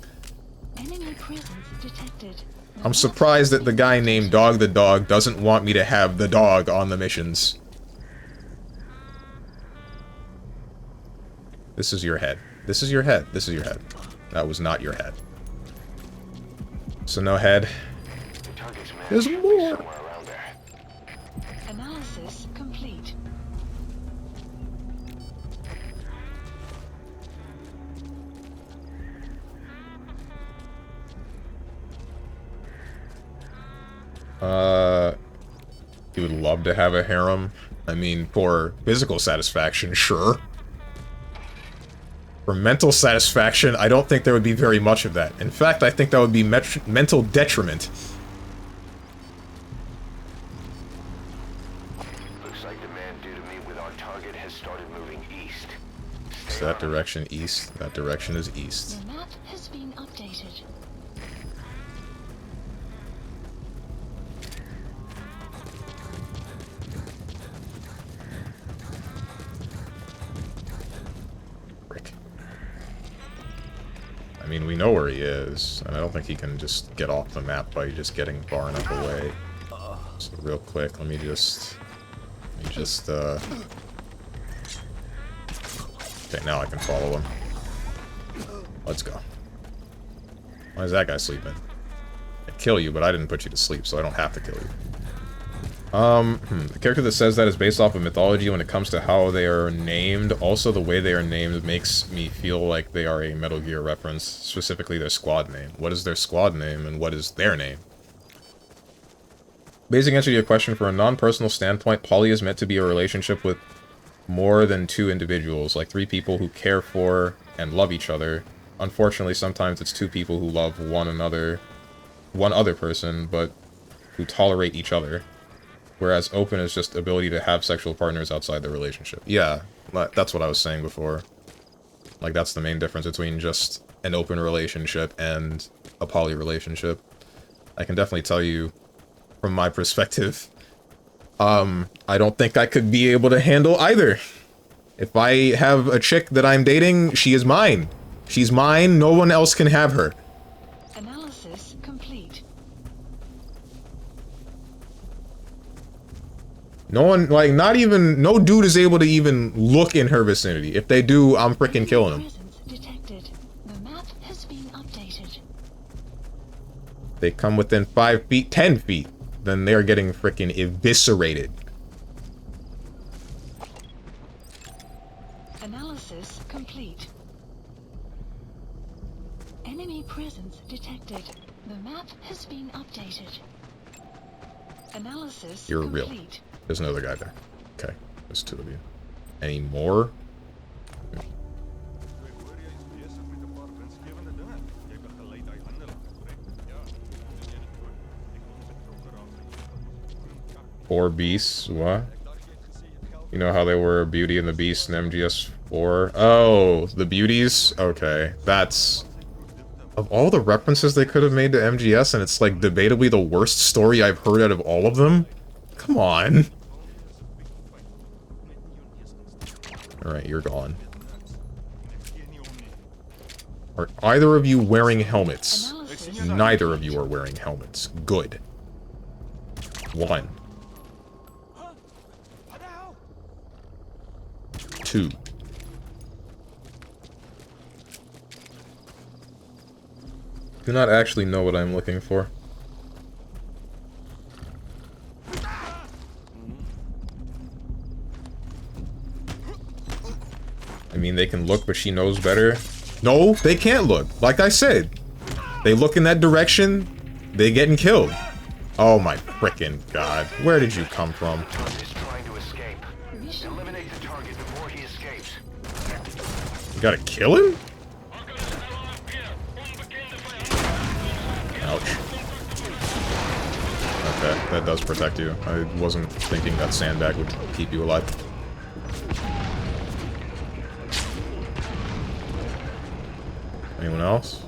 Enemy presence detected. I'm surprised that the guy named Dog the Dog doesn't want me to have the dog on the missions. This is your head. This is your head. This is your head. That was not your head. So no head. There's more. Analysis complete. You would love to have a harem. I mean, for physical satisfaction, sure. For mental satisfaction, I don't think there would be very much of that. In fact, I think that would be mental detriment. Looks like the man due to meet with our target has started moving east. Is that direction east? That direction is east. The map has been updated. I mean, we know where he is, and I don't think he can just get off the map by just getting far enough away. So real quick, let me just, okay, now I can follow him. Let's go. Why is that guy sleeping? I'd kill you, but I didn't put you to sleep, so I don't have to kill you. The character that says that is based off of mythology when it comes to how they are named. Also, the way they are named makes me feel like they are a Metal Gear reference, specifically their squad name. What is their squad name, and what is their name? Basic answer to your question, for a non-personal standpoint, poly is meant to be a relationship with more than two individuals, like three people who care for and love each other. Unfortunately, sometimes it's two people who love one other person, but who tolerate each other. Whereas open is just ability to have sexual partners outside the relationship. Yeah, that's what I was saying before. Like, that's the main difference between just an open relationship and a poly relationship. I can definitely tell you, from my perspective, I don't think I could be able to handle either. If I have a chick that I'm dating, she is mine. She's mine, no one else can have her. Analysis complete. No one, like, no dude is able to even look in her vicinity. If they do, I'm freaking killing them. Presence detected. The map has been updated. They come within 5 feet, 10 feet, then they're getting freaking eviscerated. Analysis complete. Enemy presence detected. The map has been updated. Analysis You're real. complete. There's another guy there. Okay, there's two of you. Any more? Four beasts, what? You know how they were Beauty and the Beast in MGS4? Oh, the beauties? Okay, that's... Of all the references they could have made to MGS, and it's like debatably the worst story I've heard out of all of them? Come on. Alright, you're gone. Are either of you wearing helmets? Neither of you are wearing helmets. Good. 1. 2. Do not actually know what I'm looking for. I mean, they can look, but she knows better. No, they can't look. Like I said, they look in that direction, they getting killed. Oh my frickin' god. Where did you come from? Is trying to escape. Eliminate the target before he escapes. You gotta kill him? Ouch. Okay, that does protect you. I wasn't thinking that sandbag would keep you alive. Anyone else?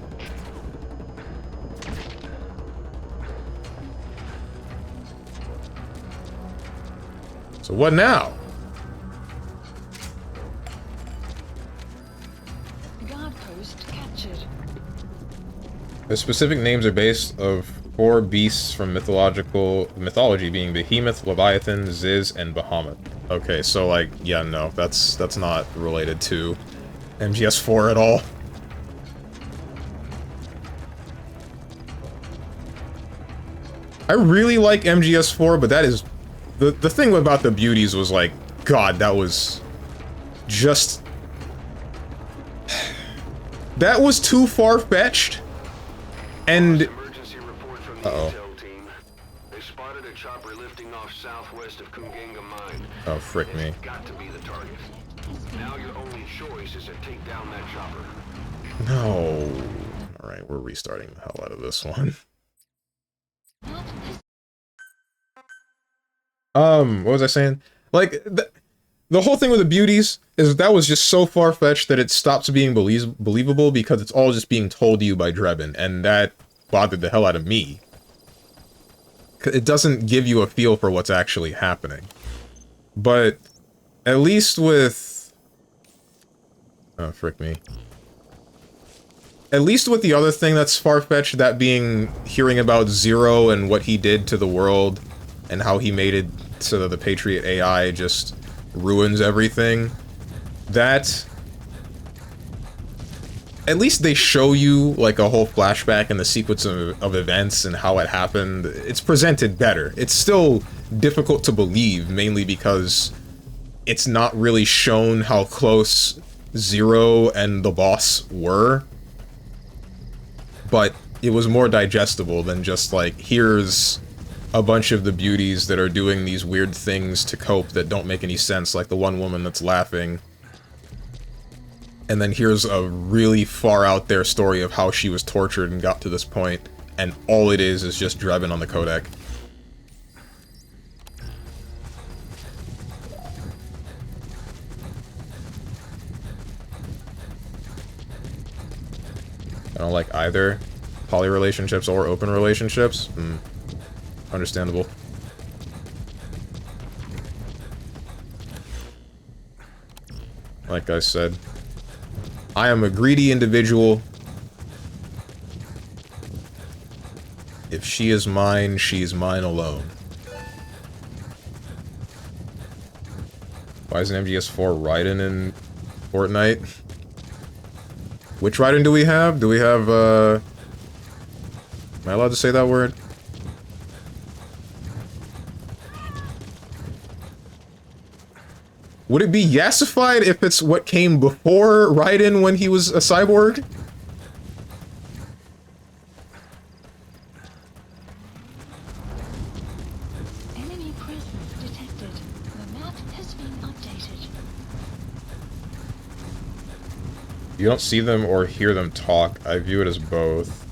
So what now? Guard post captured. The specific names are based of 4 beasts from mythology being Behemoth, Leviathan, Ziz, and Bahamut. Okay, so like, yeah, no, that's not related to MGS4 at all. I really like MGS4, but that is... The thing about the beauties was like, God, that was... just... That was too far-fetched. And... Uh-oh. They spotted a chopper lifting off southwest of Kungenga mine. Oh, frick me. It's got to be the target. Now your only choice is to take down that chopper. No. Alright, we're restarting the hell out of this one. What was I saying? Like, the whole thing with the beauties is that was just so far-fetched that it stops being believable because it's all just being told to you by Drebin, and that bothered the hell out of me. It doesn't give you a feel for what's actually happening. But, at least with... Oh, frick me. At least with the other thing that's far-fetched, that being hearing about Zero and what he did to the world, and how he made it so that the Patriot AI just ruins everything, that... At least they show you, like, a whole flashback and the sequence of events and how it happened. It's presented better. It's still difficult to believe, mainly because it's not really shown how close Zero and the boss were. But it was more digestible than just, like, here's a bunch of the beauties that are doing these weird things to cope that don't make any sense, like the one woman that's laughing. And then here's a really far out there story of how she was tortured and got to this point, and all it is just Drebin on the codec. I don't like either poly relationships or open relationships. Understandable. Like I said, I am a greedy individual. If she is mine, she is mine alone. Why isn't MGS4 Raiden in Fortnite? Which Raiden do we have? Do we have, am I allowed to say that word? Would it be Yassified if it's what came before Raiden when he was a cyborg? Enemy presence detected. The map has been updated. You don't see them or hear them talk. I view it as both.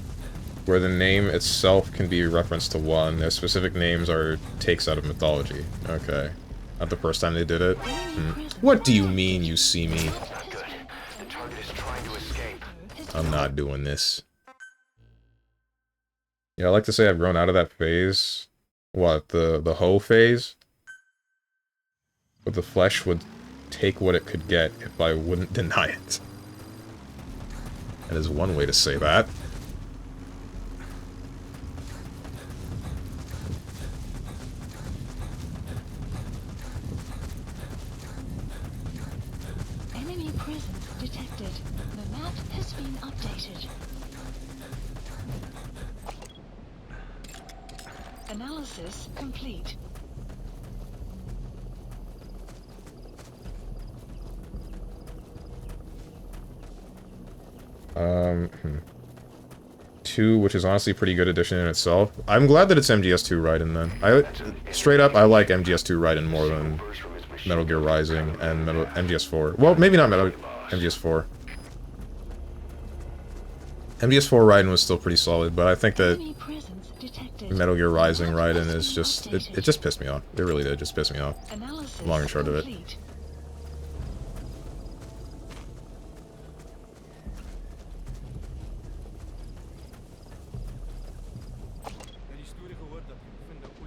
Where the name itself can be referenced to one, their specific names are takes out of mythology. Okay. Not the first time they did it. What do you mean you see me? Not good. The target is trying to escape. I'm not doing this. Yeah, I like to say I've grown out of that phase. What, the hoe phase? But the flesh would take what it could get if I wouldn't deny it. That is one way to say that. Enemy presence detected. The map has been updated. Analysis complete. Two, which is honestly a pretty good addition in itself. I'm glad that it's MGS2 Raiden then. Straight up, I like MGS2 Raiden more than Metal Gear Rising and MGS4. Well, maybe not MGS4. MGS4 Raiden was still pretty solid, but I think that Enemy presence detected. Metal Gear Rising The map Raiden has is been just... It updated. just pissed me off. It really did just piss me off. Analysis Long and short of it. complete.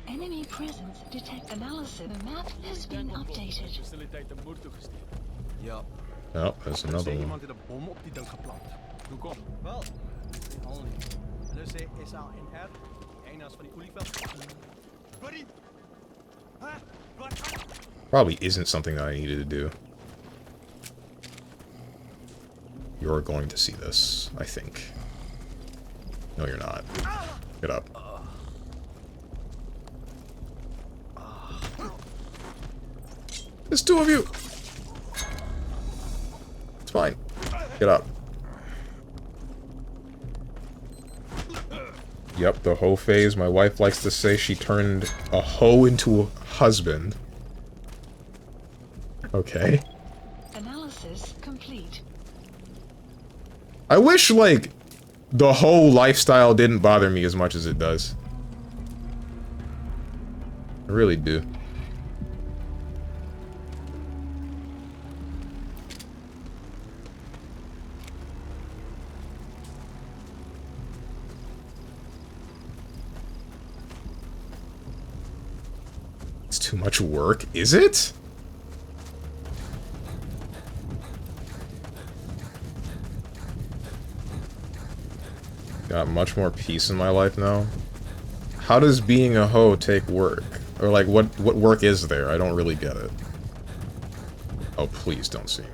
Enemy presence detect analysis. The map has been updated. Faciliteiten wordt toegestuurd. Yup. Oh, there's another Zei one. iemand in een bom op die ding geplant. Hoe kom? Wel, al niet. Dus is al in R, eina's van die olievelden. Buddy! Huh? Wat? Probably isn't something that I needed to do. You're going to see this, I think. No, you're not. Get up. There's two of you! It's fine. Get up. Yep, the hoe phase. My wife likes to say she turned a hoe into a husband. Okay. Analysis complete. I wish, like, the whole lifestyle didn't bother me as much as it does. I really do. It's too much work, is it? Got much more peace in my life now. How does being a hoe take work? Or like, what work is there? I don't really get it. Oh, please don't see me.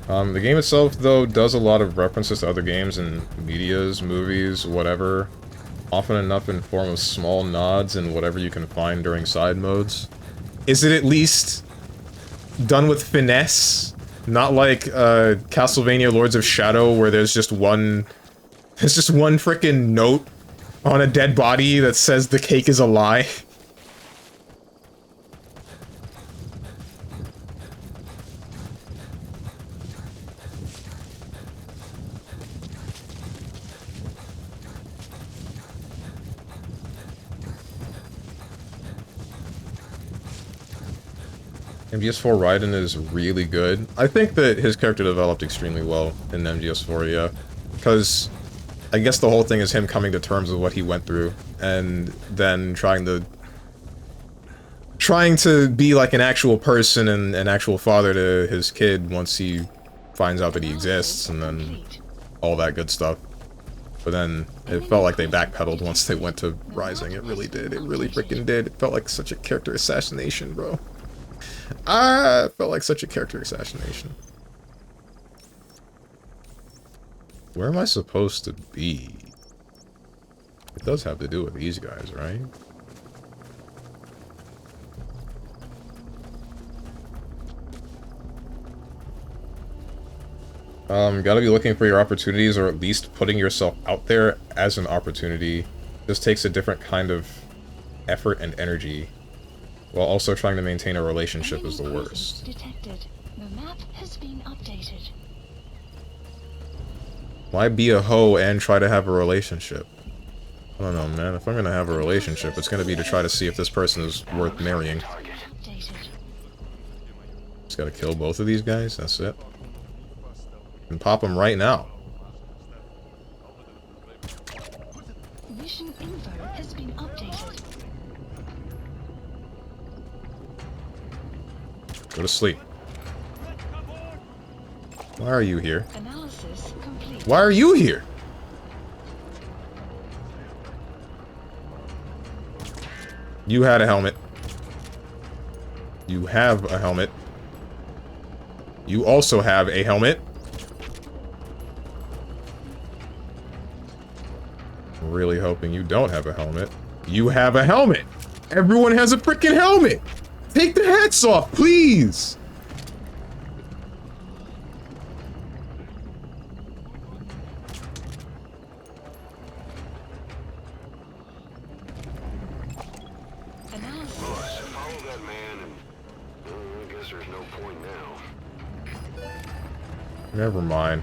The game itself, though, does a lot of references to other games and medias, movies, whatever. Often enough in form of small nods and whatever you can find during side modes. Is it at least done with finesse? Not like Castlevania Lords of Shadow, where there's just one frickin' note on a dead body that says the cake is a lie. MGS4 Raiden is really good. I think that his character developed extremely well in MGS4, yeah. Because I guess the whole thing is him coming to terms with what he went through, and then trying to be like an actual person and an actual father to his kid once he finds out that he exists, and then all that good stuff. But then it felt like they backpedaled once they went to Rising. It really did. It really freaking did. It felt like such a character assassination, bro. I felt like such a character assassination. Where am I supposed to be? It does have to do with these guys, right? Gotta be looking for your opportunities, or at least putting yourself out there as an opportunity. This takes a different kind of effort and energy, while also trying to maintain a relationship is the worst. Detected. The map has been updated. Why be a hoe and try to have a relationship? I don't know, man. If I'm gonna have a relationship, it's gonna be to try to see if this person is worth marrying. Updated. Just gotta kill both of these guys, that's it. And pop them right now. Mission info has been updated. Go to sleep. Why are you here? Analysis complete. Why are you here? You had a helmet. You have a helmet. You also have a helmet. I'm really hoping you don't have a helmet. You have a helmet. Everyone has a freaking helmet. Take the hats off, please. Boss, follow that man and... I guess there's no point now. Never mind.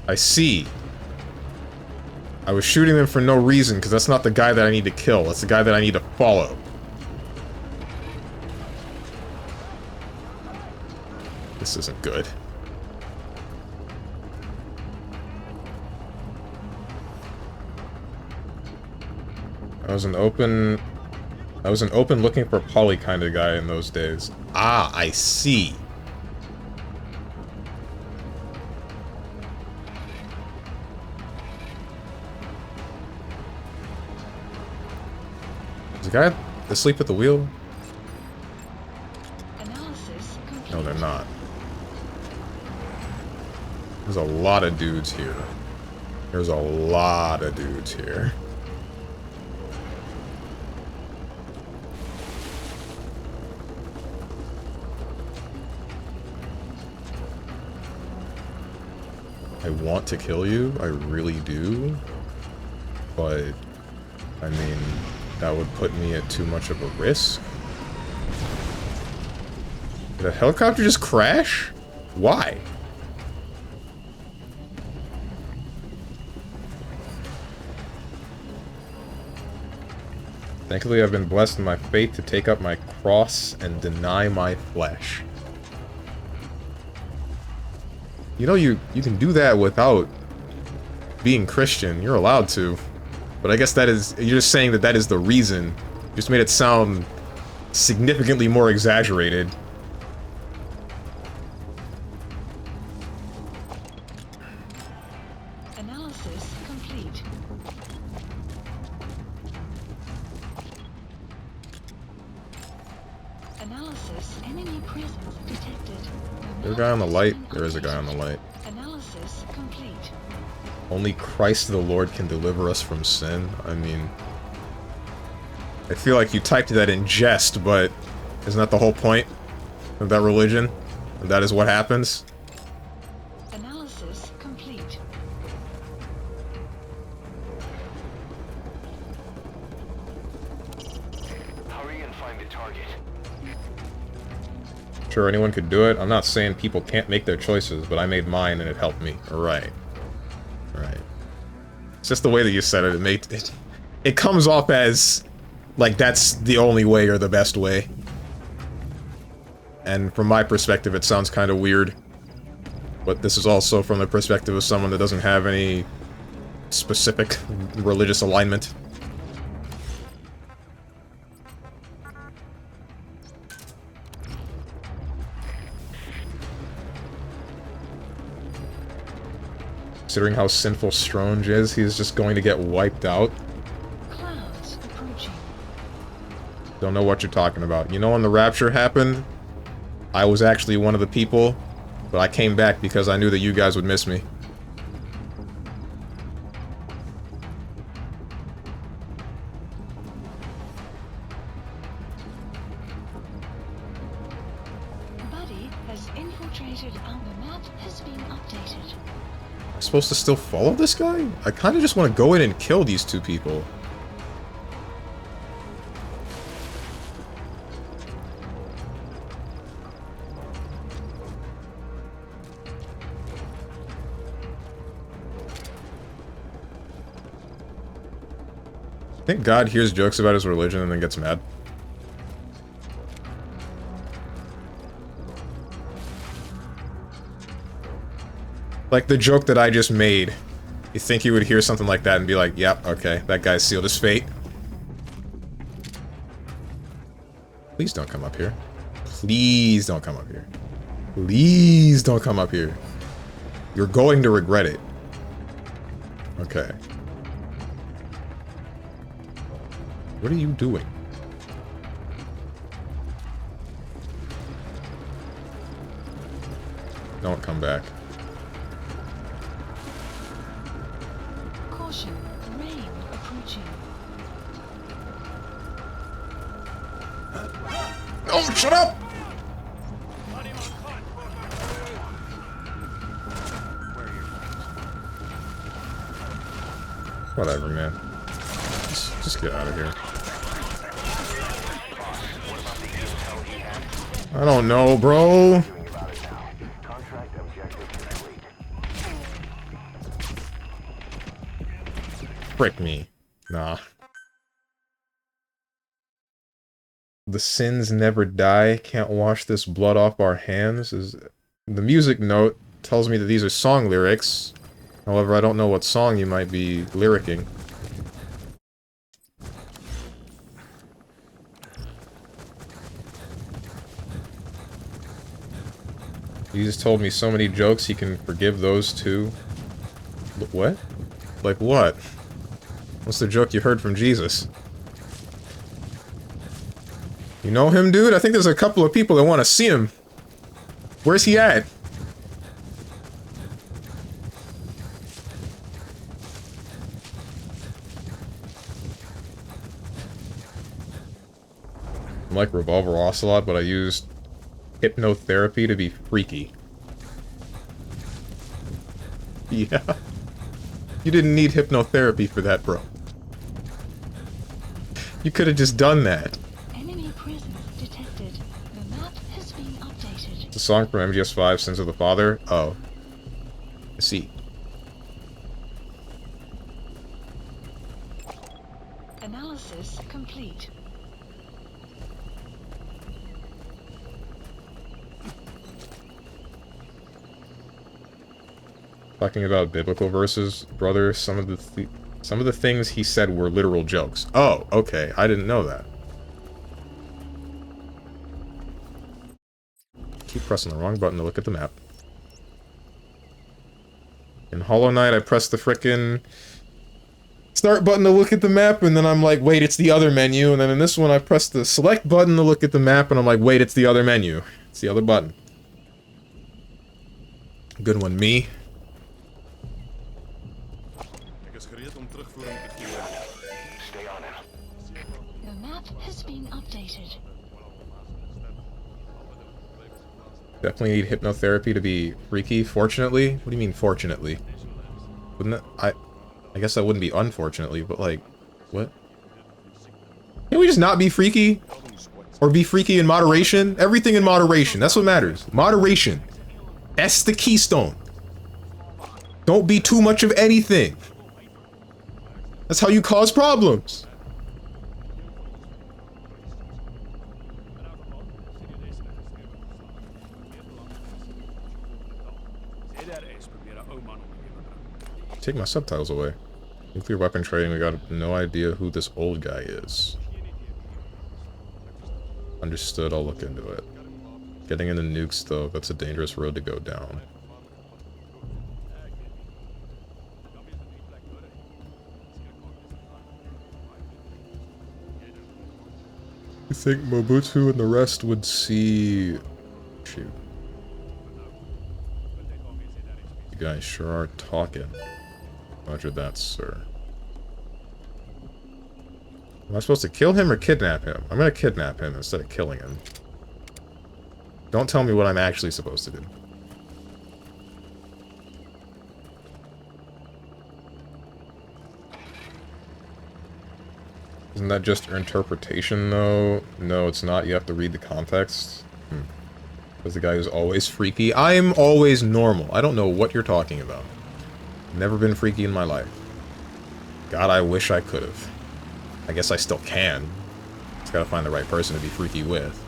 I see. I was shooting them for no reason, because that's not the guy that I need to kill. That's the guy that I need to follow. This isn't good. I was an open looking for poly kind of guy in those days. Ah, I see. Is the guy asleep at the wheel? Analysis complete. No, they're not. There's a lot of dudes here. There's a lot of dudes here. I want to kill you, I really do, but, I mean, that would put me at too much of a risk. Did a helicopter just crash? Why? Thankfully, I've been blessed in my faith to take up my cross and deny my flesh. You know, you can do that without being Christian. You're allowed to. But I guess that is... You're just saying that that is the reason. You just made it sound significantly more exaggerated. Analysis complete. Analysis. Enemy presence detected. Is there a guy on the light? There is a guy on the light. Analysis complete. Only Christ the Lord can deliver us from sin. I mean... I feel like you typed that in jest, but... Isn't that the whole point of that religion? And that is what happens? Analysis complete. Hurry and find the target. Sure, anyone could do it. I'm not saying people can't make their choices, but I made mine and it helped me. Right. Right. It's just the way that you said it. It comes off as... like, that's the only way or the best way. And from my perspective, it sounds kind of weird. But this is also from the perspective of someone that doesn't have any specific religious alignment. Considering how sinful Stronge is, he's just going to get wiped out. Clouds approaching. Don't know what you're talking about. You know when the rapture happened? I was actually one of the people, but I came back because I knew that you guys would miss me. Buddy has infiltrated and the map has been updated. Am I supposed to still follow this guy? I kind of just want to go in and kill these two people. I think God hears jokes about his religion and then gets mad. Like the joke that I just made. You think he would hear something like that and be like, yep, okay, that guy's sealed his fate. Please don't come up here. Please don't come up here. Please don't come up here. You're going to regret it. Okay. What are you doing? Don't come back. Caution, rain approaching. Oh, shut up! Whatever, man. Just get out of here. I don't know, bro. Contract objective complete. Frick me. Nah. The sins never die, can't wash this blood off our hands. The music note tells me that these are song lyrics. However, I don't know what song you might be lyricking. Jesus told me so many jokes, he can forgive those too. What? Like what? What's the joke you heard from Jesus? You know him, dude? I think there's a couple of people that want to see him. Where's he at? I'm like Revolver Ocelot, but I used hypnotherapy to be freaky. Yeah. You didn't need hypnotherapy for that, bro. You could have just done that. Enemy presence detected. The map has been updated. It's a song from MGS5, Sins of the Father. Oh. I see. Analysis complete. Talking about biblical verses, brother, some of the things he said were literal jokes. Oh, okay. I didn't know that. Keep pressing the wrong button to look at the map. In Hollow Knight, I pressed the frickin' start button to look at the map, and then I'm like, wait, it's the other menu. And then in this one, I pressed the select button to look at the map, and I'm like, wait, it's the other menu. It's the other button. Good one, me. Stay on him. The map has been updated. Definitely need hypnotherapy to be freaky, fortunately. What do you mean, fortunately? Wouldn't that... I guess that wouldn't be unfortunately, but like... What? Can we just not be freaky? Or be freaky in moderation? Everything in moderation, that's what matters. Moderation. That's the keystone. Don't be too much of anything. That's how you cause problems. Take my subtitles away. Nuclear weapon trading, we got no idea who this old guy is. Understood, I'll look into it. Getting into nukes, though, that's a dangerous road to go down. You think Mobutu and the rest would see... Shoot. You guys sure are talking. Roger that, sir. Am I supposed to kill him or kidnap him? I'm gonna kidnap him instead of killing him. Don't tell me what I'm actually supposed to do. Isn't that just your interpretation, though? No, it's not. You have to read the context. As the guy who's always freaky. I'm always normal. I don't know what you're talking about. Never been freaky in my life. God, I wish I could have. I guess I still can. Just gotta find the right person to be freaky with.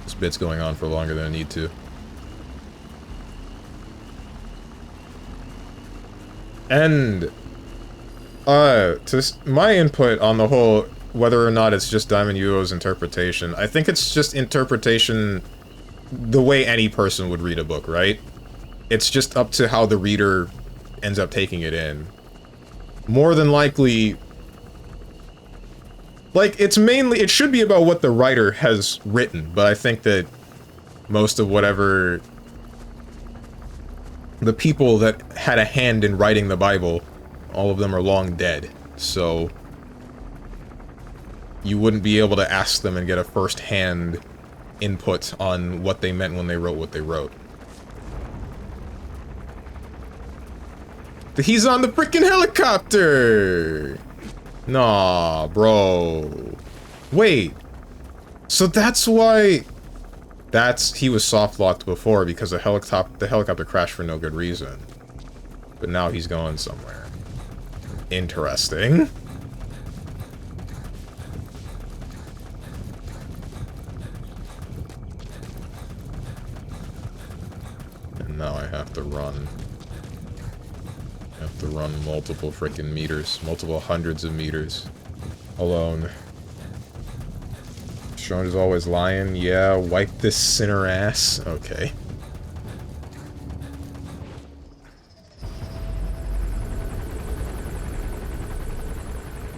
This bit's going on for longer than I need to. And... my input on the whole, whether or not it's just Diamond Yuo's interpretation, I think it's just interpretation the way any person would read a book, right? It's just up to how the reader ends up taking it in. More than likely... Like, it's mainly... It should be about what the writer has written, but I think that most of whatever... The people that had a hand in writing the Bible, all of them are long dead, so... You wouldn't be able to ask them and get a first-hand input on what they meant when they wrote what they wrote. He's on the frickin' helicopter! Nah, bro. Wait. So that's why... he was soft-locked before because the helicopter crashed for no good reason. But now he's going somewhere. Interesting. And now I have to run. I have to run multiple freaking meters, multiple hundreds of meters, alone. Strong is always lying. Yeah, wipe this sinner ass. Okay.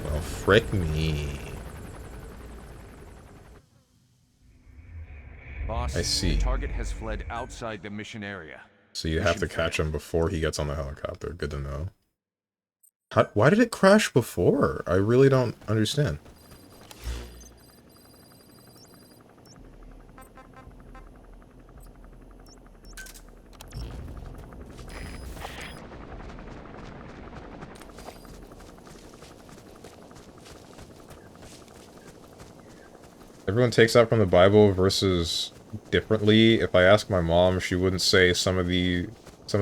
Well, frick me. Boss, I see. the target has fled outside the mission area. So you have to catch him before he gets on the helicopter. Good to know. Why did it crash before? I really don't understand. Everyone takes that from the Bible verses differently. If I ask my mom, she wouldn't say some of the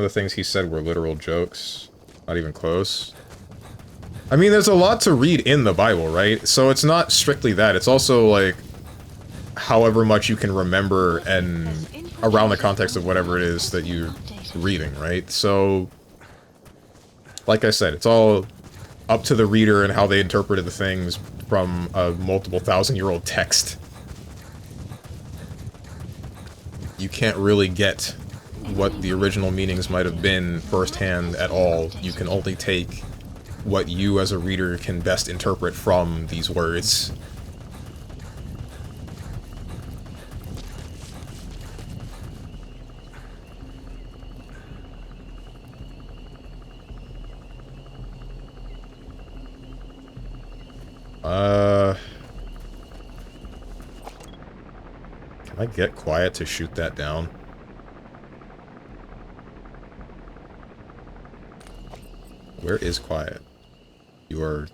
things he said were literal jokes. Not even close. I mean, there's a lot to read in the Bible, right? So it's not strictly that. It's also, like, however much you can remember and around the context of whatever it is that you're reading, right? So, like I said, it's all up to the reader and how they interpreted the things from a multiple thousand-year-old text. You can't really get what the original meanings might have been firsthand at all. You can only take what you as a reader can best interpret from these words. Can I get quiet to shoot that down? Where is quiet? You are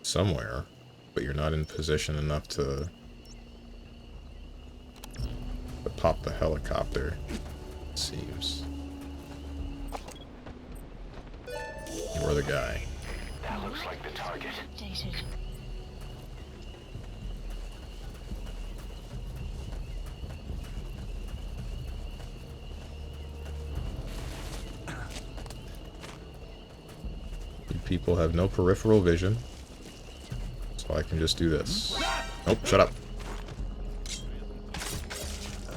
somewhere, but you're not in position enough to pop the helicopter, it seems. You're the guy. That looks like the target. Updated. You people have no peripheral vision, so I can just do this. Nope, shut up.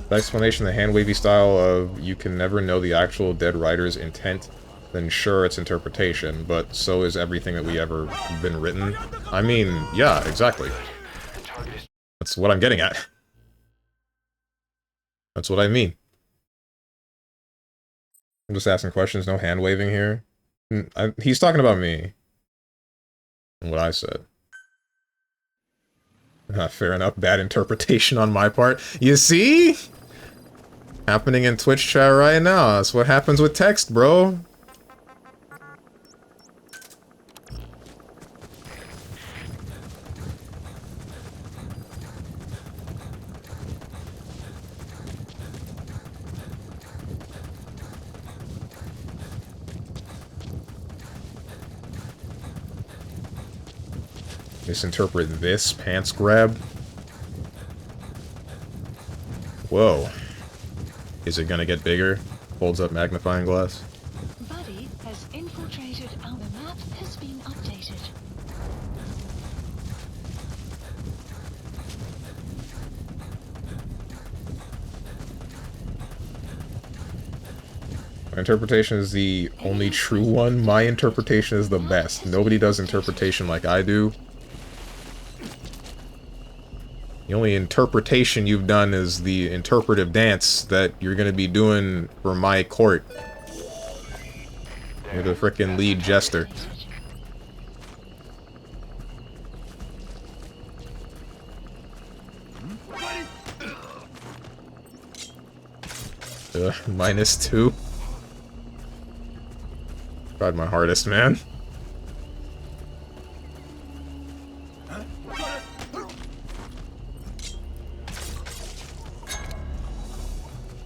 The explanation, the hand-wavy style of you can never know the actual dead writer's intent, then sure, it's interpretation, but so is everything that we ever been written. I mean, yeah, exactly. That's what I'm getting at. That's what I mean. I'm just asking questions, no hand-waving here. He's talking about me. And what I said. Fair enough, bad interpretation on my part. You see? Happening in Twitch chat right now. That's what happens with text, bro. Misinterpret this pants grab. Whoa. Is it gonna get bigger? Holds up magnifying glass. Buddy has infiltrated our map has been updated. My interpretation is the only true one. My interpretation is the best. Nobody does interpretation like I do. The only interpretation you've done is the interpretive dance that you're gonna be doing for my court. You're the frickin' lead jester. -2. Tried my hardest, man.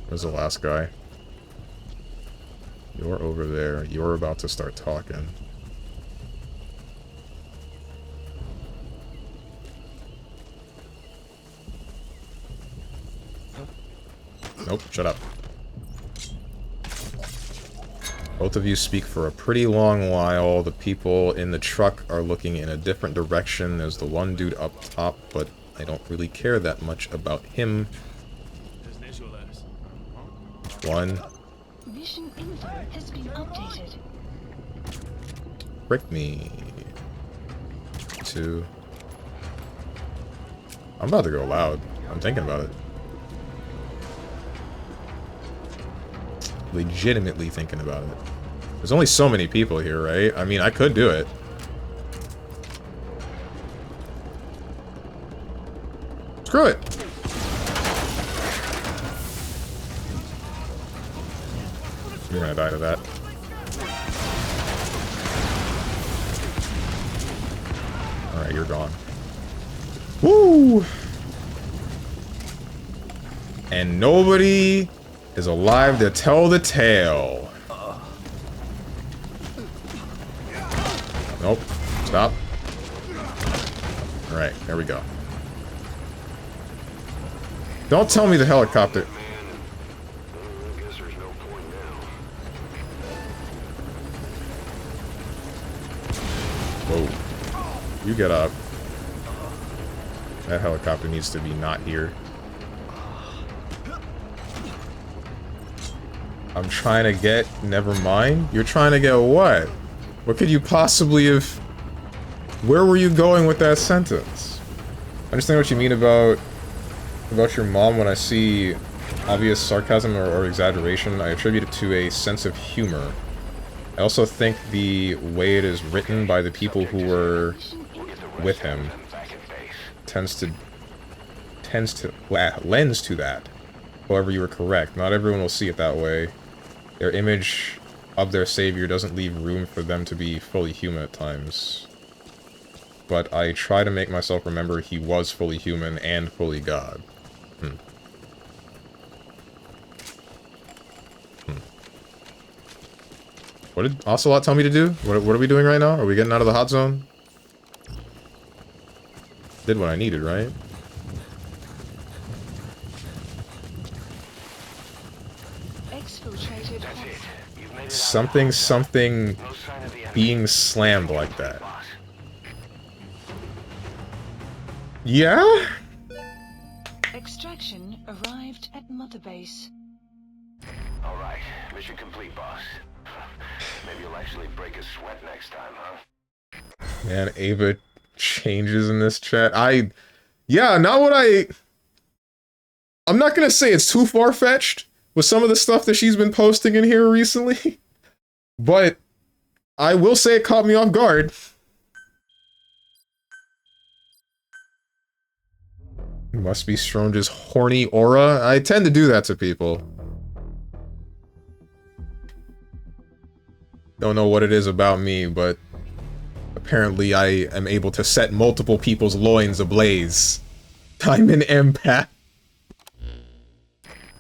Where's the last guy? You're over there. You're about to start talking. Nope, shut up. Both of you speak for a pretty long while. The people in the truck are looking in a different direction. There's the one dude up top, but I don't really care that much about him. One. Mission info has been updated. Brick me. Two. I'm about to go loud. I'm thinking about it. Legitimately thinking about it. There's only so many people here, right? I mean, I could do it. Screw it! You're gonna die to that. Alright, you're gone. Woo! And nobody is alive to tell the tale. Nope. Stop. Alright, there we go. Don't tell me the helicopter. Whoa. You get up. That helicopter needs to be not here. I'm trying to get... Never mind. You're trying to get what? What could you possibly have... Where were you going with that sentence? I understand what you mean about your mom. When I see obvious sarcasm or exaggeration, I attribute it to a sense of humor. I also think the way it is written by the people who were with him lends to that. However, you were correct. Not everyone will see it that way. Their image of their savior doesn't leave room for them to be fully human at times. But I try to make myself remember he was fully human and fully God. What did Ocelot tell me to do? What are we doing right now? Are we getting out of the hot zone? Did what I needed, right? Something being slammed like that. Yeah? Extraction arrived at Mother Base. Alright, mission complete, boss. Maybe you'll actually break a sweat next time, huh? Man, Ava changes in this chat. Yeah, not what I'm not gonna say it's too far-fetched with some of the stuff that she's been posting in here recently. But I will say it caught me off guard. Must be Strange's horny aura. I tend to do that to people. Don't know what it is about me, but apparently I am able to set multiple people's loins ablaze. I'm an empath.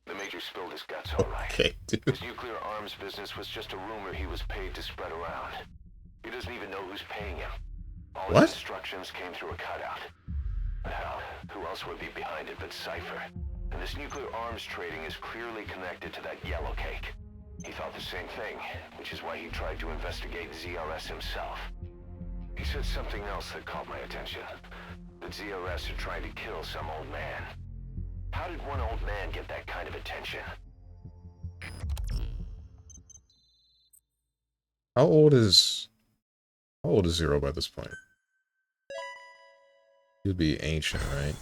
The Major spilled his guts, all right. Okay, dude. His nuclear arms business was just a rumor he was paid to spread around. He doesn't even know who's paying him. All his instructions came through a cutout. Hell, who else would be behind it but Cypher? And this nuclear arms trading is clearly connected to that yellow cake. He thought the same thing, which is why he tried to investigate ZRS himself. He said something else that caught my attention. That ZRS are trying to kill some old man. How did one old man get that kind of attention? How old is Zero by this point? He'd be ancient, right?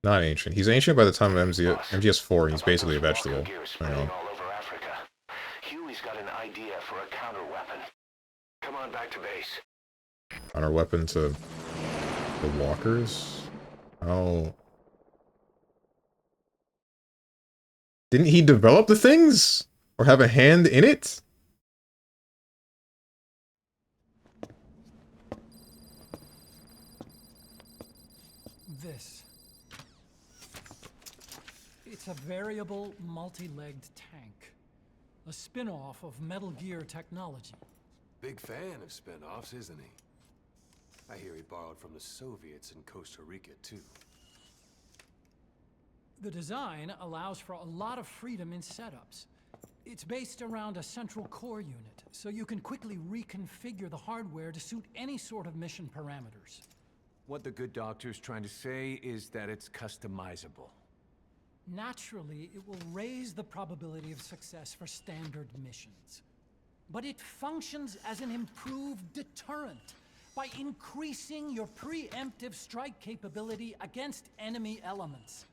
Not ancient. He's ancient by the time of MGS4, and he's basically a vegetable. I know. Huey's got an idea for a counter weapon. Come on back to base. Counter weapon to the walkers? Oh. Didn't he develop the things? Or have a hand in it? It's a variable, multi-legged tank. A spin-off of Metal Gear technology. Big fan of spin-offs, isn't he? I hear he borrowed from the Soviets in Costa Rica, too. The design allows for a lot of freedom in setups. It's based around a central core unit, so you can quickly reconfigure the hardware to suit any sort of mission parameters. What the good doctor's trying to say is that it's customizable. Naturally, it will raise the probability of success for standard missions. But it functions as an improved deterrent by increasing your preemptive strike capability against enemy elements.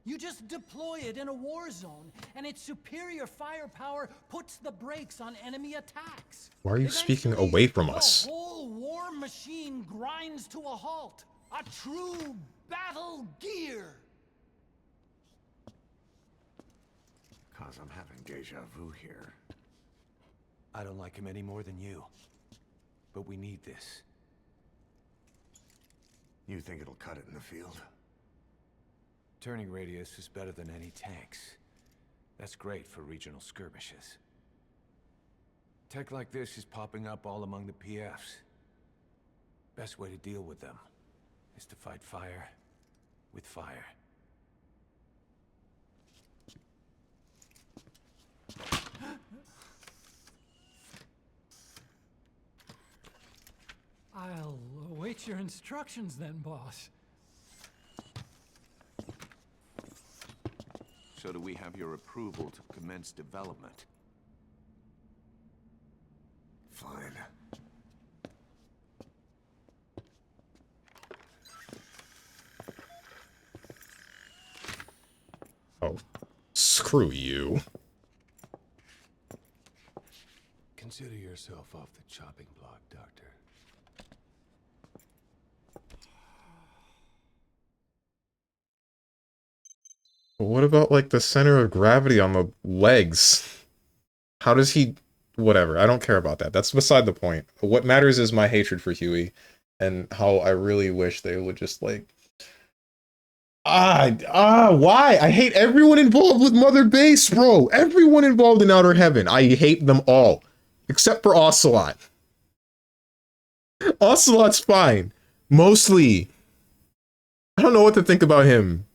You just deploy it in a war zone, and its superior firepower puts the brakes on enemy attacks. Why are you speaking away from us? The whole war machine grinds to a halt. A true battle gear. Cause I'm having deja vu here. I don't like him any more than you. But we need this. You think it'll cut it in the field? Turning radius is better than any tanks. That's great for regional skirmishes. Tech like this is popping up all among the PFs. Best way to deal with them is to fight fire with fire. I'll await your instructions then, boss. So do we have your approval to commence development? Fine. Oh, screw you. Consider yourself off the chopping block, Doctor. What about, like, the center of gravity on the legs? How does he... Whatever, I don't care about that. That's beside the point. What matters is my hatred for Huey, and how I really wish they would just, like... why? I hate everyone involved with Mother Base, bro! Everyone involved in Outer Heaven. I hate them all. Except for Ocelot. Ocelot's fine. Mostly. I don't know what to think about him.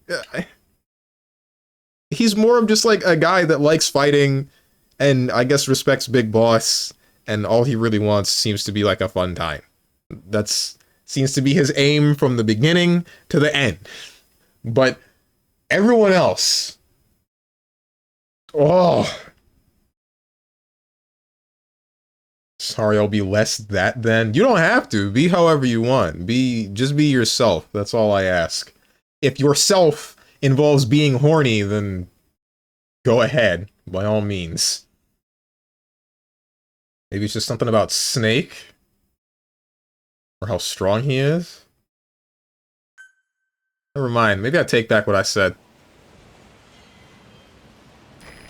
He's more of just like a guy that likes fighting and I guess respects Big Boss, and all he really wants seems to be like a fun time. That's seems to be his aim from the beginning to the end. But everyone else, oh, sorry, I'll be less that then. You don't have to be however you want. Just be yourself. That's all I ask. If yourself involves being horny, then go ahead, by all means. Maybe it's just something about Snake, or how strong he is. Never mind, maybe I take back what I said.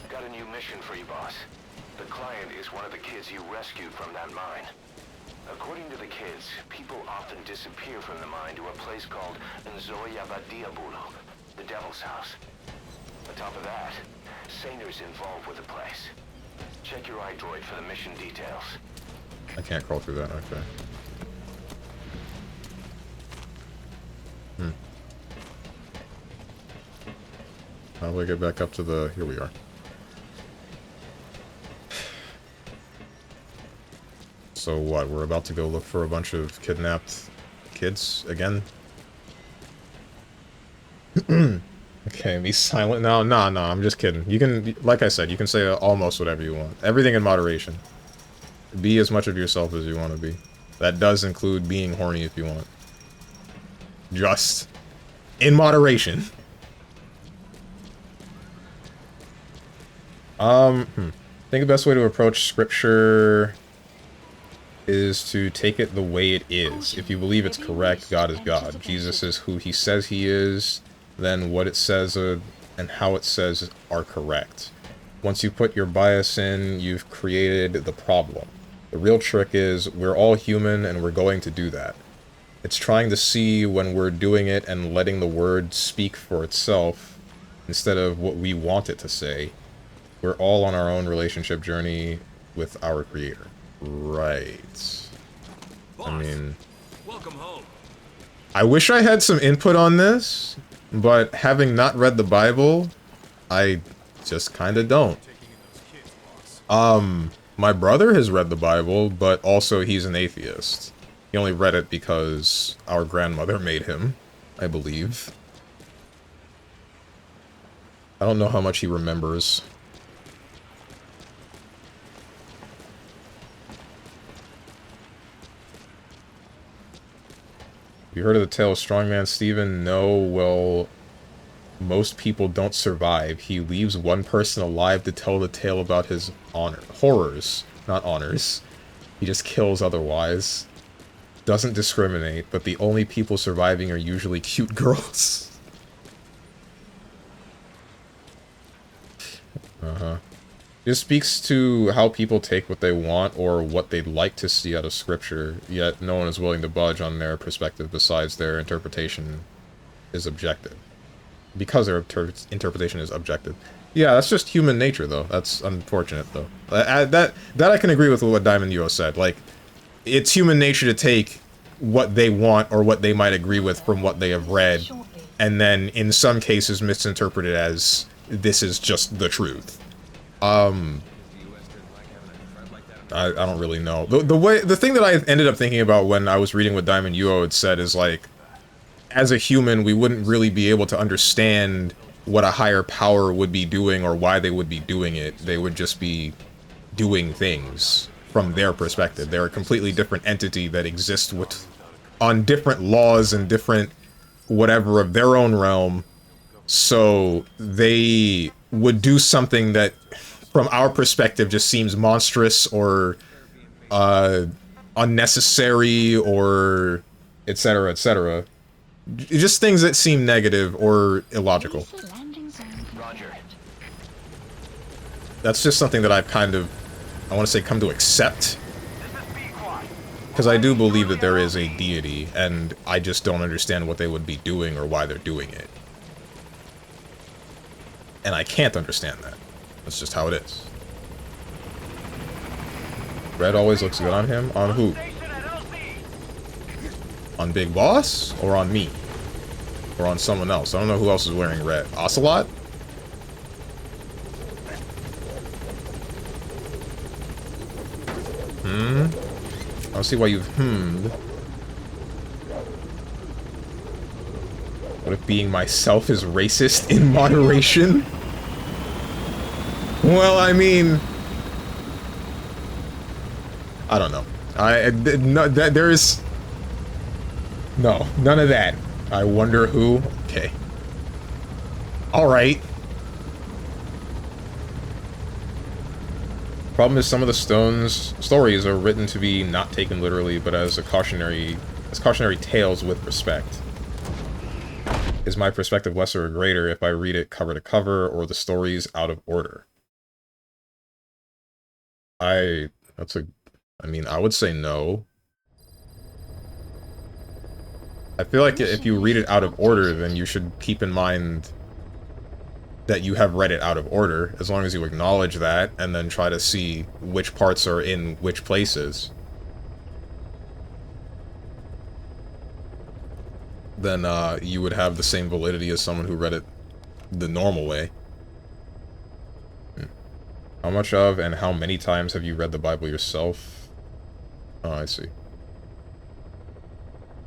Got a new mission for you, boss. The client is one of the kids you rescued from that mine. According to the kids, people often disappear from the mine to a place called Nzoyabadiabulu, the Devil's House. On top of that, Saner's involved with the place. Check your iDroid for the mission details. I can't crawl through that, okay. How do I get back up to the... Here we are. So what, we're about to go look for a bunch of kidnapped kids again? Okay, be silent now. Nah, I'm just kidding. You can, like I said, you can say almost whatever you want. Everything in moderation. Be as much of yourself as you want to be. That does include being horny if you want. Just in moderation. I think the best way to approach scripture is to take it the way it is. If you believe it's correct, God is God. Jesus is who he says he is, then what it says and how it says are correct. Once you put your bias in, you've created the problem. The real trick is we're all human and we're going to do that. It's trying to see when we're doing it and letting the word speak for itself instead of what we want it to say. We're all on our own relationship journey with our creator. Right. Boss, I mean... welcome home. I wish I had some input on this, but having not read the Bible, I just kind of don't. My brother has read the Bible, but also he's an atheist. He only read it because our grandmother made him, I believe. I don't know how much he remembers. You heard of the tale of StrongmanSteven? No, well, most people don't survive. He leaves one person alive to tell the tale about his horrors, not honors. He just kills otherwise. Doesn't discriminate, but the only people surviving are usually cute girls. This speaks to how people take what they want or what they'd like to see out of scripture, yet no one is willing to budge on their perspective besides their interpretation is objective. Because their interpretation is objective. Yeah, that's just human nature, though. That's unfortunate, though. That I can agree with what Diamond Yo said. Like, it's human nature to take what they want or what they might agree with from what they have read, and then in some cases misinterpret it as this is just the truth. I don't really know. The thing that I ended up thinking about when I was reading what Diamond Yuo had said is, like, as a human, we wouldn't really be able to understand what a higher power would be doing or why they would be doing it. They would just be doing things from their perspective. They're a completely different entity that exists on different laws and different whatever of their own realm. So they would do something that, from our perspective, just seems monstrous or unnecessary or etc., etc. Just things that seem negative or illogical. That's just something that I've kind of, I want to say, come to accept. Because I do believe that there is a deity, and I just don't understand what they would be doing or why they're doing it. And I can't understand that. That's just how it is. Red always looks good on him. On who? On Big Boss? Or on me? Or on someone else? I don't know who else is wearing red. Ocelot? I don't see why you've What if being myself is racist in moderation? Well, I mean, I don't know. No, none of that. I wonder who. Okay. All right. Problem is, some of the stories are written to be not taken literally, but as cautionary tales with respect. Is my perspective lesser or greater if I read it cover to cover, or the stories out of order? I mean, I would say no. I feel like if you read it out of order, then you should keep in mind that you have read it out of order, as long as you acknowledge that, and then try to see which parts are in which places. Then you would have the same validity as someone who read it the normal way. How much of and how many times have you read the Bible yourself? Oh, I see.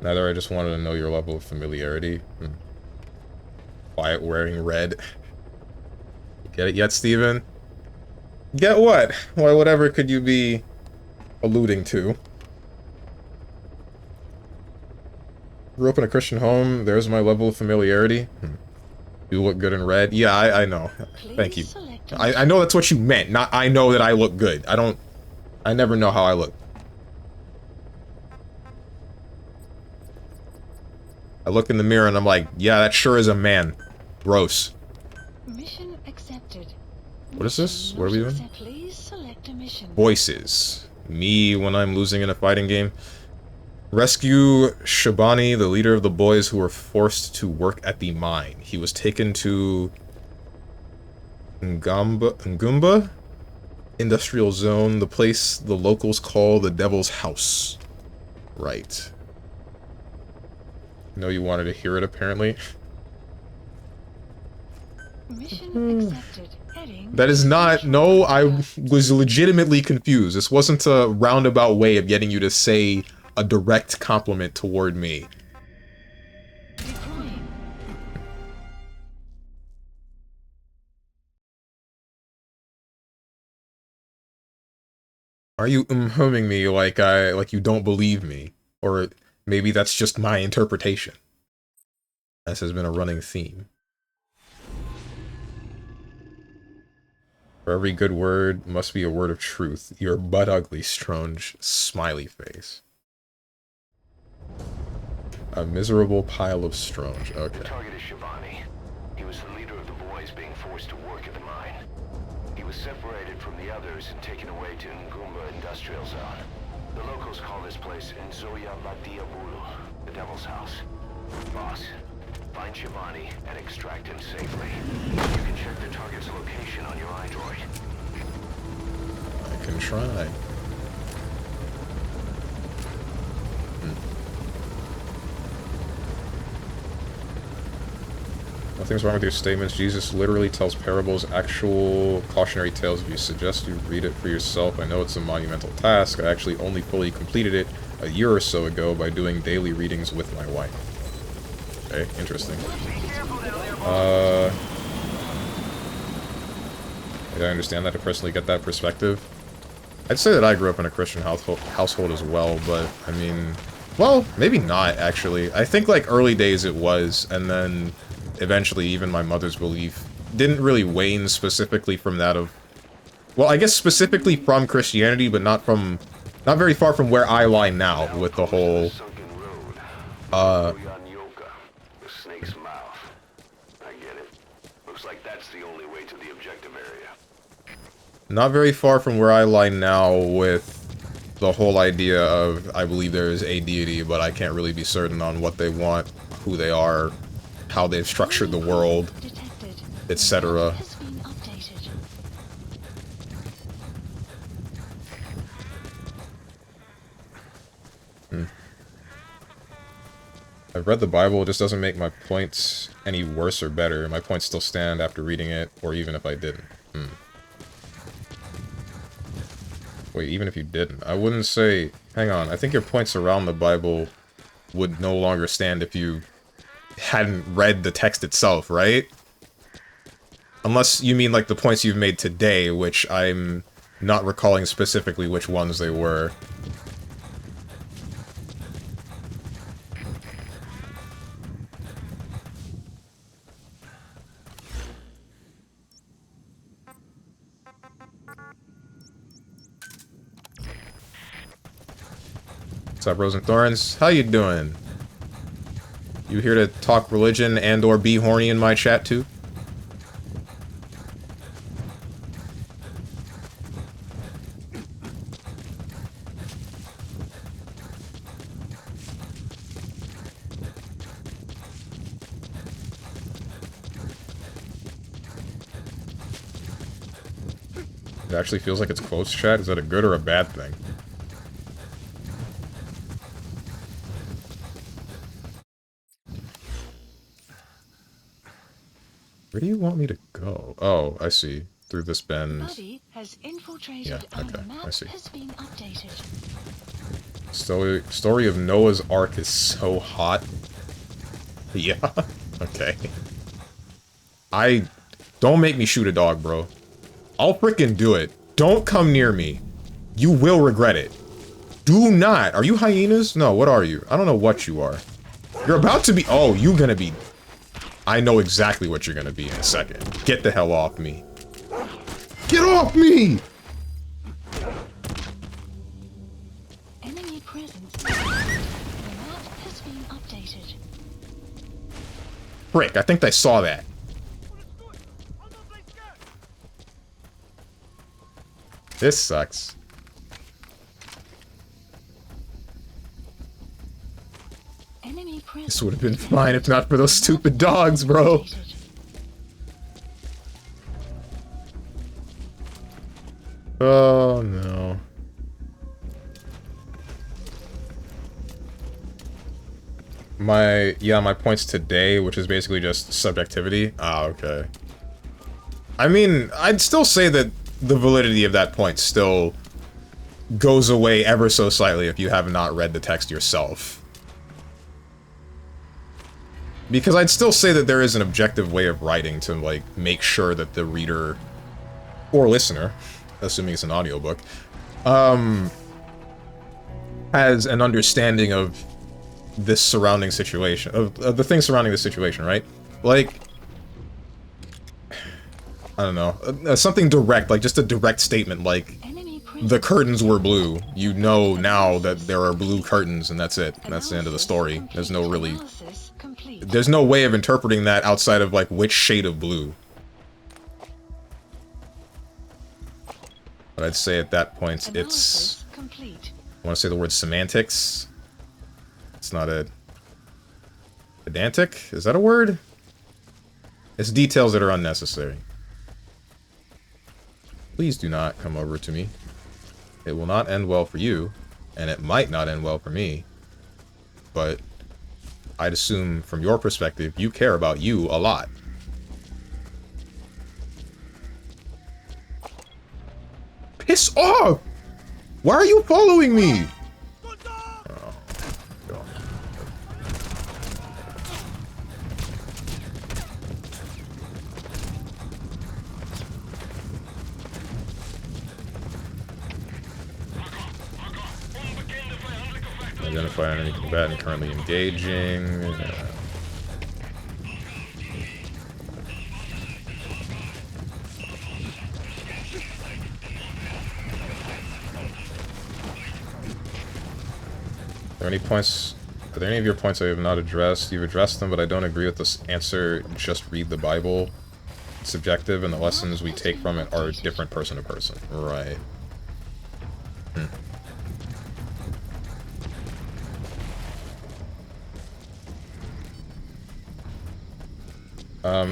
Neither, I just wanted to know your level of familiarity. Quiet wearing red. Get it yet, Steven? Get what? Why, whatever could you be alluding to? Grew up in a Christian home, there's my level of familiarity. You look good in red. Yeah, I know. Thank you. I know that's what you meant, not I know that I look good. I never know how I look. I look in the mirror and I'm like, yeah, that sure is a man. Gross. Mission accepted. What is this? What are we doing? Please select a mission. Voices. Me when I'm losing in a fighting game. Rescue Shabani, the leader of the boys who were forced to work at the mine. He was taken to Ngumba Industrial Zone, the place the locals call the Devil's House. Right. No, you wanted to hear it, apparently. Mission accepted. Heading. That is not... No, I was legitimately confused. This wasn't a roundabout way of getting you to say a direct compliment toward me. Deploying. Are you humming me like you don't believe me? Or maybe that's just my interpretation. This has been a running theme. For every good word must be a word of truth. You're butt ugly, Stronge. Smiley face. A miserable pile of Stronge. Okay. The target is Shivani. He was the leader of the boys being forced to work at the mine. He was separated from the others and taken away to Ngumba Industrial Zone. The locals call this place Nzoya Badia Bulu, the Devil's House. Boss, find Shivani and extract him safely. You can check the target's location on your iDroid. I can try. Nothing's wrong with your statements. Jesus literally tells parables, actual cautionary tales. If you suggest you read it for yourself, I know it's a monumental task. I actually only fully completed it a year or so ago by doing daily readings with my wife. Okay, interesting. I understand that. I personally get that perspective. I'd say that I grew up in a Christian household as well, but, I mean... Well, maybe not, actually. I think, like, early days it was, and then... Eventually, even my mother's belief didn't really wane specifically from that of... Well, I guess specifically from Christianity, but not very far from where I lie now, with the whole... The snake's mouth. I get it. Looks like that's the only way to the objective area. Not very far from where I lie now with the whole idea of, I believe there is a deity, but I can't really be certain on what they want, who they are, how they've structured the world, etc. I've read the Bible, it just doesn't make my points any worse or better. My points still stand after reading it, or even if I didn't. Wait, even if you didn't? I wouldn't say... Hang on, I think your points around the Bible would no longer stand if you hadn't read the text itself, right? Unless you mean, like, the points you've made today, which I'm not recalling specifically which ones they were. What's up, Rose and Thorns? How you doing? You here to talk religion and or be horny in my chat too? It actually feels like it's close chat. Is that a good or a bad thing? Where do you want me to go? Oh, I see. Through this bend. Buddy has infiltrated Yeah, okay, I see. has been updated. Story of Noah's Ark is so hot. Yeah, okay. Don't make me shoot a dog, bro. I'll frickin' do it. Don't come near me. You will regret it. Do not. Are you hyenas? No, what are you? I don't know what you are. You're about to be... Oh, you're gonna be... I know exactly what you're gonna be in a second. Get the hell off me. Get off me! Enemy presence. The map has been updated. Frick, I think I saw that. This sucks. This would have been fine if not for those stupid dogs, bro. Oh, no. My points today, which is basically just subjectivity. Ah, okay. I mean, I'd still say that the validity of that point still goes away ever so slightly if you have not read the text yourself. Because I'd still say that there is an objective way of writing to, like, make sure that the reader, or listener, assuming it's an audiobook, has an understanding of this surrounding situation, of the things surrounding the situation, right? Like, I don't know, something direct, like just a direct statement, like, the curtains were blue. You know now that there are blue curtains, and that's it. That's the end of the story. There's no really... There's no way of interpreting that outside of, like, which shade of blue. But I'd say at that point, it's... I want to say the word semantics. It's not a... pedantic? Is that a word? It's details that are unnecessary. Please do not come over to me. It will not end well for you, and it might not end well for me. But I'd assume, from your perspective, you care about you a lot. Piss off! Why are you following me? Oh, God. Identify enemy combatant currently engaging. Are there any of your points I have not addressed? You've addressed them, but I don't agree with this answer. Just read the Bible. It's subjective, and the lessons we take from it are different person to person. Right.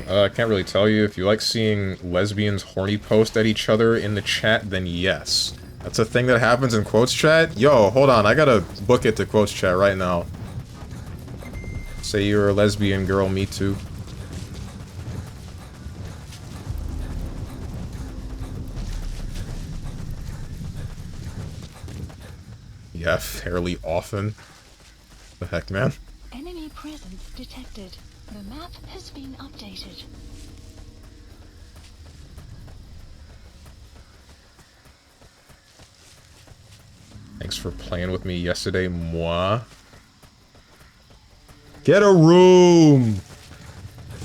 I can't really tell you. If you like seeing lesbians horny post at each other in the chat, then yes. That's a thing that happens in quotes chat? Yo, hold on, I gotta book it to quotes chat right now. Say you're a lesbian girl, me too. Yeah, fairly often. The heck, man? Enemy presence detected. The map has been updated. Thanks for playing with me yesterday, moi. Get a room!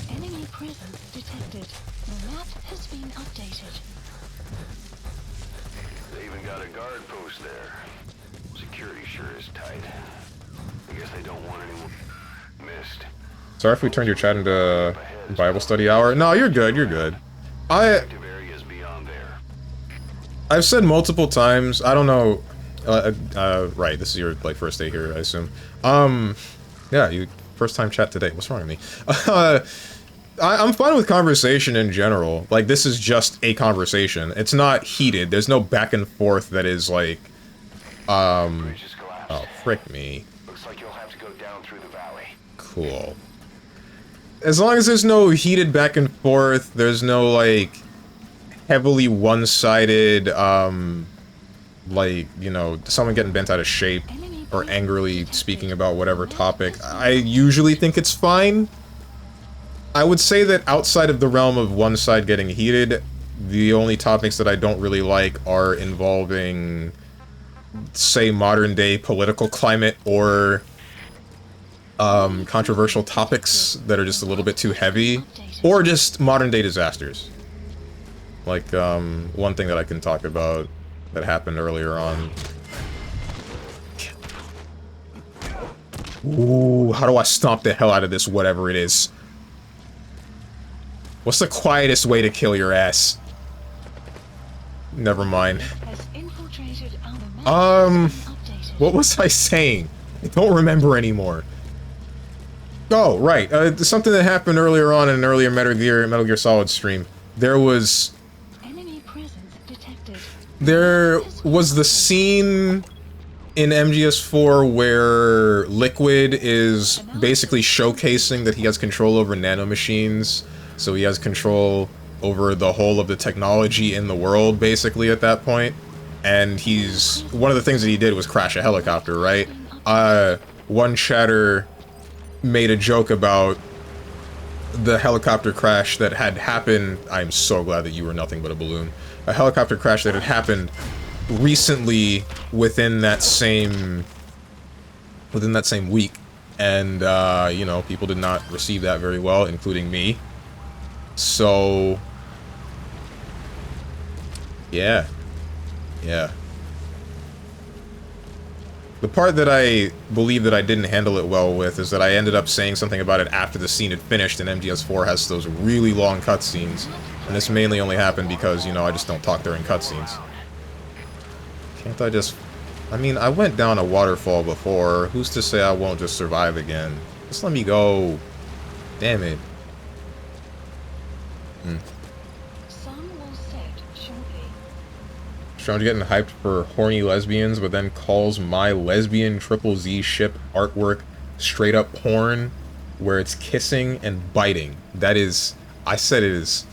Enemy presence detected. The map has been updated. They even got a guard post there. Security sure is tight. I guess they don't want anyone missed. Sorry if we turned your chat into Bible study hour. No, you're good, you're good. I've said multiple times, I don't know, right, this is your, like, first day here, I assume. Yeah, you, first time chat today, what's wrong with me? I'm fine with conversation in general. Like, this is just a conversation. It's not heated, there's no back and forth that is, like, oh, frick me. Looks like you'll have to go down through the valley. Cool. As long as there's no heated back and forth, there's no, like, heavily one-sided, like, you know, someone getting bent out of shape or angrily speaking about whatever topic, I usually think it's fine. I would say that outside of the realm of one side getting heated, the only topics that I don't really like are involving, say, modern-day political climate or controversial topics that are just a little bit too heavy, or just modern-day disasters. Like, one thing that I can talk about that happened earlier on. Ooh, how do I stomp the hell out of this, whatever it is? What's the quietest way to kill your ass? Never mind. What was I saying? I don't remember anymore. Oh, right. Something that happened earlier on in an earlier Metal Gear Solid stream. There was the scene in MGS4 where Liquid is basically showcasing that he has control over nanomachines. So he has control over the whole of the technology in the world, basically, at that point. And one of the things that he did was crash a helicopter, right? One chatter made a joke about the helicopter crash that had happened. I'm so glad that you were nothing but a balloon. A helicopter crash that had happened recently within that same week. And, you know, people did not receive that very well, including me. So, yeah. Yeah. The part that I believe that I didn't handle it well with is that I ended up saying something about it after the scene had finished, and MGS4 has those really long cutscenes. And this mainly only happened because, you know, I just don't talk during cutscenes. Can't I just... I mean, I went down a waterfall before. Who's to say I won't just survive again? Just let me go. Damn it. Sean's getting hyped for horny lesbians, but then calls my lesbian triple Z ship artwork straight up porn, where it's kissing and biting. That is... I said it is...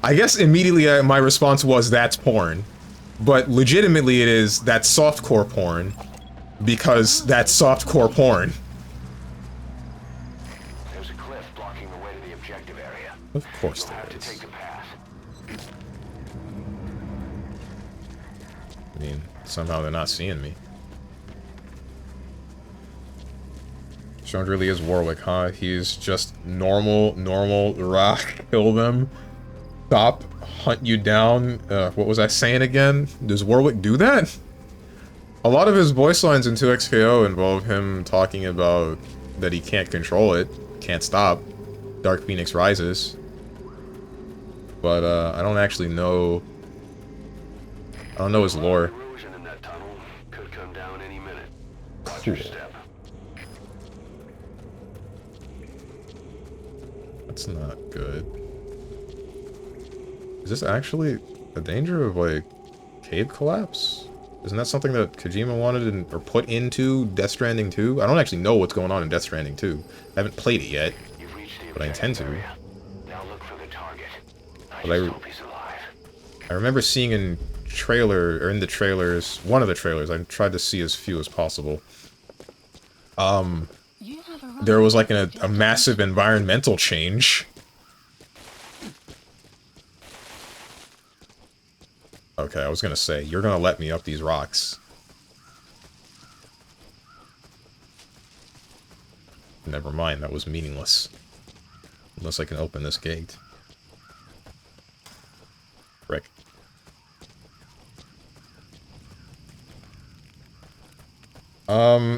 I guess immediately my response was, that's porn. But legitimately it is, that's softcore porn. Because that's softcore porn. There's a cliff blocking the way to the objective area. Of course there is. Take the path. I mean, somehow they're not seeing me. Sean really is Warwick, huh? He's just normal, rock, kill them, stop, hunt you down. What was I saying again? Does Warwick do that? A lot of his voice lines in 2XKO involve him talking about that he can't control it, can't stop. Dark Phoenix Rises. But, I don't actually know... I don't know his lore. Cool. That's not good. Is this actually a danger of, like, cave collapse? Isn't that something that Kojima wanted or put into Death Stranding 2? I don't actually know what's going on in Death Stranding 2. I haven't played it yet, but I intend to. Now look for the target. But I remember seeing in the trailers, one of the trailers, I tried to see as few as possible. There was like a massive environmental change. Okay, I was gonna say, you're gonna let me up these rocks. Never mind, that was meaningless. Unless I can open this gate. Frick.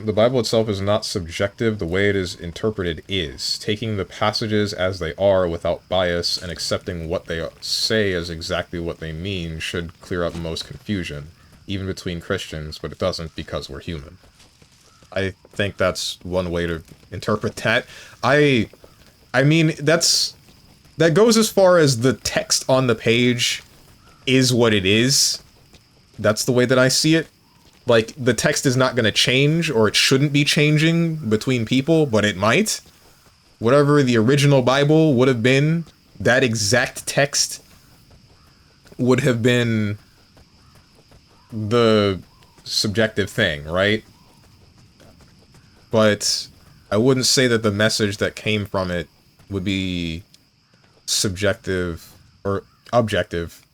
The Bible itself is not subjective. The way it is interpreted is. Taking the passages as they are without bias and accepting what they say as exactly what they mean should clear up most confusion, even between Christians, but it doesn't because we're human. I think that's one way to interpret that. I mean, that goes as far as the text on the page is what it is. That's the way that I see it. Like, the text is not going to change, or it shouldn't be changing between people, but it might. Whatever the original Bible would have been, that exact text would have been the subjective thing, right? But I wouldn't say that the message that came from it would be subjective or objective.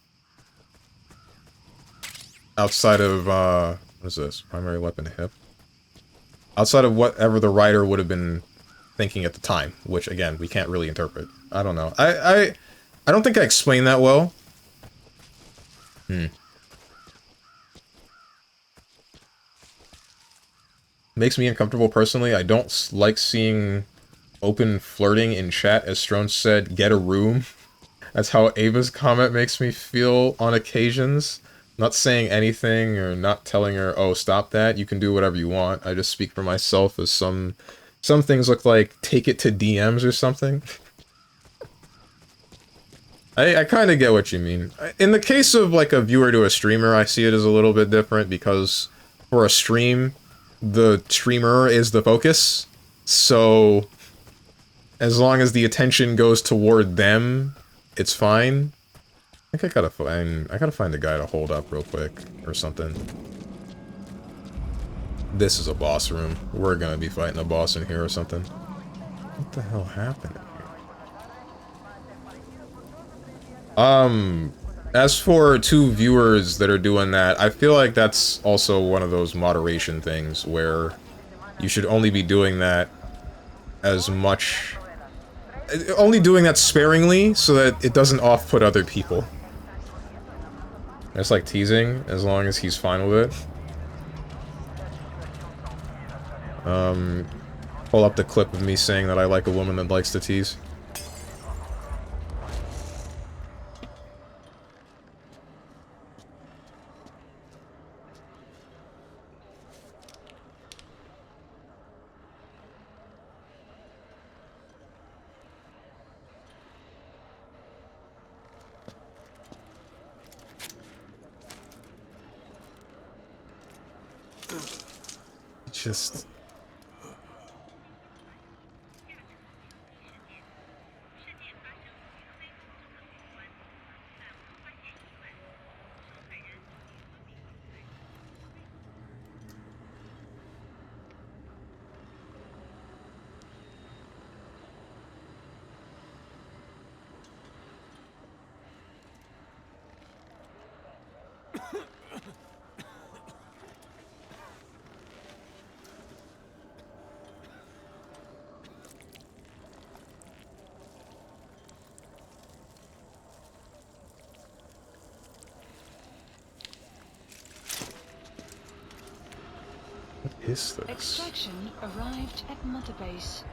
Outside of, what is this? Primary weapon hip? Outside of whatever the writer would have been thinking at the time, which, again, we can't really interpret. I don't know. I don't think I explained that well. Makes me uncomfortable personally. I don't like seeing open flirting in chat. As Strone said, get a room. That's how Ava's comment makes me feel on occasions. Not saying anything or not telling her, oh, stop that, you can do whatever you want. I just speak for myself as some things look like take it to DMs or something. I kind of get what you mean. In the case of like a viewer to a streamer, I see it as a little bit different because for a stream, the streamer is the focus. So as long as the attention goes toward them, it's fine. I think I gotta find a guy to hold up real quick, or something. This is a boss room. We're gonna be fighting a boss in here or something. What the hell happened here? As for 2 viewers that are doing that, I feel like that's also one of those moderation things where you should only be doing that as much... Only doing that sparingly so that it doesn't off-put other people. It's like teasing, as long as he's fine with it. Pull up the clip of me saying that I like a woman that likes to tease. Just... What is this? Extraction arrived at Mother Base.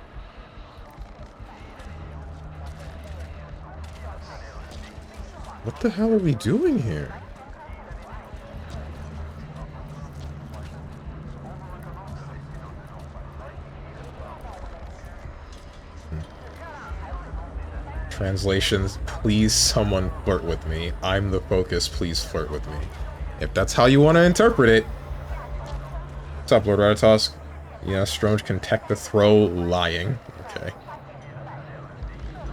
What the hell are we doing here? Translations, please someone flirt with me. I'm the focus, please flirt with me. If that's how you want to interpret it. What's up, Lord Ratatosk? Yeah, Stronge can tech the throw lying. Okay.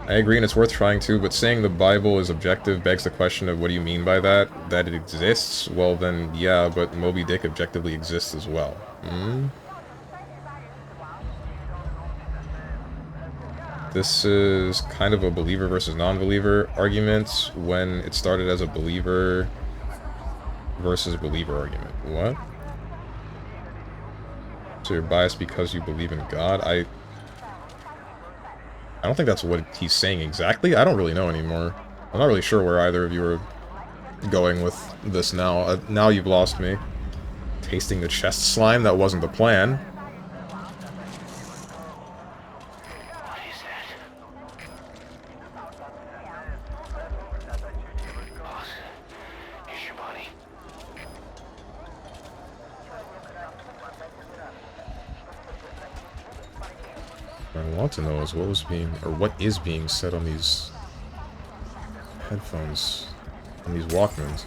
I agree, and it's worth trying to, but saying the Bible is objective begs the question of what do you mean by that? That it exists? Well then, yeah, but Moby Dick objectively exists as well. Hmm? This is kind of a believer versus non-believer argument when it started as a believer versus believer argument. What? So you're biased because you believe in God? I don't think that's what he's saying exactly. I don't really know anymore. I'm not really sure where either of you are going with this now. Now you've lost me. Tasting the chest slime? That wasn't the plan. What is that? Boss, here's your body. What I want to know is what was being, or what is being said on these headphones, on these Walkmans.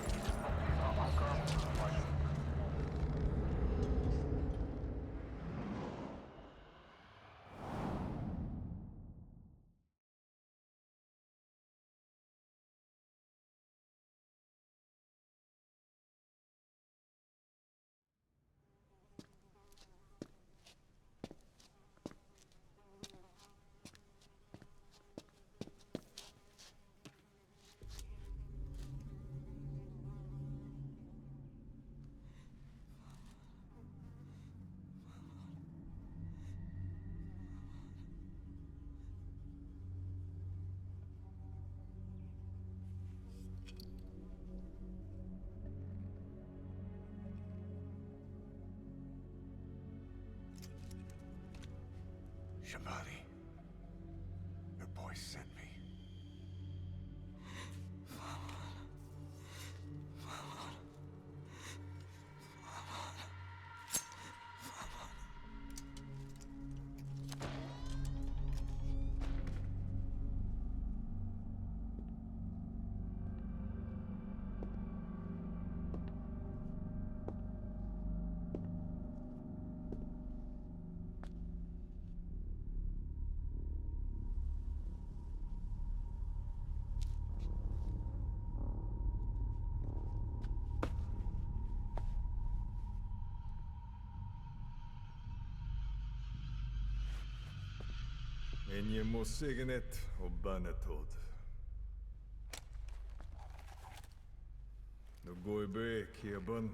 Shabani, your boy sent me. Enje må signet og bannetod. Nå går i bek, Hebon.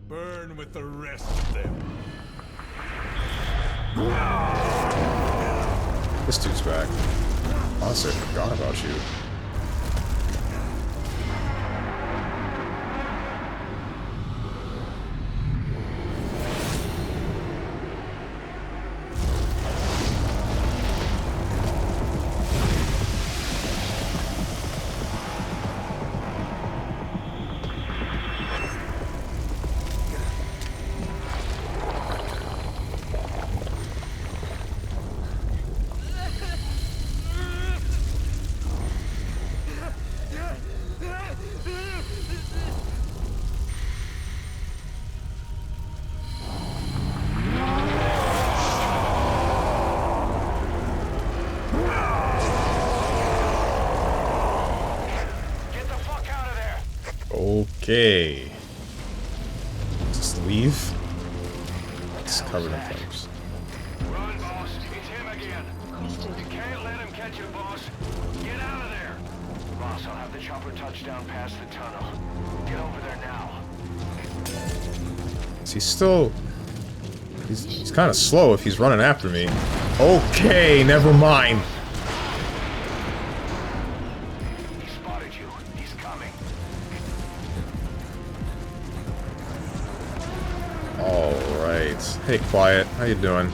Burn with the rest of them. This dude's back. Honestly, I forgot about you. Okay. Just leave? It's covered in flames. Run, boss. It's him again. You can't let him catch you, boss. Get out of there. Boss, I'll have the chopper touch down past the tunnel. Get over there now. Is he still... He's kind of slow if he's running after me. Okay, never mind. He spotted you. He's coming. Alright. Hey, Quiet. How you doing?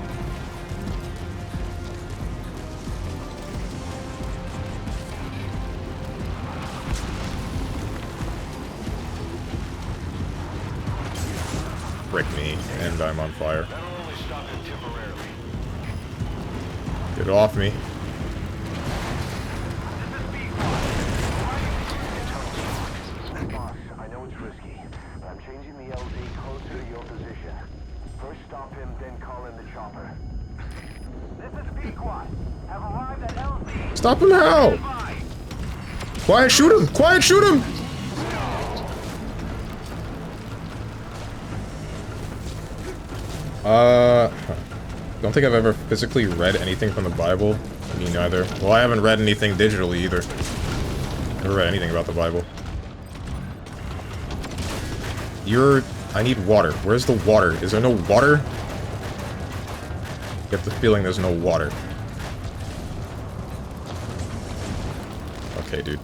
Brick me, and I'm on fire. That'll only stop him temporarily. Get off me. Boss, I know it's risky, but I'm changing the LZ closer to your position. First stop him, then call in the chopper. This is Pequot. Have arrived at LZ. Stop him how? Quiet, shoot him! Quiet, shoot him! Don't think I've ever physically read anything from the Bible. Me neither. Well, I haven't read anything digitally either. Never read anything about the Bible. I need water. Where's the water? Is there no water? I get the feeling there's no water. Okay, dude.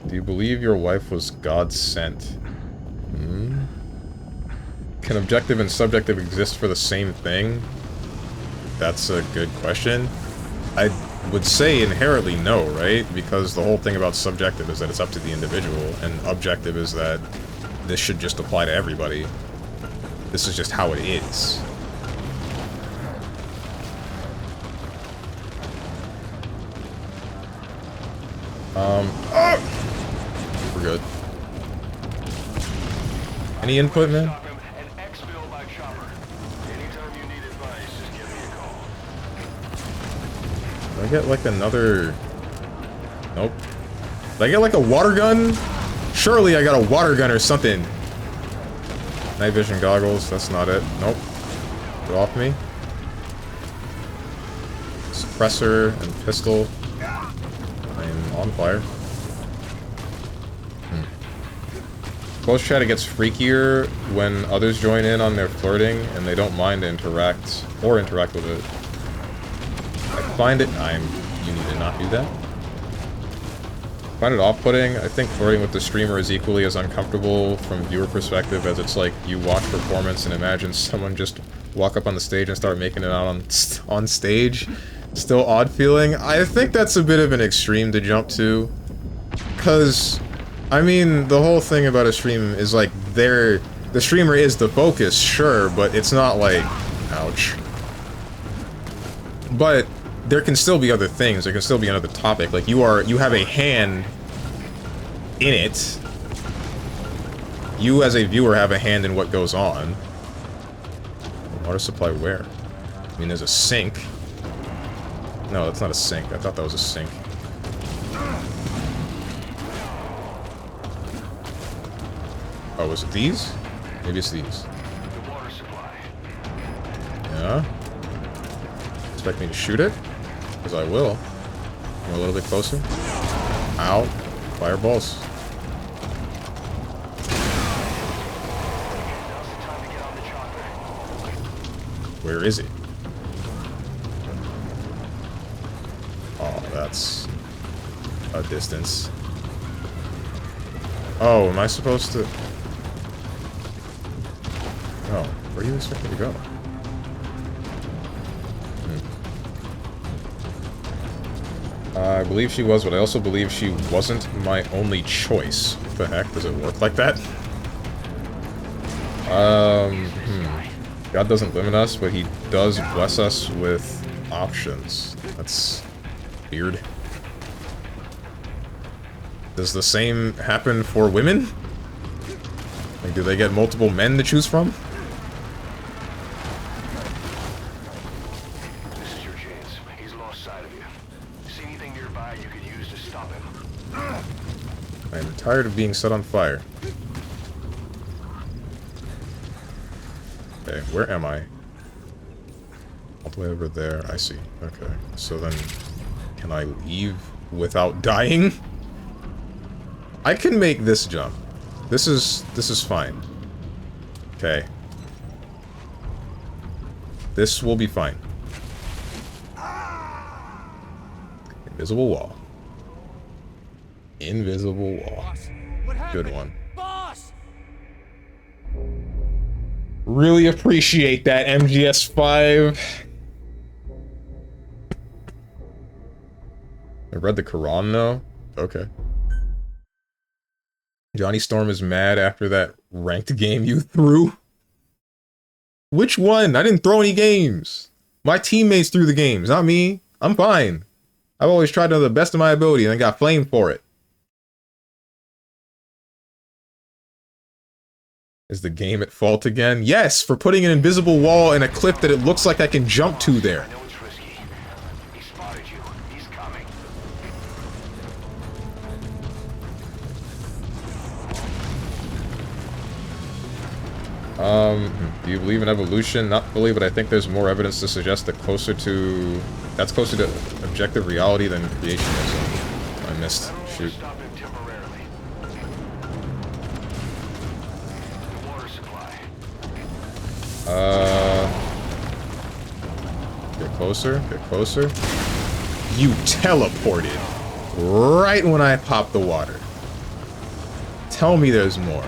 Do you believe your wife was God sent? Can objective and subjective exist for the same thing? That's a good question. I would say inherently no, right? Because the whole thing about subjective is that it's up to the individual, and objective is that this should just apply to everybody. This is just how it is. We're good. Any input, man? Do I get like another... Nope. Did I get like a water gun? Surely I got a water gun or something. Night vision goggles, that's not it. Nope. Get off me. Suppressor and pistol. I am on fire. Close chat, it gets freakier when others join in on their flirting and they don't mind to interact with it. I find it... You need to not do that. I find it off-putting. I think flirting with the streamer is equally as uncomfortable from viewer perspective as it's like you watch performance and imagine someone just walk up on the stage and start making it out on stage. Still odd feeling. I think that's a bit of an extreme to jump to. Because, I mean, the whole thing about a stream is like the streamer is the focus, sure, but it's not like... Ouch. But there can still be other things. There can still be another topic. Like, you have a hand in it. You, as a viewer, have a hand in what goes on. Water supply where? I mean, there's a sink. No, that's not a sink. I thought that was a sink. Oh, was it these? Maybe it's these. Yeah. Expect me to shoot it? Because I will. Come a little bit closer. Ow. Fireballs. Where is it? Oh, that's a distance. Oh, am I supposed to... Oh, where do you expect me to go? I believe she was, but I also believe she wasn't my only choice. What the heck? Does it work like that? God doesn't limit us, but he does bless us with options. That's weird. Does the same happen for women? Like, do they get multiple men to choose from? This is your chance. He's lost sight of you. See anything nearby you could use to stop him? I am tired of being set on fire. Okay, where am I? All the way over there. I see. Okay. So then, can I leave without dying? I can make this jump. This is fine. Okay. This will be fine. Invisible wall. Invisible wall. Good one. Really appreciate that, MGS5. I read the Quran, though. Okay. Johnny Storm is mad after that ranked game you threw. Which one? I didn't throw any games. My teammates threw the games, not me. I'm fine. I've always tried to the best of my ability and I got flamed for it. Is the game at fault again? Yes, for putting an invisible wall in a cliff that it looks like I can jump to there. I know it's risky. He spotted you. He's coming. Do you believe in evolution? Not fully, but I think there's more evidence to suggest that that's closer to objective reality than creationism. I missed. Shoot. Stop him temporarily. The water supply. Get closer, get closer. You teleported right when I popped the water. Tell me there's more.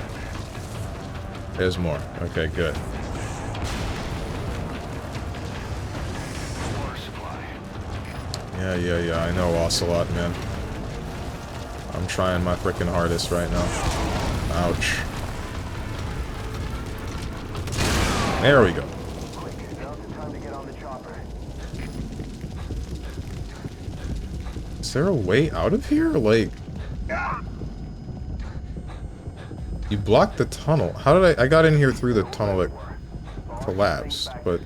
There's more. Okay, good. Yeah, I know, Ocelot, man. I'm trying my frickin' hardest right now. Ouch. There we go. Is there a way out of here? Like... You blocked the tunnel. How did I got in here through the tunnel that collapsed, but...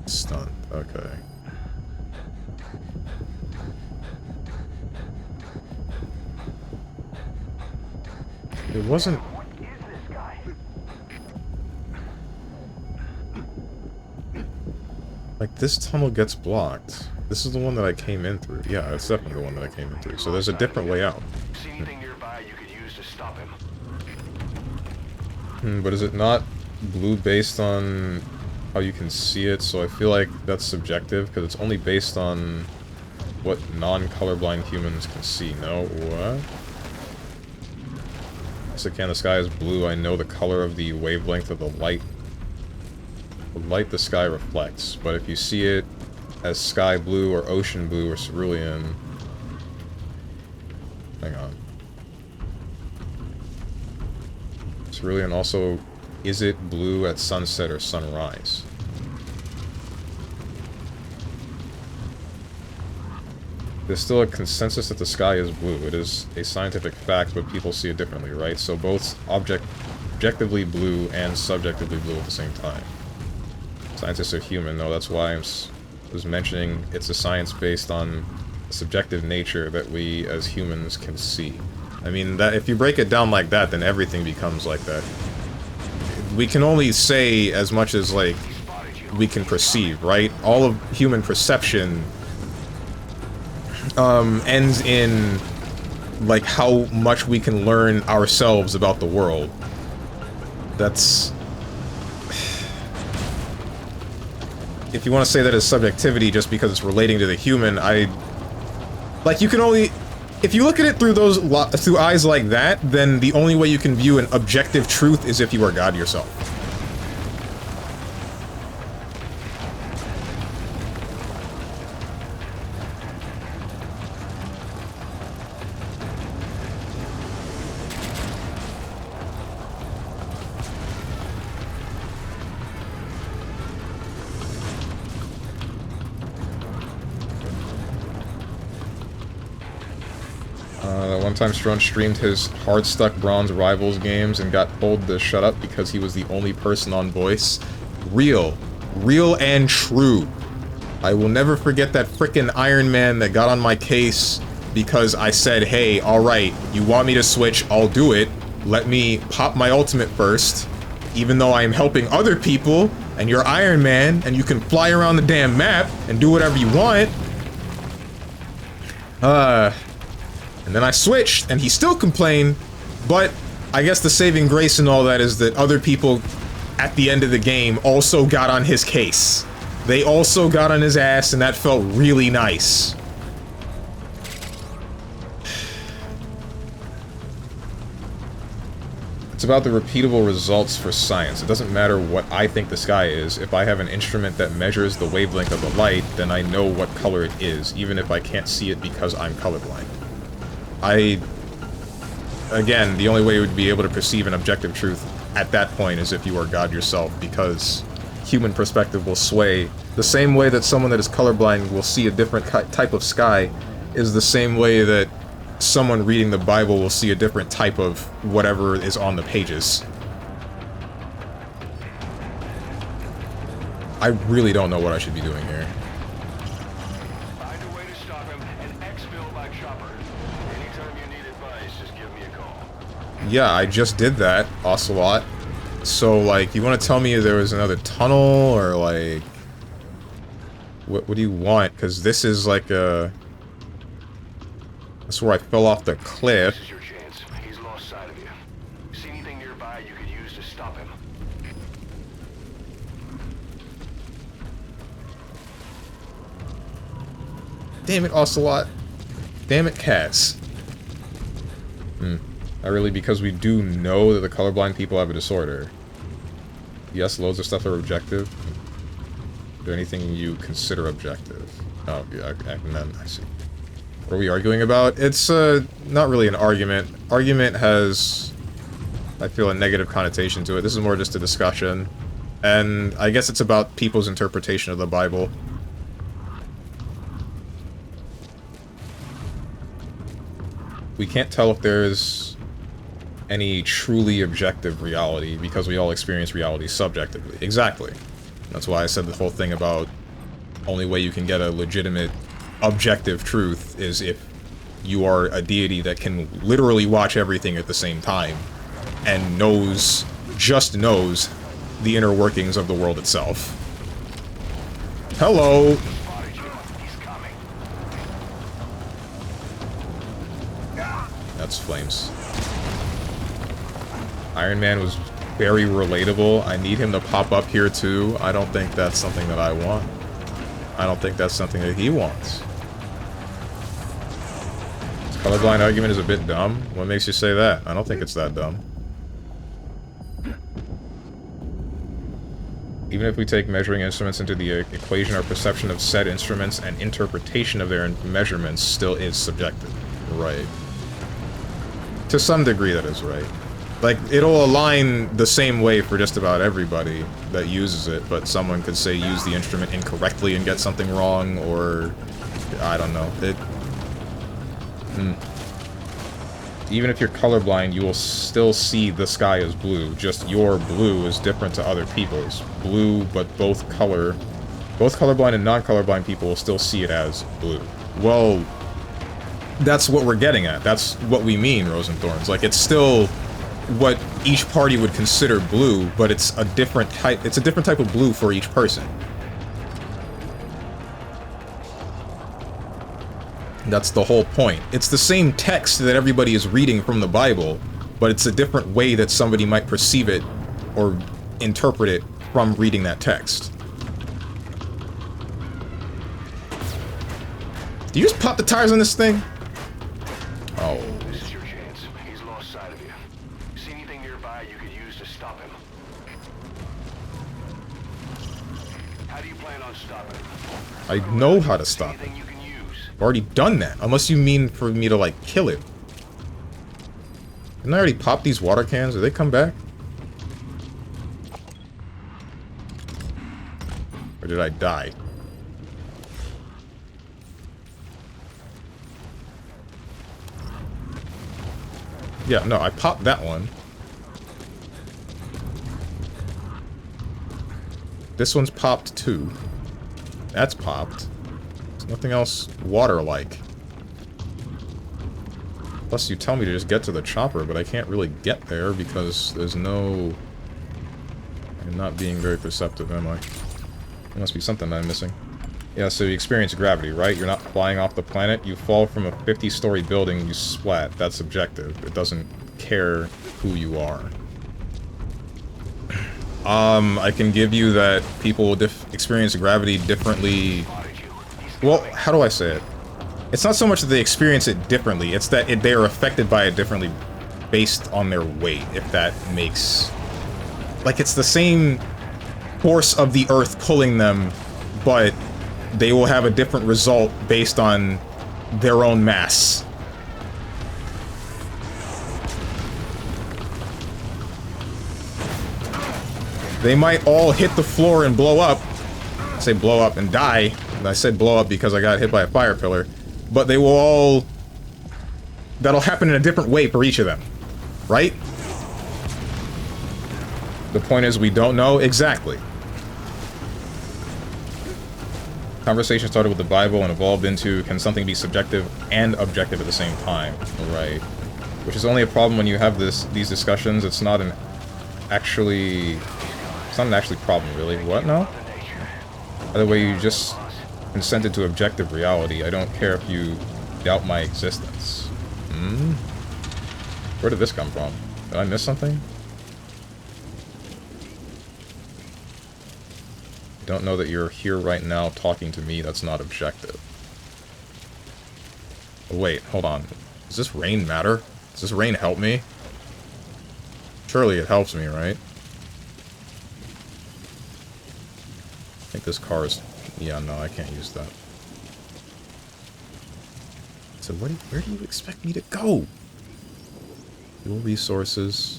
Stunned. Okay. It wasn't... Like, this tunnel gets blocked. This is the one that I came in through. Yeah, it's definitely the one that I came in through. So there's a different way out. See anything nearby you could use to stop him? But is it not blue based on how you can see it? So I feel like that's subjective, because it's only based on what non-colorblind humans can see. No? What? So can the sky is blue, I know the color of the wavelength of the light. The light the sky reflects, but if you see it as sky blue or ocean blue or cerulean... Hang on. Cerulean also Is it blue at sunset or sunrise? There's still a consensus that the sky is blue. It is a scientific fact, but people see it differently, right? So both objectively blue and subjectively blue at the same time. Scientists are human. No, that's why I was mentioning it's a science based on subjective nature that we as humans can see. I mean, that if you break it down like that, then everything becomes like that. We can only say as much as, like, we can perceive, right? All of human perception ends in, like, how much we can learn ourselves about the world. That's... If you want to say that as subjectivity just because it's relating to the human, like, you can only... If you look at it through through eyes like that, then the only way you can view an objective truth is if you are God yourself. One time Strong streamed his hard-stuck bronze rivals games and got told to shut up because he was the only person on voice. Real. Real and true. I will never forget that frickin' Iron Man that got on my case because I said, hey, alright, you want me to switch, I'll do it. Let me pop my ultimate first, even though I am helping other people, and you're Iron Man, and you can fly around the damn map and do whatever you want. And then I switched, and he still complained, but I guess the saving grace in all that is that other people at the end of the game also got on his case. They also got on his ass, and that felt really nice. It's about the repeatable results for science. It doesn't matter what I think the sky is. If I have an instrument that measures the wavelength of the light, then I know what color it is, even if I can't see it because I'm colorblind. Again, the only way you would be able to perceive an objective truth at that point is if you are God yourself, because human perspective will sway. The same way that someone that is colorblind will see a different type of sky is the same way that someone reading the Bible will see a different type of whatever is on the pages. I really don't know what I should be doing here. Find a way to stop him and exfil by chopper. Anytime you need advice, just give me a call. Yeah, I just did that, Ocelot. So, like, you want to tell me there was another tunnel, or, like... What do you want? Because this is, like, a... That's where I fell off the cliff. This is your chance. He's lost sight of you. See anything nearby you could use to stop him? Damn it, Ocelot. Damn it, Cass. Not really, because we do know that the colorblind people have a disorder. Yes, loads of stuff are objective. Is there anything you consider objective? Oh, yeah, and then I see. What are we arguing about? It's, not really an argument. Argument has, I feel, a negative connotation to it. This is more just a discussion. And I guess it's about people's interpretation of the Bible. We can't tell if there's any truly objective reality because we all experience reality subjectively. Exactly. That's why I said the whole thing about only way you can get a legitimate objective truth is if you are a deity that can literally watch everything at the same time and just knows the inner workings of the world itself. Hello! That's flames. Iron Man was very relatable. I need him to pop up here too. I don't think that's something that I want. I don't think that's something that he wants. This colorblind argument is a bit dumb. What makes you say that? I don't think it's that dumb. Even if we take measuring instruments into the equation, our perception of said instruments and interpretation of their measurements still is subjective. Right. To some degree, that is right. Like, it'll align the same way for just about everybody that uses it, but someone could say use the instrument incorrectly and get something wrong, or... I don't know. Even if you're colorblind, you will still see the sky as blue. Just your blue is different to other people's. Blue, but both colorblind and non-colorblind people will still see it as blue. Well, that's what we're getting at. That's what we mean, Rose and Thorns. Like, it's still what each party would consider blue, but it's a different type. It's a different type of blue for each person. That's the whole point. It's the same text that everybody is reading from the Bible, but it's a different way that somebody might perceive it or interpret it from reading that text. Do you just pop the tires on this thing? Oh. This is your chance. He's lost sight of you. See anything nearby you could use to stop him? How do you plan on stopping him? I know how to stop him. I've already done that. Unless you mean for me to, like, kill him. Didn't I already pop these water cans? Did they come back? Or did I die? Yeah, no, I popped that one. This one's popped too. That's popped. There's nothing else water-like. Plus, you tell me to just get to the chopper, but I can't really get there because there's no... I'm not being very perceptive, am I? There must be something I'm missing. Yeah, so you experience gravity, right? You're not flying off the planet. You fall from a 50-story building, you splat. That's subjective. It doesn't care who you are. I can give you that people will experience gravity differently. Well, how do I say it? It's not so much that they experience it differently, it's that they are affected by it differently based on their weight, if that makes... Like, it's the same force of the Earth pulling them, but they will have a different result based on their own mass. They might all hit the floor and blow up. I say blow up and die. And I said blow up because I got hit by a fire pillar. But they will all... That'll happen in a different way for each of them. Right? The point is we don't know exactly. Conversation started with the Bible and evolved into, can something be subjective and objective at the same time? Right. Which is only a problem when you have these discussions. It's not an actually problem, really. What now? By the way, you just consented to objective reality. I don't care if you doubt my existence. Where did this come from? Did I miss something? I don't know that you're here right now talking to me. That's not objective. Oh, wait, hold on. Does this rain matter? Does this rain help me? Surely it helps me, right? I think this car is... Yeah, no, I can't use that. So where do you expect me to go? Fuel resources...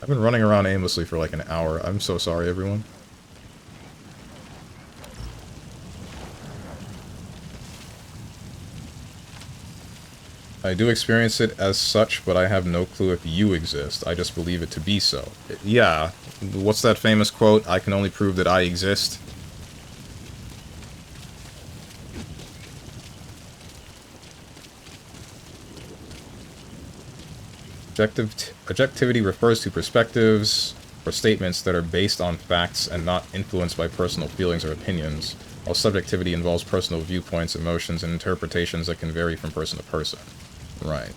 I've been running around aimlessly for like an hour. I'm so sorry, everyone. I do experience it as such, but I have no clue if you exist. I just believe it to be so. Yeah. What's that famous quote? I can only prove that I exist. Objectivity refers to perspectives or statements that are based on facts and not influenced by personal feelings or opinions, while subjectivity involves personal viewpoints, emotions, and interpretations that can vary from person to person. Right.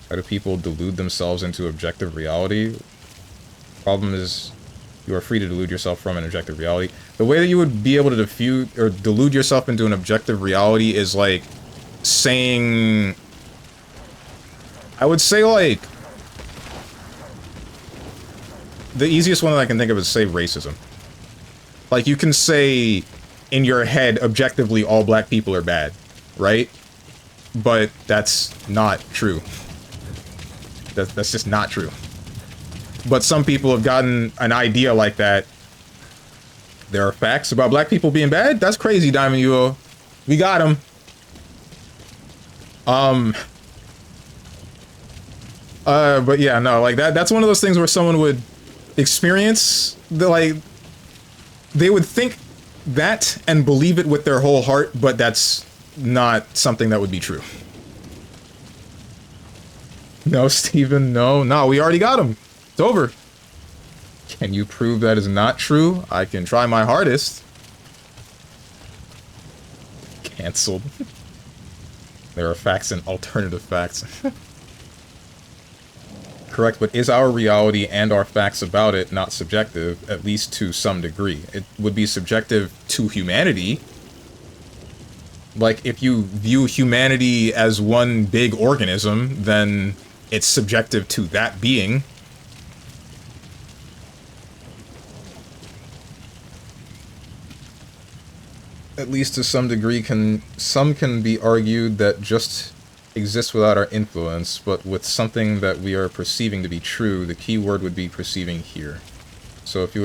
How do people delude themselves into objective reality? Problem is, you are free to delude yourself from an objective reality. The way that you would be able to delude yourself into an objective reality is like saying... I would say, like... The easiest one that I can think of is, say, racism. Like, you can say, in your head, objectively, all black people are bad, right? but that's not true. That's just not true. But some people have gotten an idea like that. There are facts about black people being bad? That's crazy, Diamond UO. We got him. But yeah, no, like that's one of those things where someone would experience like they would think that and believe it with their whole heart, but that's not something that would be true. No, Steven, no, we already got him. It's over. Can you prove that is not true? I can try my hardest. Cancelled. There are facts and alternative facts. Correct, but is our reality and our facts about it not subjective, at least to some degree? It would be subjective to humanity. Like, if you view humanity as one big organism, then it's subjective to that being. At least to some degree, some can be argued that just exists without our influence, but with something that we are perceiving to be true, the key word would be perceiving here. So if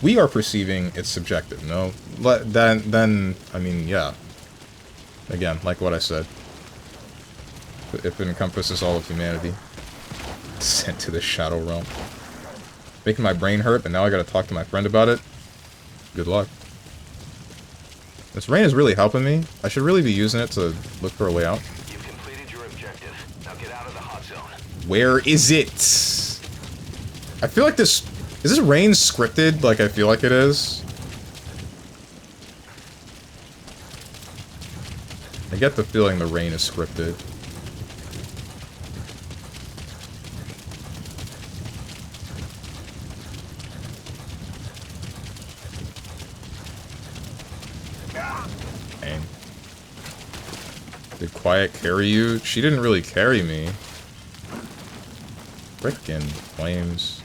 we are perceiving, it's subjective. No, then I mean, yeah. Again, like what I said. If it encompasses all of humanity. Sent to the Shadow Realm. Making my brain hurt, but now I gotta talk to my friend about it. Good luck. This rain is really helping me. I should really be using it to look for a way out. You've completed your objective. Now get out of the hot zone. Where is it? I feel like this... Is this rain scripted like I feel like it is? I get the feeling the rain is scripted. Dang. Did Quiet carry you? She didn't really carry me. Frickin' flames.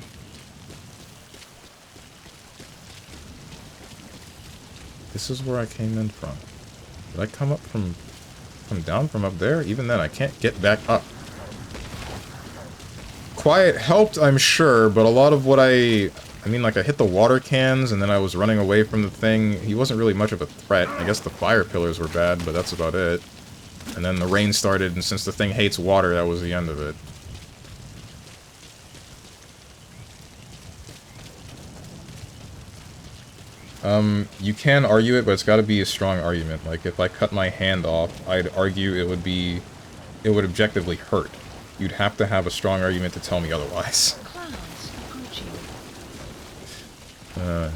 This is where I came in from. Did I come down from up there? Even then, I can't get back up. Quiet helped, I'm sure, but a lot of what I mean, like, I hit the water cans, and then I was running away from the thing. He wasn't really much of a threat. I guess the fire pillars were bad, but that's about it. And then the rain started, and since the thing hates water, that was the end of it. You can argue it, but it's gotta be a strong argument. Like, if I cut my hand off, I'd argue it would objectively hurt. You'd have to have a strong argument to tell me otherwise.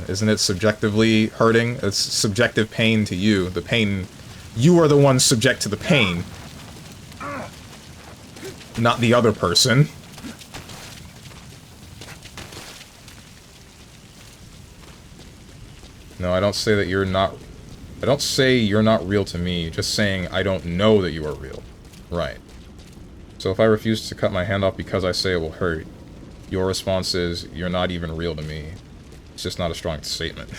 Isn't it subjectively hurting? It's subjective pain to you. The pain... You are the one subject to the pain. Not the other person. No, I don't say that you're not... I don't say you're not real to me, just saying I don't know that you are real. Right. So if I refuse to cut my hand off because I say it will hurt, your response is, you're not even real to me. It's just not a strong statement.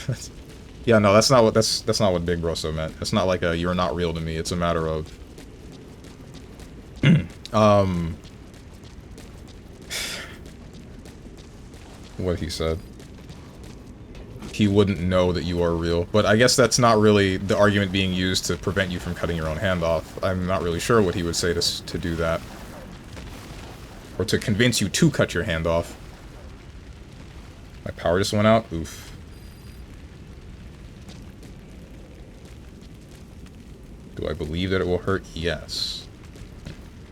Yeah, no, that's not what Big Broso meant. It's not like a you're not real to me. It's a matter of what he said. He wouldn't know that you are real. But I guess that's not really the argument being used to prevent you from cutting your own hand off. I'm not really sure what he would say to do that. Or to convince you to cut your hand off. My power just went out? Oof. Do I believe that it will hurt? Yes.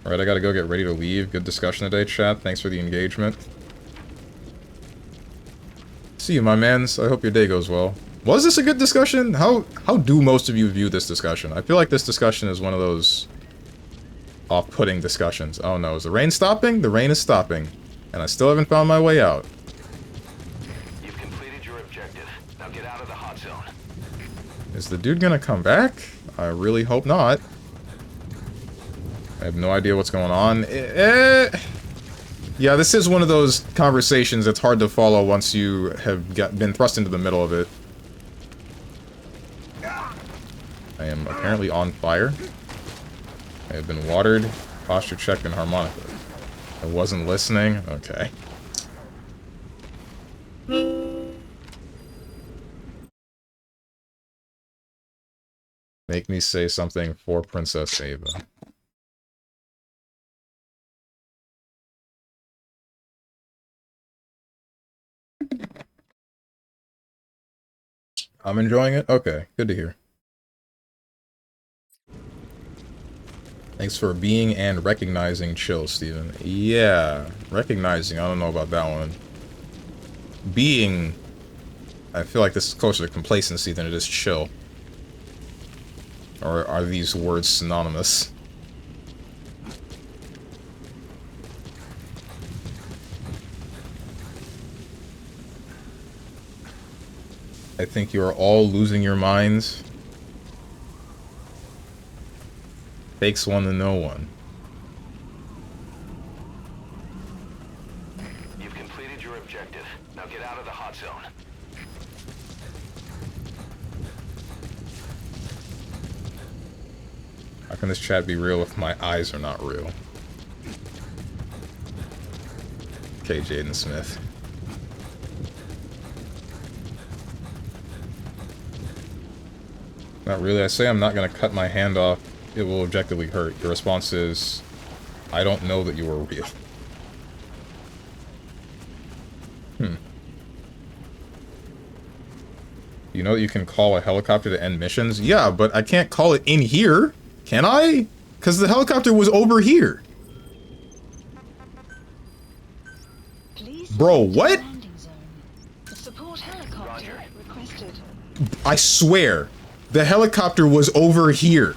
Alright, I gotta go get ready to leave. Good discussion today, chat. Thanks for the engagement. See you, my mans. I hope your day goes well. Was this a good discussion? How do most of you view this discussion? I feel like this discussion is one of those off-putting discussions. Oh no, is the rain stopping? The rain is stopping. And I still haven't found my way out. You've completed your objective. Now get out of the hot zone. Is the dude gonna come back? I really hope not. I have no idea what's going on. Yeah, this is one of those conversations that's hard to follow once you have been thrust into the middle of it. I am am apparently on fire. I have been watered, posture checked, and harmonica. I wasn't listening? Okay. Make me say something for Princess Ava. I'm enjoying it? Okay, good to hear. Thanks for being and recognizing chill, Steven. Yeah, recognizing, I don't know about that one. Being, I feel like this is closer to complacency than it is chill. Or are these words synonymous? I think you are all losing your minds. Takes one to know one. You've completed your objective. Now get out of the hot zone. How can this chat be real if my eyes are not real? Okay, Jaden Smith. Not really. I say I'm not gonna cut my hand off. It will objectively hurt. Your response is, I don't know that you are real. You know that you can call a helicopter to end missions? Yeah, but I can't call it in here. Can I? Because the helicopter was over here. Bro, what? Support helicopter requested. I swear, the helicopter was over here.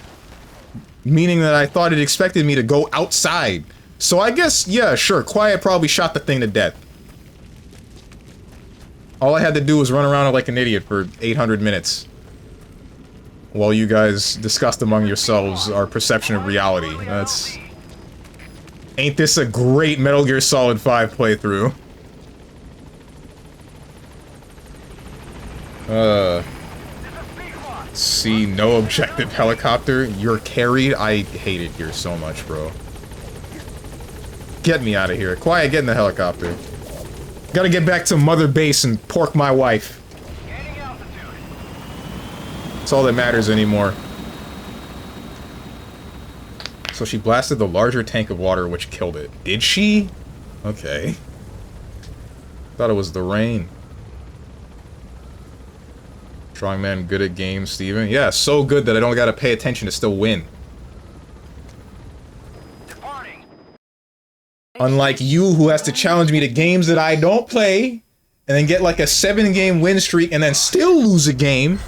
Meaning that I thought it expected me to go outside. So I guess, yeah, sure, Quiet probably shot the thing to death. All I had to do was run around like an idiot for 800 minutes. While you guys discussed among yourselves our perception of reality. That's... Ain't this a great Metal Gear Solid 5 playthrough? See, no objective helicopter. You're carried. I hate it here so much, bro. Get me out of here. Quiet, get in the helicopter. Gotta get back to Mother Base and pork my wife. That's all that matters anymore. So she blasted the larger tank of water, which killed it. Did she? Okay. Thought it was the rain. Strongman good at games, Steven. Yeah, so good that I don't gotta pay attention to still win. Unlike you, who has to challenge me to games that I don't play, and then get like a 7-game win streak, and then still lose a game.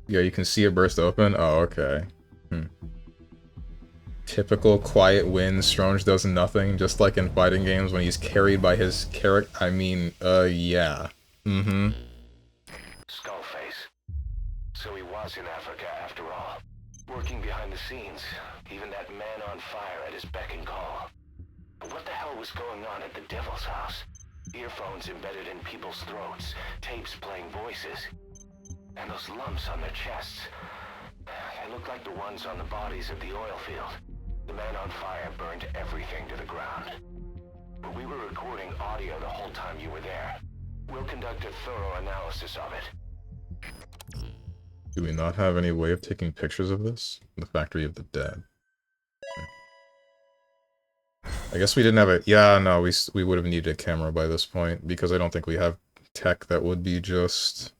Yeah, you can see it burst open. Oh, okay. Typical quiet wins. Stronge does nothing, just like in fighting games when he's carried by his character. I mean, yeah. Skullface. So he was in Africa after all. Working behind the scenes. Even that man on fire at his beck and call. But what the hell was going on at the Devil's house? Earphones embedded in people's throats. Tapes playing voices. And those lumps on their chests. They looked like the ones on the bodies at the oil field. The man on fire burned everything to the ground. But we were recording audio the whole time you were there. We'll conduct a thorough analysis of it. Do we not have any way of taking pictures of this? The Factory of the Dead. I guess we didn't have a... Yeah, no, we would have needed a camera by this point, because I don't think we have tech that would be just...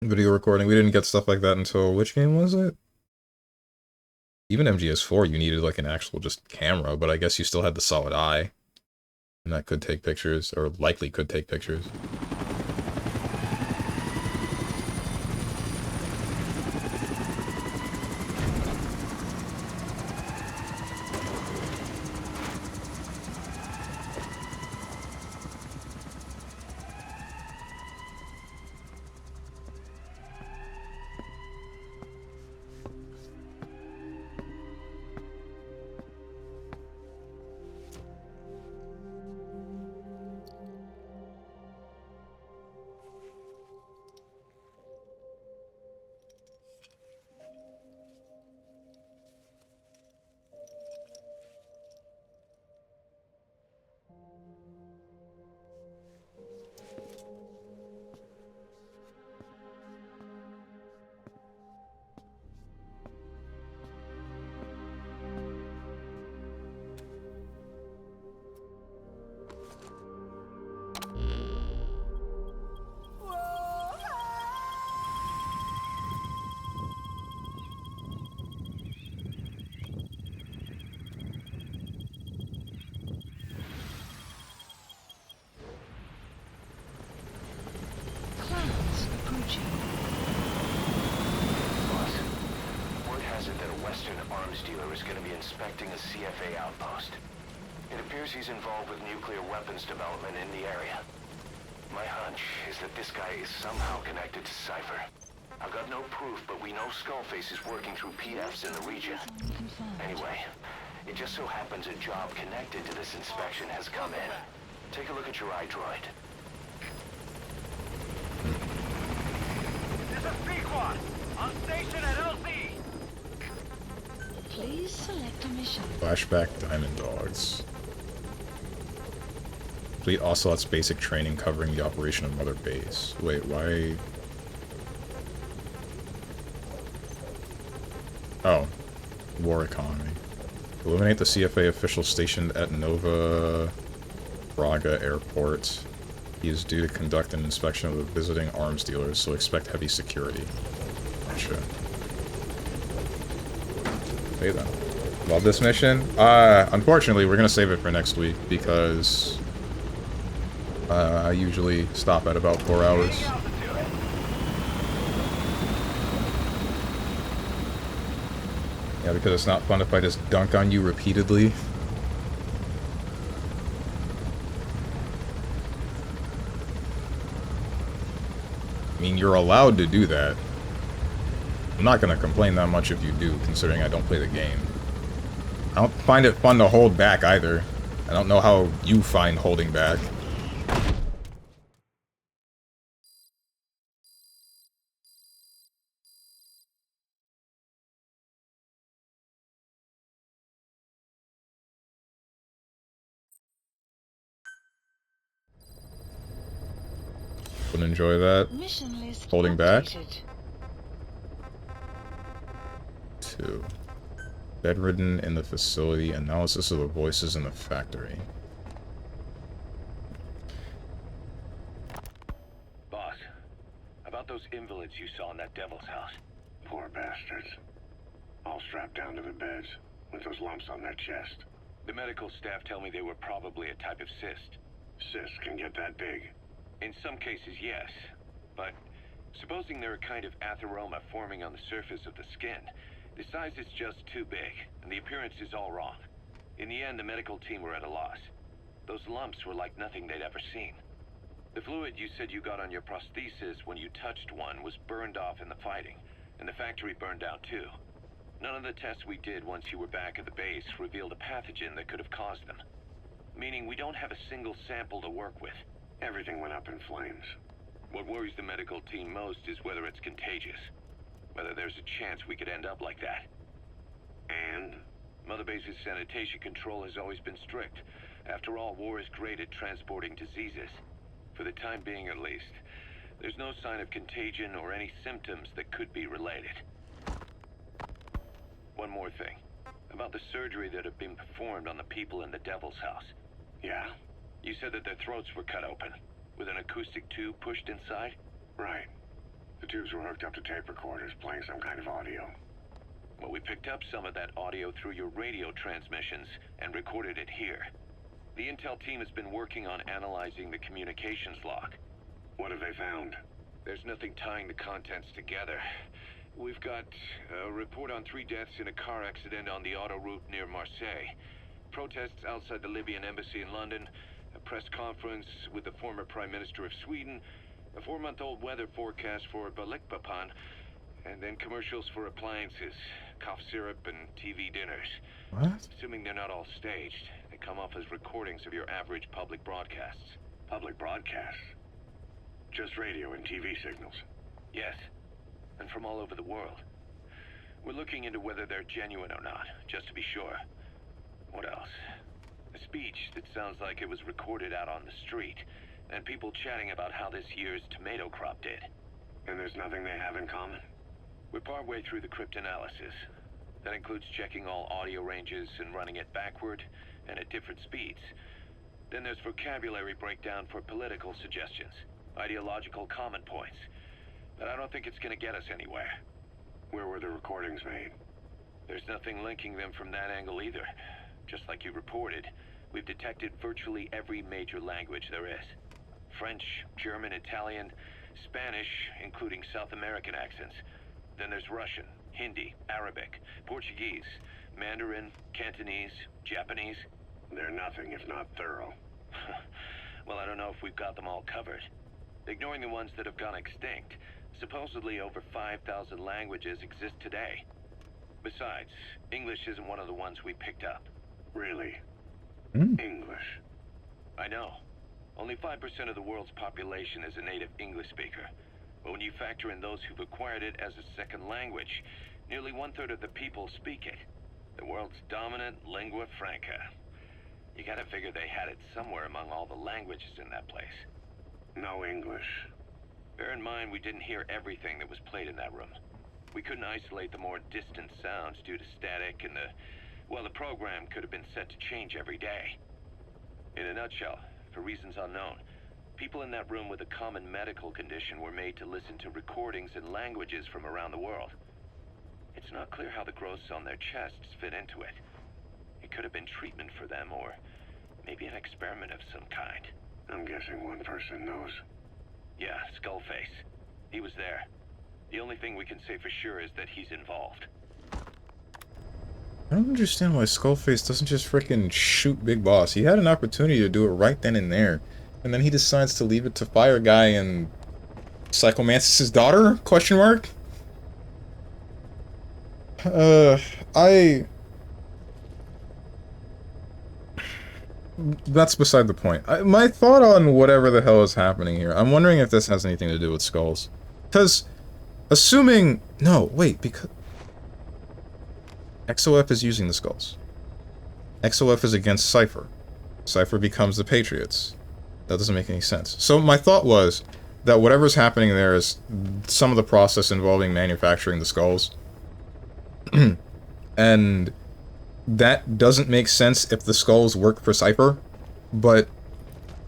video recording. We didn't get stuff like that until... Which game was it? Even MGS4, you needed like an actual just camera, but I guess you still had the solid eye. And that could take pictures, or likely could take pictures. dealer is going to be inspecting a CFA outpost. It appears he's involved with nuclear weapons development in the area. My hunch is that this guy is somehow connected to Cypher. I've got no proof, but we know Skullface is working through PFs in the region. Anyway, it just so happens a job connected to this inspection has come in. Take a look at your iDroid. This is Pequod, on station at LZ. Please select a mission. Flashback Diamond Dogs. Complete Ocelot's basic training covering the operation of Mother Base. Wait, why? Oh. War economy. Eliminate the CFA official stationed at Nova Braga Airport. He is due to conduct an inspection of the visiting arms dealers, so expect heavy security. Gotcha. Okay then. Love this mission. Unfortunately, we're gonna save it for next week because I usually stop at about 4 hours. Yeah, because it's not fun if I just dunk on you repeatedly. I mean, you're allowed to do that. I'm not gonna complain that much if you do, considering I don't play the game. I don't find it fun to hold back either. I don't know how you find holding back. Would enjoy that. Mission list Holding back. updated. 2. Bedridden in the facility. Analysis of the voices in the factory. Boss, about those invalids you saw in that devil's house. Poor bastards. All strapped down to the beds, with those lumps on their chest. The medical staff tell me they were probably a type of cyst. Cysts can get that big. In some cases, yes. But supposing they're a kind of atheroma forming on the surface of the skin, the size is just too big, and the appearance is all wrong. In the end, the medical team were at a loss. Those lumps were like nothing they'd ever seen. The fluid you said you got on your prosthesis when you touched one was burned off in the fighting, and the factory burned down too. None of the tests we did once you were back at the base revealed a pathogen that could have caused them. Meaning we don't have a single sample to work with. Everything went up in flames. What worries the medical team most is whether it's contagious. Whether there's a chance we could end up like that. And? Mother Base's sanitation control has always been strict. After all, war is great at transporting diseases. For the time being, at least. There's no sign of contagion or any symptoms that could be related. One more thing. About the surgery that had been performed on the people in the Devil's House. Yeah? You said that their throats were cut open, with an acoustic tube pushed inside? Right. The tubes were hooked up to tape recorders, playing some kind of audio. Well, we picked up some of that audio through your radio transmissions and recorded it here. The intel team has been working on analyzing the communications log. What have they found? There's nothing tying the contents together. We've got a report on 3 deaths in a car accident on the autoroute near Marseille. Protests outside the Libyan embassy in London. A press conference with the former Prime Minister of Sweden. A 4-month-old weather forecast for Balikpapan. And then commercials for appliances, cough syrup, and TV dinners. What? Assuming they're not all staged, they come off as recordings of your average public broadcasts. Public broadcasts? Just radio and TV signals? Yes. And from all over the world. We're looking into whether they're genuine or not, just to be sure. What else? A speech that sounds like it was recorded out on the street, and people chatting about how this year's tomato crop did. And there's nothing they have in common? We're partway through the cryptanalysis. That includes checking all audio ranges and running it backward and at different speeds. Then there's vocabulary breakdown for political suggestions, ideological comment points. But I don't think it's gonna get us anywhere. Where were the recordings made? There's nothing linking them from that angle either. Just like you reported, we've detected virtually every major language there is. French, German, Italian, Spanish, including South American accents. Then there's Russian, Hindi, Arabic, Portuguese, Mandarin, Cantonese, Japanese? They're nothing if not thorough. Well, I don't know if we've got them all covered. Ignoring the ones that have gone extinct, supposedly over 5,000 languages exist today. Besides, English isn't one of the ones we picked up. Really? Mm. English? I know. Only 5% of the world's population is a native English speaker. But when you factor in those who've acquired it as a second language, nearly 1/3 of the people speak it. The world's dominant lingua franca. You gotta figure they had it somewhere among all the languages in that place. No English. Bear in mind, we didn't hear everything that was played in that room. We couldn't isolate the more distant sounds due to static, and the program could have been set to change every day. In a nutshell, for reasons unknown, people in that room with a common medical condition were made to listen to recordings in languages from around the world. It's not clear how the growths on their chests fit into it. It could have been treatment for them, or maybe an experiment of some kind. I'm guessing one person knows. Yeah, Skullface. He was there. The only thing we can say for sure is that he's involved. I don't understand why Skullface doesn't just frickin' shoot Big Boss. He had an opportunity to do it right then and there. And then he decides to leave it to Fire Guy and Psychomantis' daughter? Question mark? That's beside the point. My thought on whatever the hell is happening here, I'm wondering if this has anything to do with Skulls. Because, assuming... No, wait, because... XOF is using the Skulls. XOF is against Cypher. Cypher becomes the Patriots. That doesn't make any sense. So my thought was that whatever's happening there is some of the process involving manufacturing the Skulls. And that doesn't make sense if the Skulls work for Cypher, but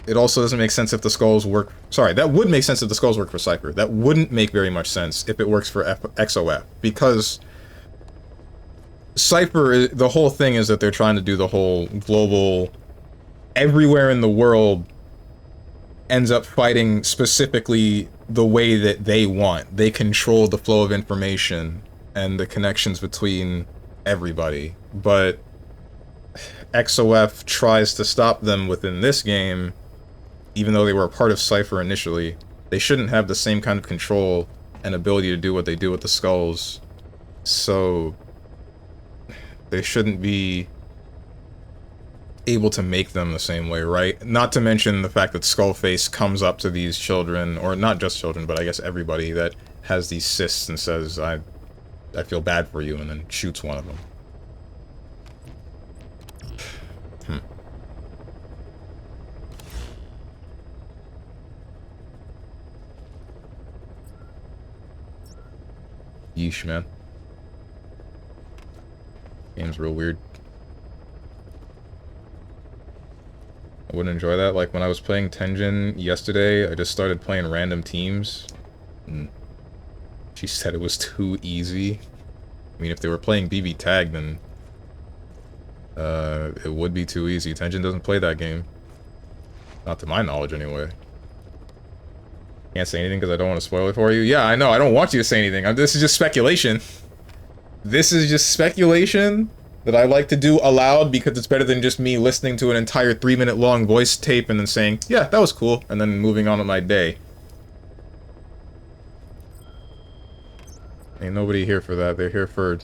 it also doesn't make sense if the Skulls work... Sorry, that would make sense if the Skulls work for Cypher. That wouldn't make very much sense if it works for XOF, because Cypher, the whole thing is that they're trying to do the whole global... Everywhere in the world ends up fighting specifically the way that they want. They control the flow of information and the connections between everybody, but XOF tries to stop them within this game, even though they were a part of Cypher initially. They shouldn't have the same kind of control and ability to do what they do with the Skulls, so they shouldn't be able to make them the same way, right? Not to mention the fact that Skullface comes up to these children, or not just children, but I guess everybody that has these cysts and says, I feel bad for you, and then shoots one of them. Yeesh, man. Game's real weird. I wouldn't enjoy that. Like, when I was playing Tenjin yesterday, I just started playing random teams. And she said it was too easy. I mean, if they were playing BB Tag, then it would be too easy. Tenjin doesn't play that game. Not to my knowledge, anyway. Can't say anything because I don't want to spoil it for you. Yeah, I know. I don't want you to say anything. This is just speculation. This is just speculation that I like to do aloud because it's better than just me listening to an entire 3-minute long voice tape and then saying, yeah, that was cool, and then moving on with my day. Ain't nobody here for that. They're here for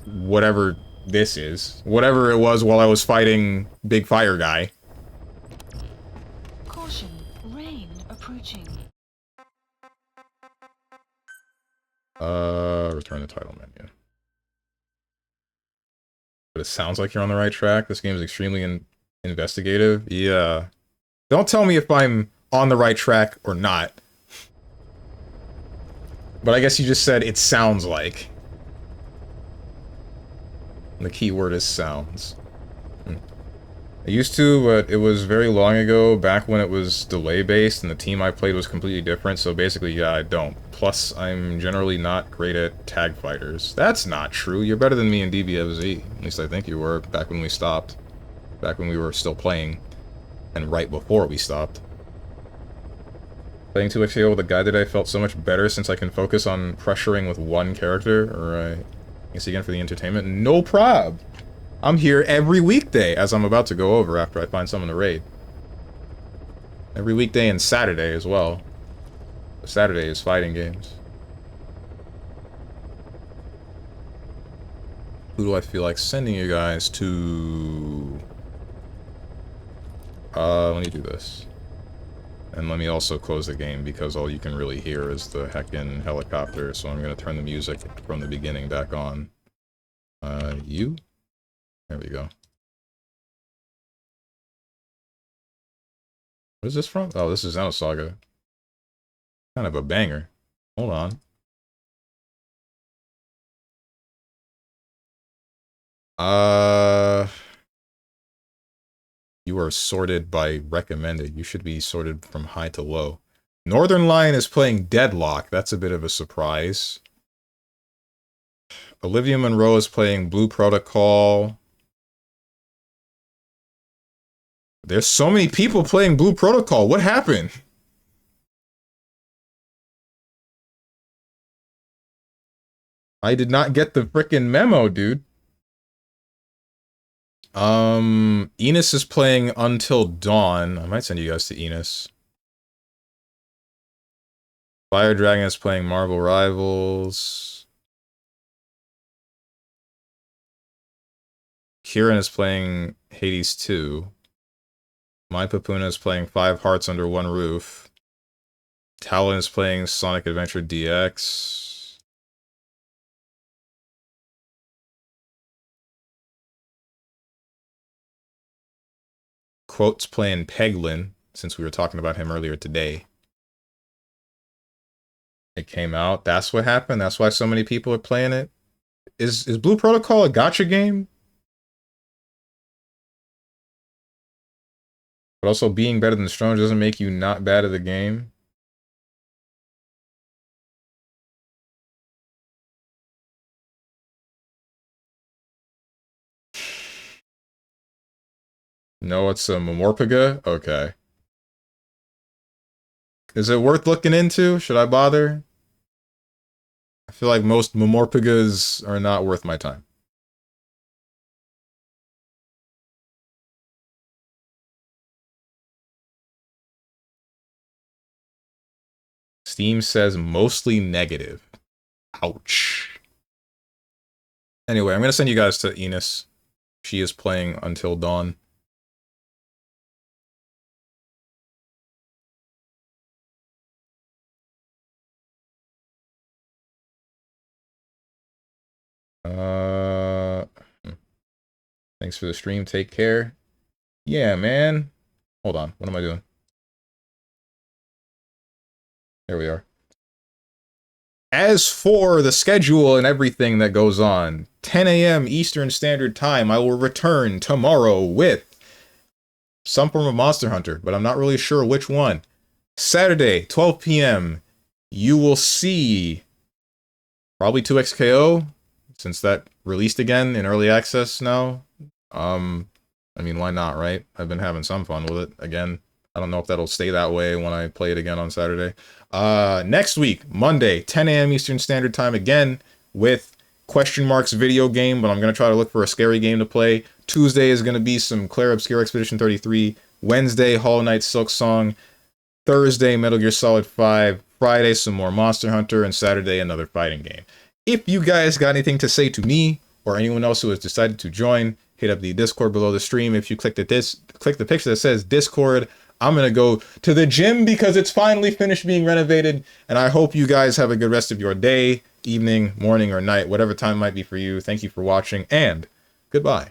whatever this is. Whatever it was while I was fighting Big Fire Guy. Caution, rain approaching. Return the title menu. But it sounds like you're on the right track. This game is extremely investigative. Yeah. Don't tell me if I'm on the right track or not. But I guess you just said it sounds like. And the key word is sounds. I used to, but it was very long ago, back when it was delay-based, and the team I played was completely different, so basically, yeah, I don't. Plus, I'm generally not great at tag fighters. That's not true. You're better than me in DBFZ. At least I think you were, back when we stopped. Back when we were still playing. And right before we stopped. Playing 2XAO with a guy today felt so much better since I can focus on pressuring with one character. Right. Thanks again for the entertainment. No prob. I'm here every weekday, as I'm about to go over after I find someone to raid. Every weekday and Saturday as well. Saturday is fighting games. Who do I feel like sending you guys to? Let me do this. And let me also close the game because all you can really hear is the heckin' helicopter, so I'm gonna turn the music from the beginning back on. You? There we go. What is this from? Oh, this is Xenosaga. Kind of a banger. Hold on. You are sorted by recommended. You should be sorted from high to low. Northern Lion is playing Deadlock. That's a bit of a surprise. Olivia Monroe is playing Blue Protocol. There's so many people playing Blue Protocol. What happened? I did not get the frickin' memo, dude. Enos is playing Until Dawn. I might send you guys to Enos. Fire Dragon is playing Marvel Rivals. Kieran is playing Hades 2. My Papuna is playing 5 Hearts Under One Roof. Talon is playing Sonic Adventure DX. Quote's playing Peglin, since we were talking about him earlier today. It came out. That's what happened. That's why so many people are playing it. Is Blue Protocol a gacha game? But also being better than Strong doesn't make you not bad at the game. No, it's a Momorpaga? Okay. Is it worth looking into? Should I bother? I feel like most Momorpagas are not worth my time. Steam says mostly negative. Ouch. Anyway, I'm going to send you guys to Enos. She is playing Until Dawn. Thanks for the stream. Take care. Yeah, man. Hold on. What am I doing? There we are. As for the schedule and everything that goes on, 10 a.m. Eastern Standard Time, I will return tomorrow with some form of Monster Hunter, but I'm not really sure which one. Saturday, 12 p.m., you will see probably 2XKO, since that released again in early access now. I mean, why not, right? I've been having some fun with it. Again, I don't know if that'll stay that way when I play it again on Saturday. Next week, Monday, 10 a.m. Eastern Standard Time again with Question Marks video game, but I'm going to try to look for a scary game to play. Tuesday is going to be some Claire Obscure Expedition 33. Wednesday, Hollow Knight Silk Song. Thursday, Metal Gear Solid 5. Friday, some more Monster Hunter. And Saturday, another fighting game. If you guys got anything to say to me or anyone else who has decided to join, hit up the Discord below the stream. If you click the picture that says Discord, I'm going to go to the gym because it's finally finished being renovated. And I hope you guys have a good rest of your day, evening, morning, or night, whatever time might be for you. Thank you for watching, and goodbye.